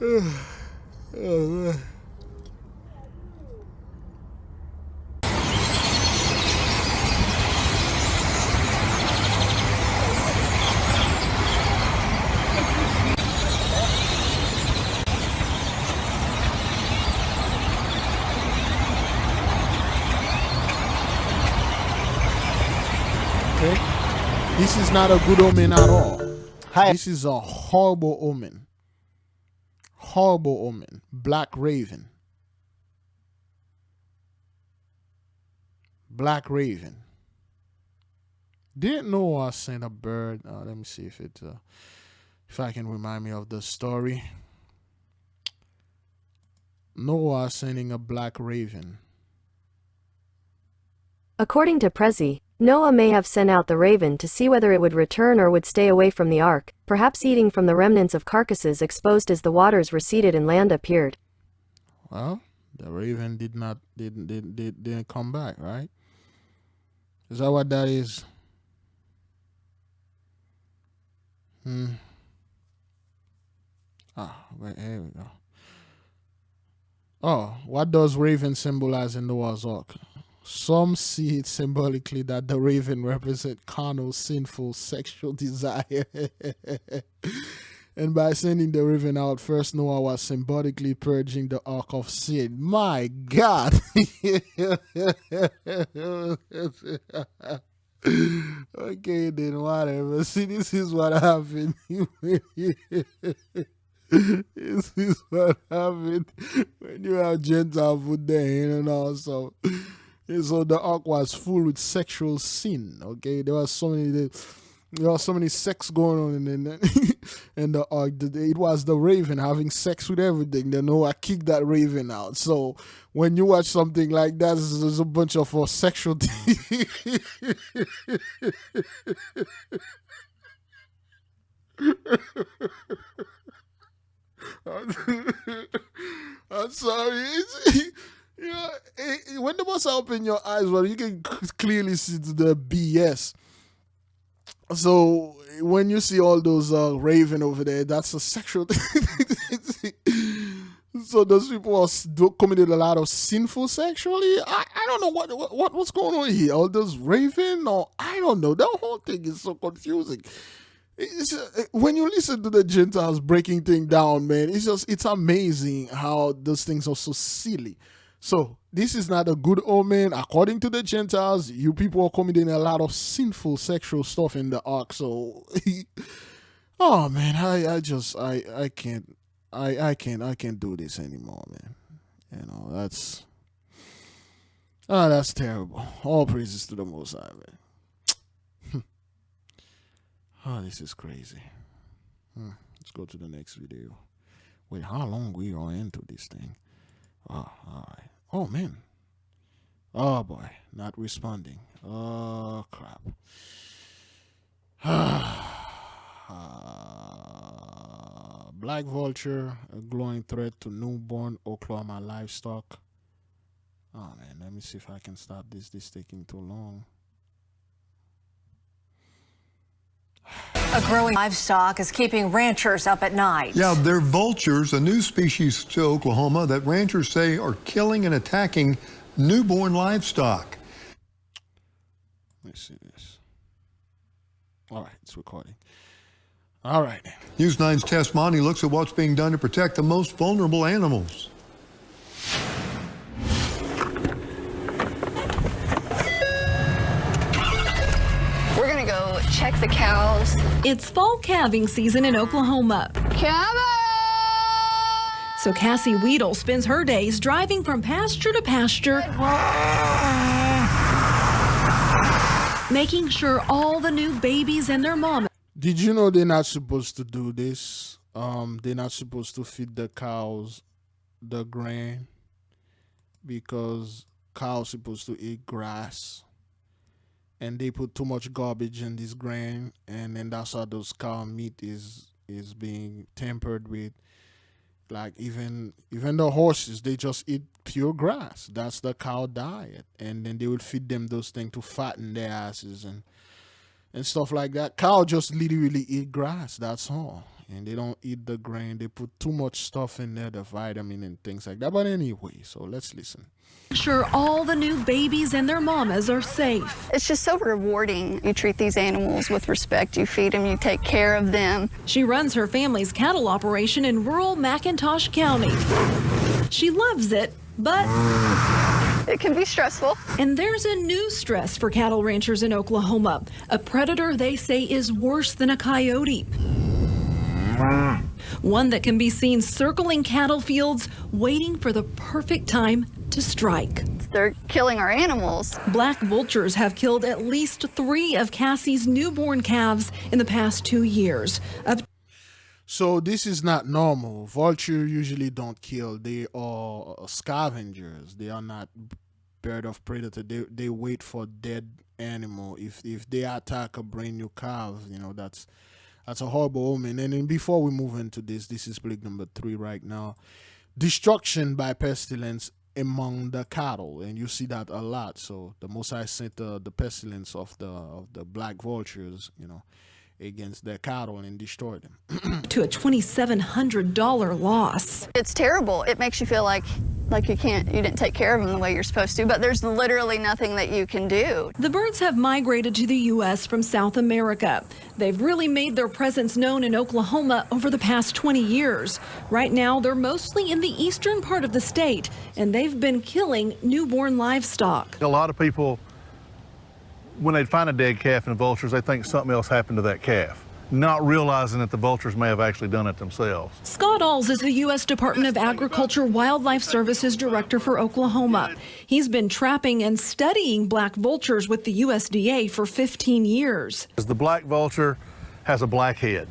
Oh, man. This is not a good omen at all. This is a horrible omen. Horrible omen. Black Raven. Black Raven. Didn't know I sent a bird. Let me see if I can remind me of the story. Noah sending a black raven. According to Prezi, Noah may have sent out the raven to see whether it would return or would stay away from the ark, perhaps eating from the remnants of carcasses exposed as the waters receded and land appeared. Well, the raven didn't come back, right? Is that what that is? Wait, here we go. Oh, what does raven symbolize in Noah's Ark? Some see it symbolically that the raven represents carnal, sinful, sexual desire. And by sending the raven out, first Noah was symbolically purging the ark of sin. My God. Okay, then whatever. See, this is what happened. This is what happened when you have Gentiles put their hand and also. And so the ark was full with sexual sin. Okay, there was so many. There was so many sex going on in the ark. It was the raven having sex with everything. Then Noah kicked that raven out. So when you watch something like that, there's a bunch of sexual things. I'm sorry. When the most open your eyes, well, you can clearly see the BS. So when you see all those raven over there, that's a sexual thing. So those people are committed a lot of sinful sexually. I don't know what's going on here. All those raven, or I don't know. The whole thing is so confusing. When you listen to the Gentiles breaking things down, man, it's amazing how those things are so silly. So this is not a good omen. According to the Gentiles, you people are committing a lot of sinful sexual stuff in the ark. So, oh man, I can't do this anymore, man. You know, that's terrible. All praises to the Most High, man. Oh, this is crazy. Let's go to the next video. Wait, how long we are into this thing? Oh, all right. Oh, man. Oh, boy. Not responding. Oh, crap. Black vulture, a glowing threat to newborn Oklahoma livestock. Oh, man. Let me see if I can stop this. This is taking too long. A growing livestock is keeping ranchers up at night. Yeah, they're vultures, a new species to Oklahoma that ranchers say are killing and attacking newborn livestock. Let's see this. All right, it's recording. All right. News 9's Tess Monty looks at what's being done to protect the most vulnerable animals. Check the cows. It's fall calving season in Oklahoma. So Cassie Weedle spends her days driving from pasture to pasture, making sure all the new babies and their mom. Did you know they're not supposed to do this? They're not supposed to feed the cows the grain because cows supposed to eat grass. And they put too much garbage in this grain, and then that's how those cow meat is being tampered with. Like even the horses, they just eat pure grass. That's the cow diet, and then they would feed them those things to fatten their asses and stuff like that. Cow just literally eat grass. That's all, and they don't eat the grain. They put too much stuff in there, the vitamin and things like that. But anyway, so let's listen. Sure, all the new babies and their mamas are safe. It's just so rewarding. You treat these animals with respect. You feed them, you take care of them. She runs her family's cattle operation in rural McIntosh County. She loves it, but it can be stressful. And there's a new stress for cattle ranchers in Oklahoma. A predator they say is worse than a coyote. One that can be seen circling cattle fields, waiting for the perfect time to strike. They're killing our animals. Black vultures have killed at least 3 of Cassie's newborn calves in the past 2 years. So this is not normal. Vultures usually don't kill. They are scavengers. They are not bird of predator. They wait for dead animal. If they attack a brand new calf, you know, that's a horrible omen. And then before we move into this is plague number 3 right now. Destruction by pestilence among the cattle, and you see that a lot. So the Most High sent the pestilence of the black vultures, you know, against their cattle and destroyed them. To a $2,700 loss. It's terrible. It makes you feel like you didn't take care of them the way you're supposed to, but there's literally nothing that you can do. The birds have migrated to the U.S. from South America. They've really made their presence known in Oklahoma over the past 20 years. Right now, they're mostly in the eastern part of the state, and they've been killing newborn livestock. A lot of people, when they find a dead calf in vultures, they think something else happened to that calf. not realizing that the vultures may have actually done it themselves. Scott Alls is the U.S. Department of Agriculture Wildlife Services Director for Oklahoma. He's been trapping and studying black vultures with the USDA for 15 years. The black vulture has a black head,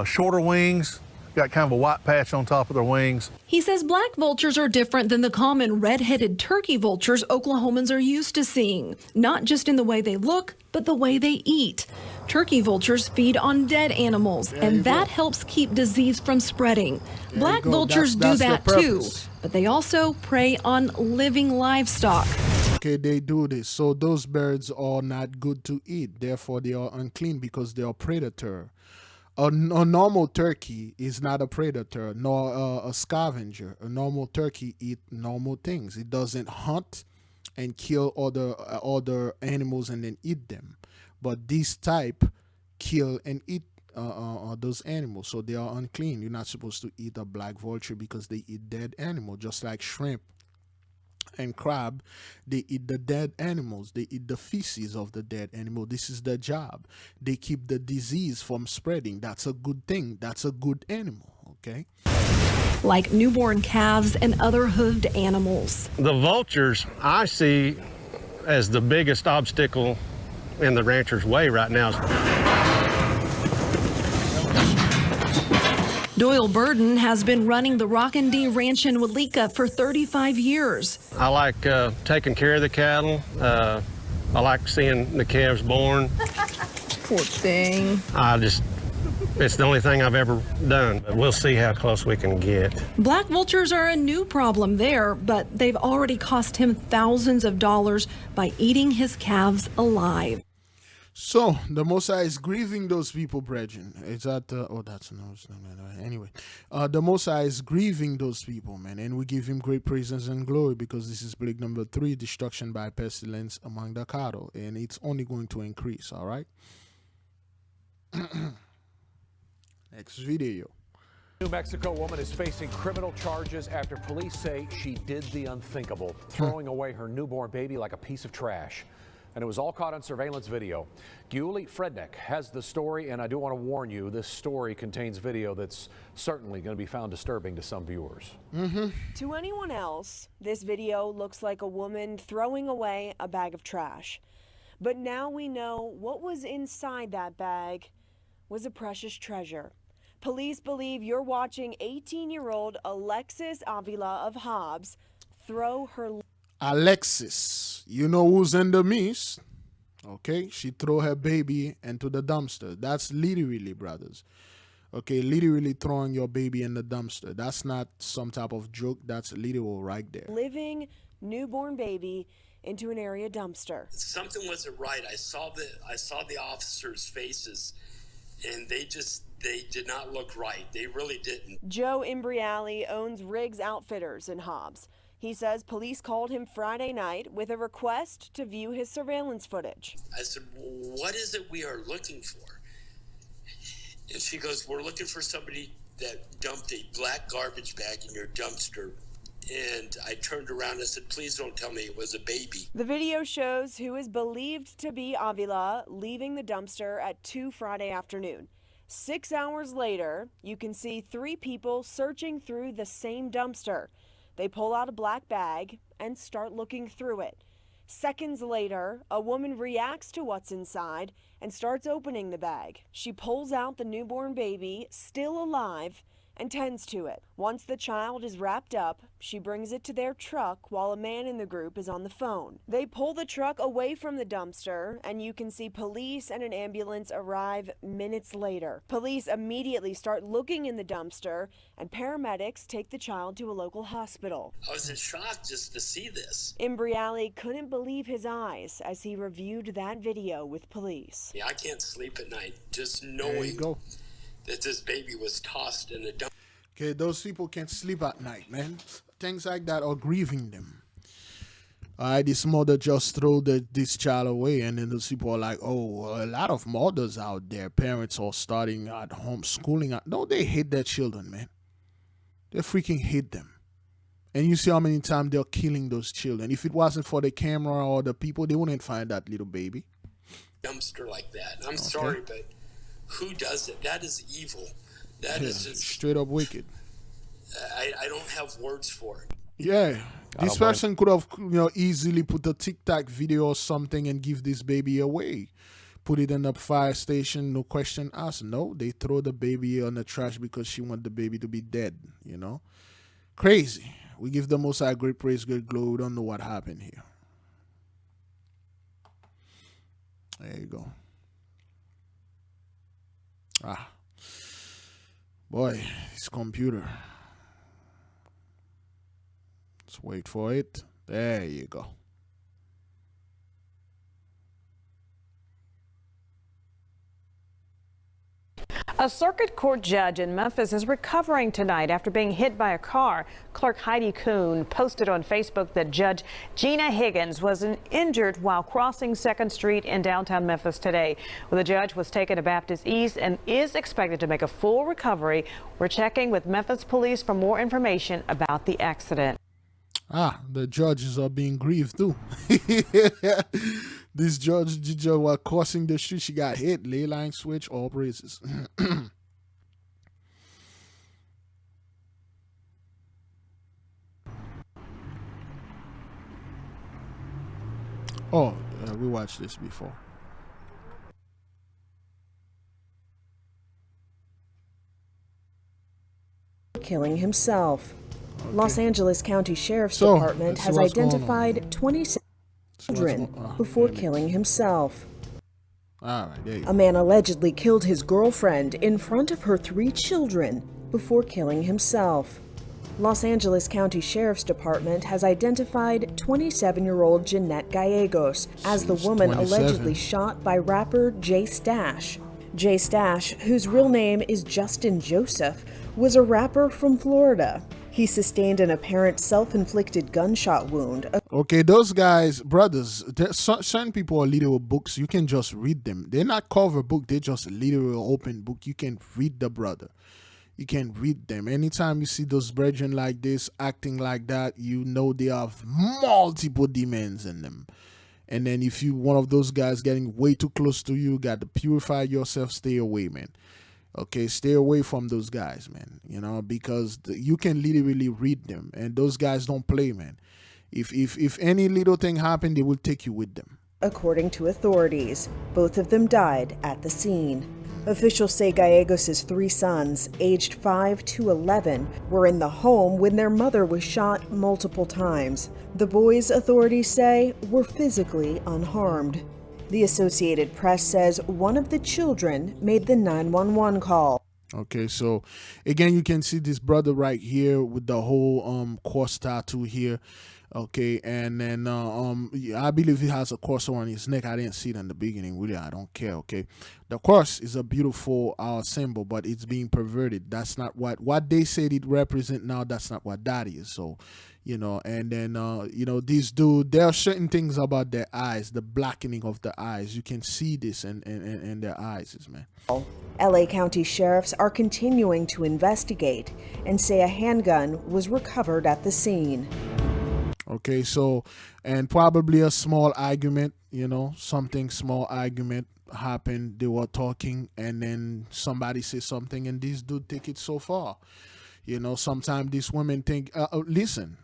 shorter wings, got kind of a white patch on top of their wings. He says black vultures are different than the common red-headed turkey vultures Oklahomans are used to seeing, not just in the way they look, but the way they eat. Turkey vultures feed on dead animals, and that helps keep disease from spreading. Black vultures do that too, but they also prey on living livestock. Okay, they do this. So those birds are not good to eat. Therefore, they are unclean because they are predator. A normal turkey is not a predator, nor a scavenger. A normal turkey eats normal things. It doesn't hunt and kill other animals and then eat them. But this type kill and eat those animals, so they are unclean. You're not supposed to eat a black vulture because they eat dead animals, just like shrimp and crab. They eat the dead animals. They eat the feces of the dead animal. This is their job. They keep the disease from spreading. That's a good thing. That's a good animal, okay? Like newborn calves and other hooved animals. The vultures I see as the biggest obstacle in the rancher's way right now. Doyle Burden has been running the Rockin' D Ranch in Walika for 35 years. I like taking care of the cattle. I like seeing the calves born. Poor thing. It's the only thing I've ever done. We'll see how close we can get. Black vultures are a new problem there, but they've already cost him thousands of dollars by eating his calves alive. So the Most High is grieving those people, brethren. It's at that's no. Anyway, the Most High is grieving those people, man, and we give him great praises and glory because this is plague number 3, destruction by pestilence among the cattle, and it's only going to increase. All right. Next video. New Mexico woman is facing criminal charges after police say she did the unthinkable, throwing away her newborn baby like a piece of trash. And it was all caught on surveillance video. Giuli Frednick has the story, and I do want to warn you, this story contains video that's certainly going to be found disturbing to some viewers. To anyone else, this video looks like a woman throwing away a bag of trash. But now we know what was inside that bag was a precious treasure. Police believe you're watching 18-year-old Alexis Avila of Hobbs throw her... Alexis, you know who's in the midst? Okay, she throw her baby into the dumpster. That's literally, brothers. Okay, literally throwing your baby in the dumpster. That's not some type of joke. That's literal right there. Living newborn baby into an area dumpster. Something wasn't right. I saw the officers' faces, and they did not look right. They really didn't. Joe Imbriali owns Riggs Outfitters in Hobbs. He says police called him Friday night with a request to view his surveillance footage. I said, what is it we are looking for? And she goes, we're looking for somebody that dumped a black garbage bag in your dumpster. And I turned around and said, please don't tell me it was a baby. The video shows who is believed to be Avila leaving the dumpster at 2 Friday afternoon. 6 hours later, you can see 3 people searching through the same dumpster. They pull out a black bag and start looking through it. Seconds later, a woman reacts to what's inside and starts opening the bag. She pulls out the newborn baby, still alive, and tends to it. Once the child is wrapped up, she brings it to their truck while a man in the group is on the phone. They pull the truck away from the dumpster, and you can see police and an ambulance arrive minutes later. Police immediately start looking in the dumpster, and paramedics take the child to a local hospital. I was in shock just to see this. Imbriali couldn't believe his eyes as he reviewed that video with police. Yeah, I can't sleep at night just knowing that this baby was tossed in the dumpster. Okay, those people can't sleep at night, man. Things like that are grieving them. All right, this mother just threw this child away, and then those people are like, oh, a lot of mothers out there, parents are starting at home schooling. No, they hate their children, man. They freaking hate them. And you see how many times they're killing those children. If it wasn't for the camera or the people, they wouldn't find that little baby. Dumpster like that. I'm sorry, but Who does it? That is evil. That is just straight up wicked. I don't have words for it. Yeah, this person could have, easily put a TikTok video or something and give this baby away. Put it in the fire station, no question asked. No, they throw the baby on the trash because she want the baby to be dead, Crazy. We give the Most High great praise, great glory. We don't know what happened here. There you go. Boy, this computer. Let's wait for it. There you go. A circuit court judge in Memphis is recovering tonight after being hit by a car. Clerk Heidi Kuhn posted on Facebook that Judge Gina Higgins was injured while crossing 2nd Street in downtown Memphis today. Well, the judge was taken to Baptist East and is expected to make a full recovery. We're checking with Memphis police for more information about the accident. The judges are being grieved too. This judge while crossing the street, she got hit. Ley line switch, all praises. We watched this before. Killing himself. Los Angeles County Sheriff's Department has identified 26 children before killing himself. A man allegedly killed his girlfriend in front of her 3 children before killing himself. Los Angeles County Sheriff's Department has identified 27-year-old Jeanette Gallegos as the woman allegedly shot by rapper Jay Stash. Jay Stash, whose real name is Justin Joseph, was a rapper from Florida. He sustained an apparent self-inflicted gunshot wound. Okay, those guys, brothers, certain people are literal books. You can just read them. They're not cover book. They're just literal open book. You can read the brother. You can read them. Anytime you see those brethren like this, acting like that, you know they have multiple demons in them. And then if you one of those guys getting way too close to you, got to purify yourself, stay away, man. Okay, stay away from those guys, man, because you can literally read them, and those guys don't play, man. If any little thing happened, they will take you with them. According to authorities, both of them died at the scene. Officials say Gallegos' 3 sons, aged 5 to 11, were in the home when their mother was shot multiple times. The boys, authorities say, were physically unharmed. The Associated Press says one of the children made the 911 call. Okay, so again, you can see this brother right here with the whole cross tattoo here. Okay, and then I believe he has a cross on his neck. I didn't see it in the beginning. Really, I don't care. Okay, the cross is a beautiful symbol, but it's being perverted. That's not what they said it represent now. That's not what that is. So, and then these dude, there are certain things about their eyes, the blackening of the eyes. You can see this in their eyes, man. LA County sheriffs are continuing to investigate and say a handgun was recovered at the scene. Okay, so, and probably a small argument, something small argument happened. They were talking, and then somebody said something, and this dude take it so far. Sometimes these women think, listen,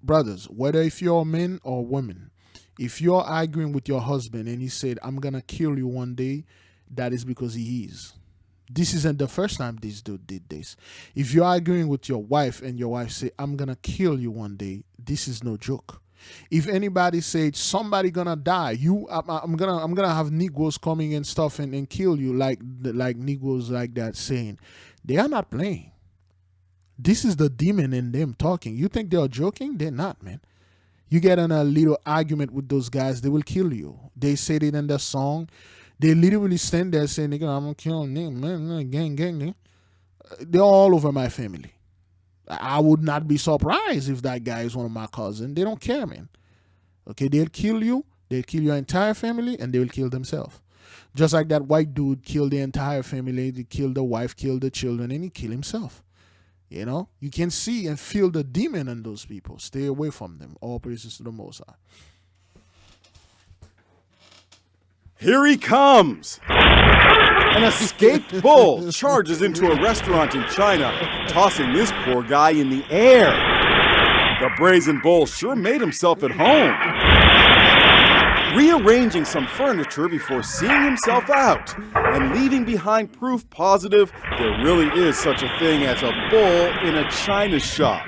brothers, whether if you're men or women, if you're arguing with your husband and he said, I'm going to kill you one day, that is because he is. This isn't the first time this dude did this. If you're arguing with your wife and your wife say, I'm going to kill you one day, this is no joke. If anybody said somebody gonna die, I'm gonna have Negroes coming and stuff and kill you like Negroes like that saying, they are not playing. This is the demon in them talking. You think they are joking? They're not, man. You get in a little argument with those guys, they will kill you. They said it in their song. They literally stand there saying, I'm gonna kill them, man, gang. They're all over my family. I would not be surprised if that guy is one of my cousins. They don't care, man. Okay, they'll kill you, they'll kill your entire family, and they will kill themselves. Just like that white dude killed the entire family, he killed the wife, killed the children, and he killed himself. You can see and feel the demon in those people. Stay away from them. All praises to the Most High. Here he comes. An escaped bull charges into a restaurant in China, tossing this poor guy in the air. The brazen bull sure made himself at home, rearranging some furniture before seeing himself out and leaving behind proof positive there really is such a thing as a bull in a china shop.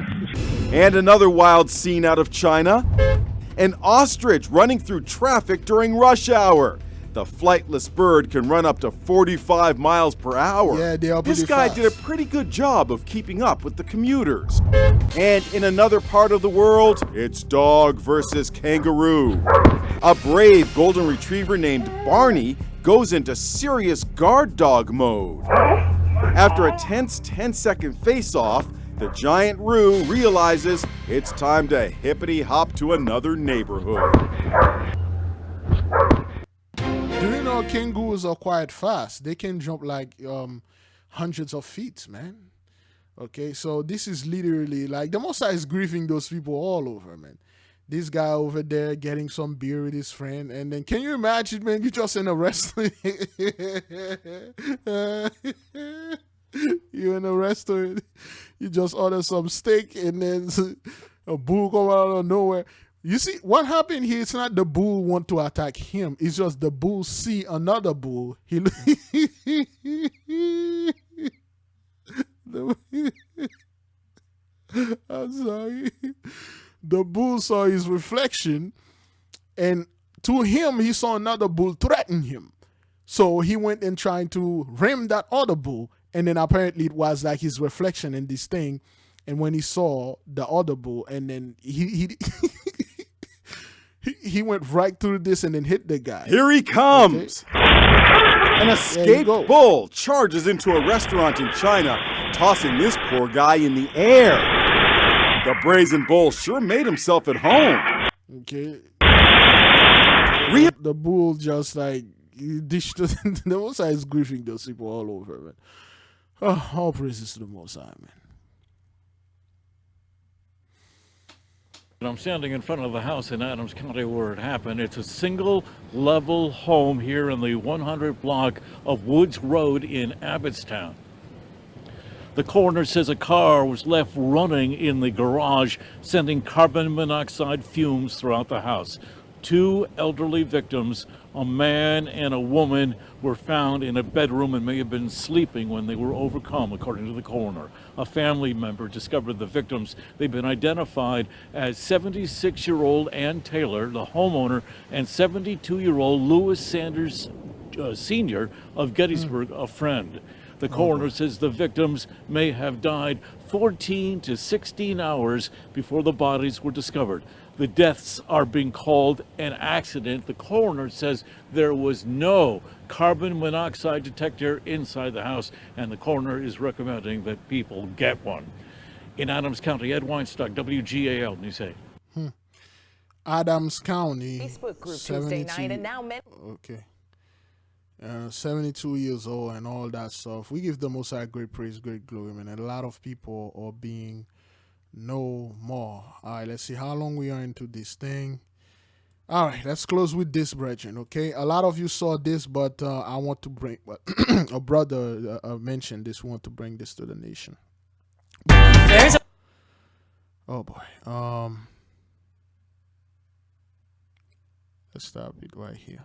And another wild scene out of China, an ostrich running through traffic during rush hour. The flightless bird can run up to 45 miles per hour. Yeah, they are This pretty guy fast. did a pretty good job of keeping up with the commuters. And in another part of the world, it's dog versus kangaroo. A brave golden retriever named Barney goes into serious guard dog mode. After a tense 10-second face-off, the giant Roo realizes it's time to hippity-hop to another neighborhood. Do you know kangaroos are quite fast? They can jump like hundreds of feet, man. Okay, so this is literally like the Most High is grieving those people all over, man. This guy over there getting some beer with his friend, and then can you imagine, man? You just in a restaurant. You're in a restaurant. You just order some steak, and then a bull come out of nowhere. You see, what happened here, it's not the bull want to attack him. It's just the bull see another bull. I'm sorry. The bull saw his reflection, and to him, he saw another bull threaten him. So he went and trying to ram that other bull, and then apparently it was like his reflection in this thing. And when he saw the other bull, and then he he went right through this and then hit the guy. Here he comes! Okay. An escaped bull charges into a restaurant in China, tossing this poor guy in the air. The brazen bull sure made himself at home. Okay. The bull just like dished the Most High is grieving those people all over, man. Oh, all praises to the Most High, man. I'm standing in front of the house in Adams County where it happened. It's a single-level home here in the 100 block of Woods Road in Abbottstown. The coroner says a car was left running in the garage, sending carbon monoxide fumes throughout the house. 2 elderly victims, a man and a woman, were found in a bedroom and may have been sleeping when they were overcome, according to the coroner. A family member discovered the victims. They've been identified as 76-year-old Ann Taylor, the homeowner, and 72-year-old Lewis Sanders Sr. of Gettysburg, a friend. The coroner says the victims may have died 14 to 16 hours before the bodies were discovered. The deaths are being called an accident. The coroner says there was no carbon monoxide detector inside the house, and the coroner is recommending that people get one. In Adams County, Ed Weinstock, WGAL News 8. Adams County. Facebook group Tuesday night, and now men. Okay. 72 years old and all that stuff. We give the Most High great praise, great glory, man. And a lot of people are being no more. All right, let's see how long we are into this thing. All right, let's close with this, brethren, okay? A lot of you saw this, but I want to bring, a brother mentioned this. We want to bring this to the nation. Oh, boy. Let's stop it right here.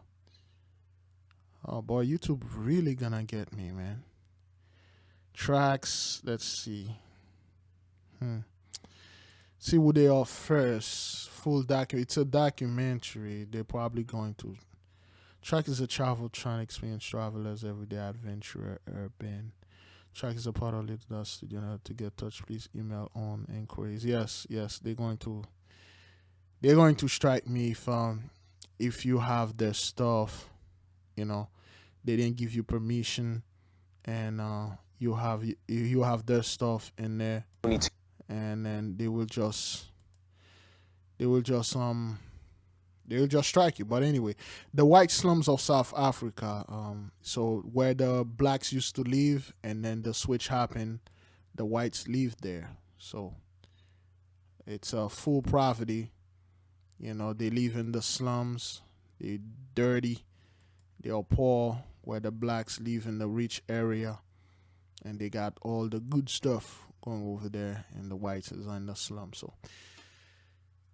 Oh, boy, YouTube really gonna get me, man. Tracks, let's see. See who they are first. Full document. It's a documentary. They're probably going to. Track is a travel trying to experience travelers, everyday adventure, urban. Track is a part of Little Dust Studio. To get touch, please email on inquiries. Yes, they're going to strike me if you have their stuff, they didn't give you permission, and you have their stuff in there, and then they will just strike you. But anyway, the white slums of South Africa, so where the blacks used to live, and then the switch happened, the whites live there. So it's a full poverty. They live in the slums. They're dirty. They are poor. where the blacks live in the rich area, and they got all the good stuff going over there, and the whites is in the slum. So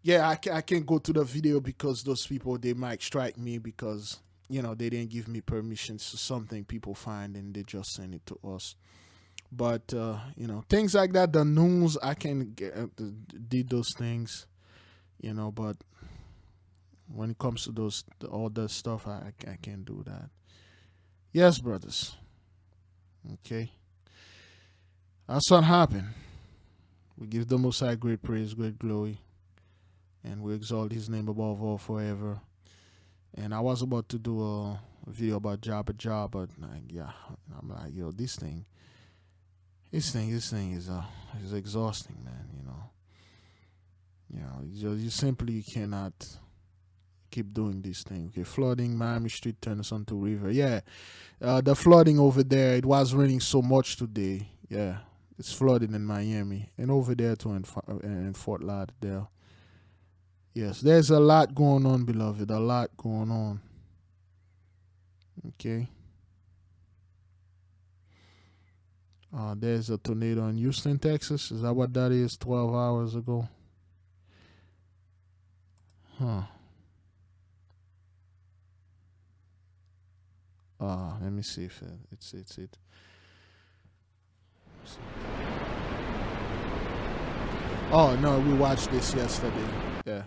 yeah, I can't go to the video because those people, they might strike me because, you know, they didn't give me permission. So something people find and they just send it to us. But you know, things like that, the Noms, I can did those things, you know, but when it comes to those all that stuff, I can't do that. Yes, brothers. Okay. That's what happened. We give the Most High great praise, great glory, and we exalt his name above all forever. And I was about to do a video about Jabba, but yeah, I'm like, yo, this thing is exhausting, man. You simply cannot keep doing this thing. Okay, flooding, Miami Street turns onto river. Yeah, the flooding over there, it was raining so much today. Yeah, it's flooding in Miami and over there too in Fort Lauderdale. Yes, there's a lot going on, beloved. A lot going on. Okay. There's a tornado in Houston, Texas. Is that what that is? 12 hours ago. Huh. Let me see if it's it. Oh no, we watched this yesterday. Yeah,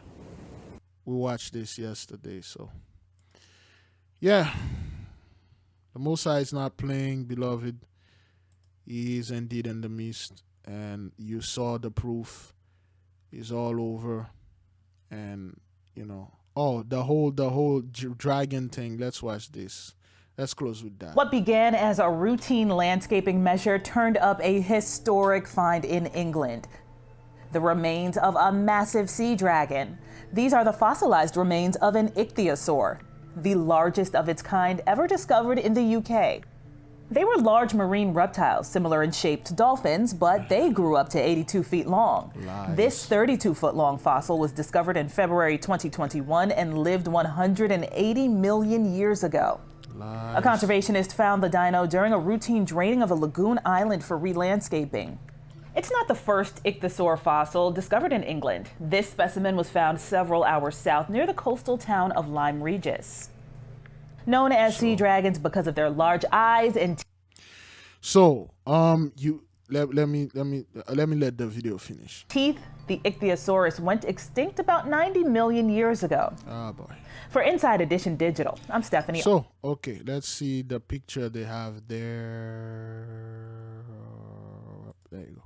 we watched this yesterday. So yeah, the Most High is not playing, beloved. He is indeed in the midst, and you saw the proof. Is all over, and you know. Oh, the whole dragon thing. Let's watch this. Let's close with that. What began as a routine landscaping measure turned up a historic find in England. The remains of a massive sea dragon. These are the fossilized remains of an ichthyosaur, the largest of its kind ever discovered in the UK. They were large marine reptiles, similar in shape to dolphins, but they grew up to 82 feet long. Lies. This 32-foot-long fossil was discovered in February 2021 and lived 180 million years ago. Lies. A conservationist found the dino during a routine draining of a lagoon island for re-landscaping. It's not the first ichthyosaur fossil discovered in England. This specimen was found several hours south near the coastal town of Lyme Regis. Known as sea dragons because of their large eyes and so you let me let the video finish. Teeth, the ichthyosaurus went extinct about 90 million years ago. Ah, boy. For Inside Edition Digital, I'm Stephanie. So, okay, let's see the picture they have there. There you go.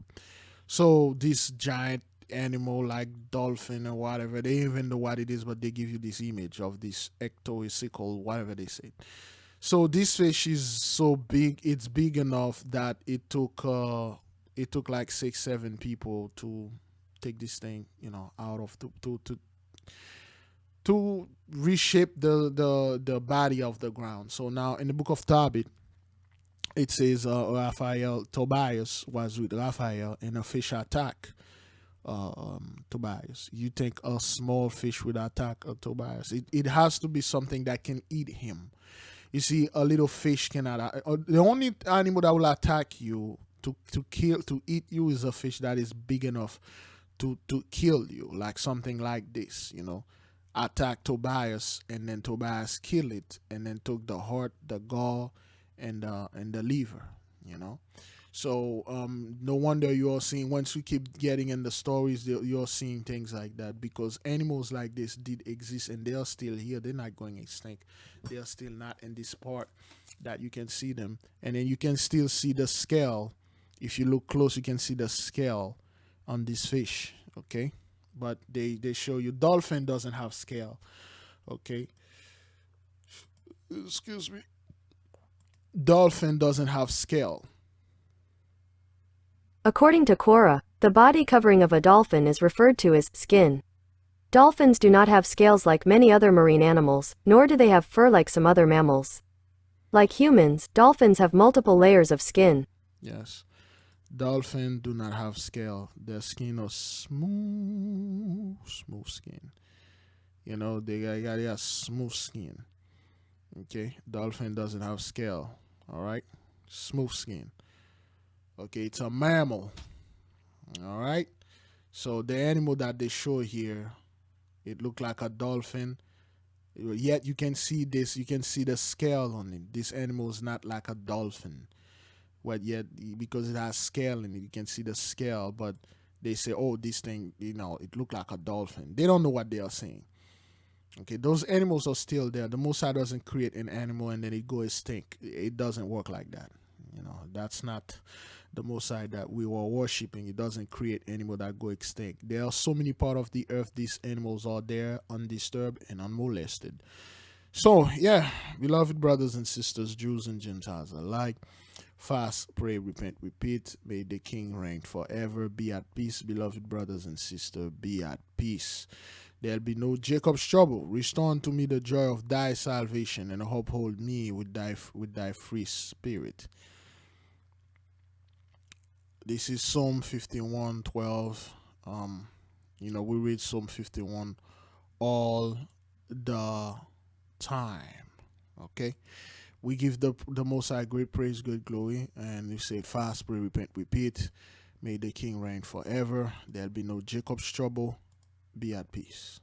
So this giant animal like dolphin or whatever, they even know what it is, but they give you this image of this ectoisical, whatever they say. So this fish is so big, it's big enough that it took like 6-7 people to take this thing, you know, out of to reshape the body of the ground. So now in the book of Tobit, it says Tobias was with Raphael and a fish attack Tobias. You think a small fish would attack Tobias? It has to be something that can eat him. You see, a little fish cannot. The only animal that will attack you to eat you is a fish that is big enough to kill you, like something like this, you know. Attack Tobias, and then Tobias kill it, and then took the heart, the gall, and the liver, you know. So no wonder you're seeing, once we keep getting in the stories, you're seeing things like that, because animals like this did exist and they are still here. They're not going extinct. They are still not in this part that you can see them. And then you can still see the scale. If you look close, you can see the scale on this fish, okay? But they show you dolphin doesn't have scale, okay? Excuse me. Dolphin doesn't have scale. According to Quora, the body covering of a dolphin is referred to as skin. Dolphins do not have scales like many other marine animals, nor do they have fur like some other mammals. Like humans, dolphins have multiple layers of skin. Yes. Dolphins do not have scale. Their skin is smooth skin. You know, they got smooth skin. Okay, dolphin doesn't have scale. All right, smooth skin. Okay, it's a mammal. All right, so the animal that they show here, it looked like a dolphin. Yet you can see this. You can see the scale on it. This animal is not like a dolphin. But yet, because it has scale in it, you can see the scale. But they say, oh, this thing, it looked like a dolphin. They don't know what they are saying. Okay, those animals are still there. The Most High doesn't create an animal and then it go extinct. It doesn't work like that. That's not the Most High that we were worshiping. It doesn't create animal that go extinct. There are so many parts of the earth these animals are there, undisturbed and unmolested. So, yeah, beloved brothers and sisters, Jews and Gentiles alike, fast, pray, repent, repeat. May the King reign forever. Be at peace, beloved brothers and sisters. Be at peace. There'll be no Jacob's trouble. Restore unto me the joy of thy salvation, and uphold me with thy free spirit. This is Psalm 51:12. We read Psalm 51 all the time. Okay, we give the Most High great praise, good glory, and we say, fast, pray, repent, repeat. May the King reign forever. There'll be no Jacob's trouble. Be at peace.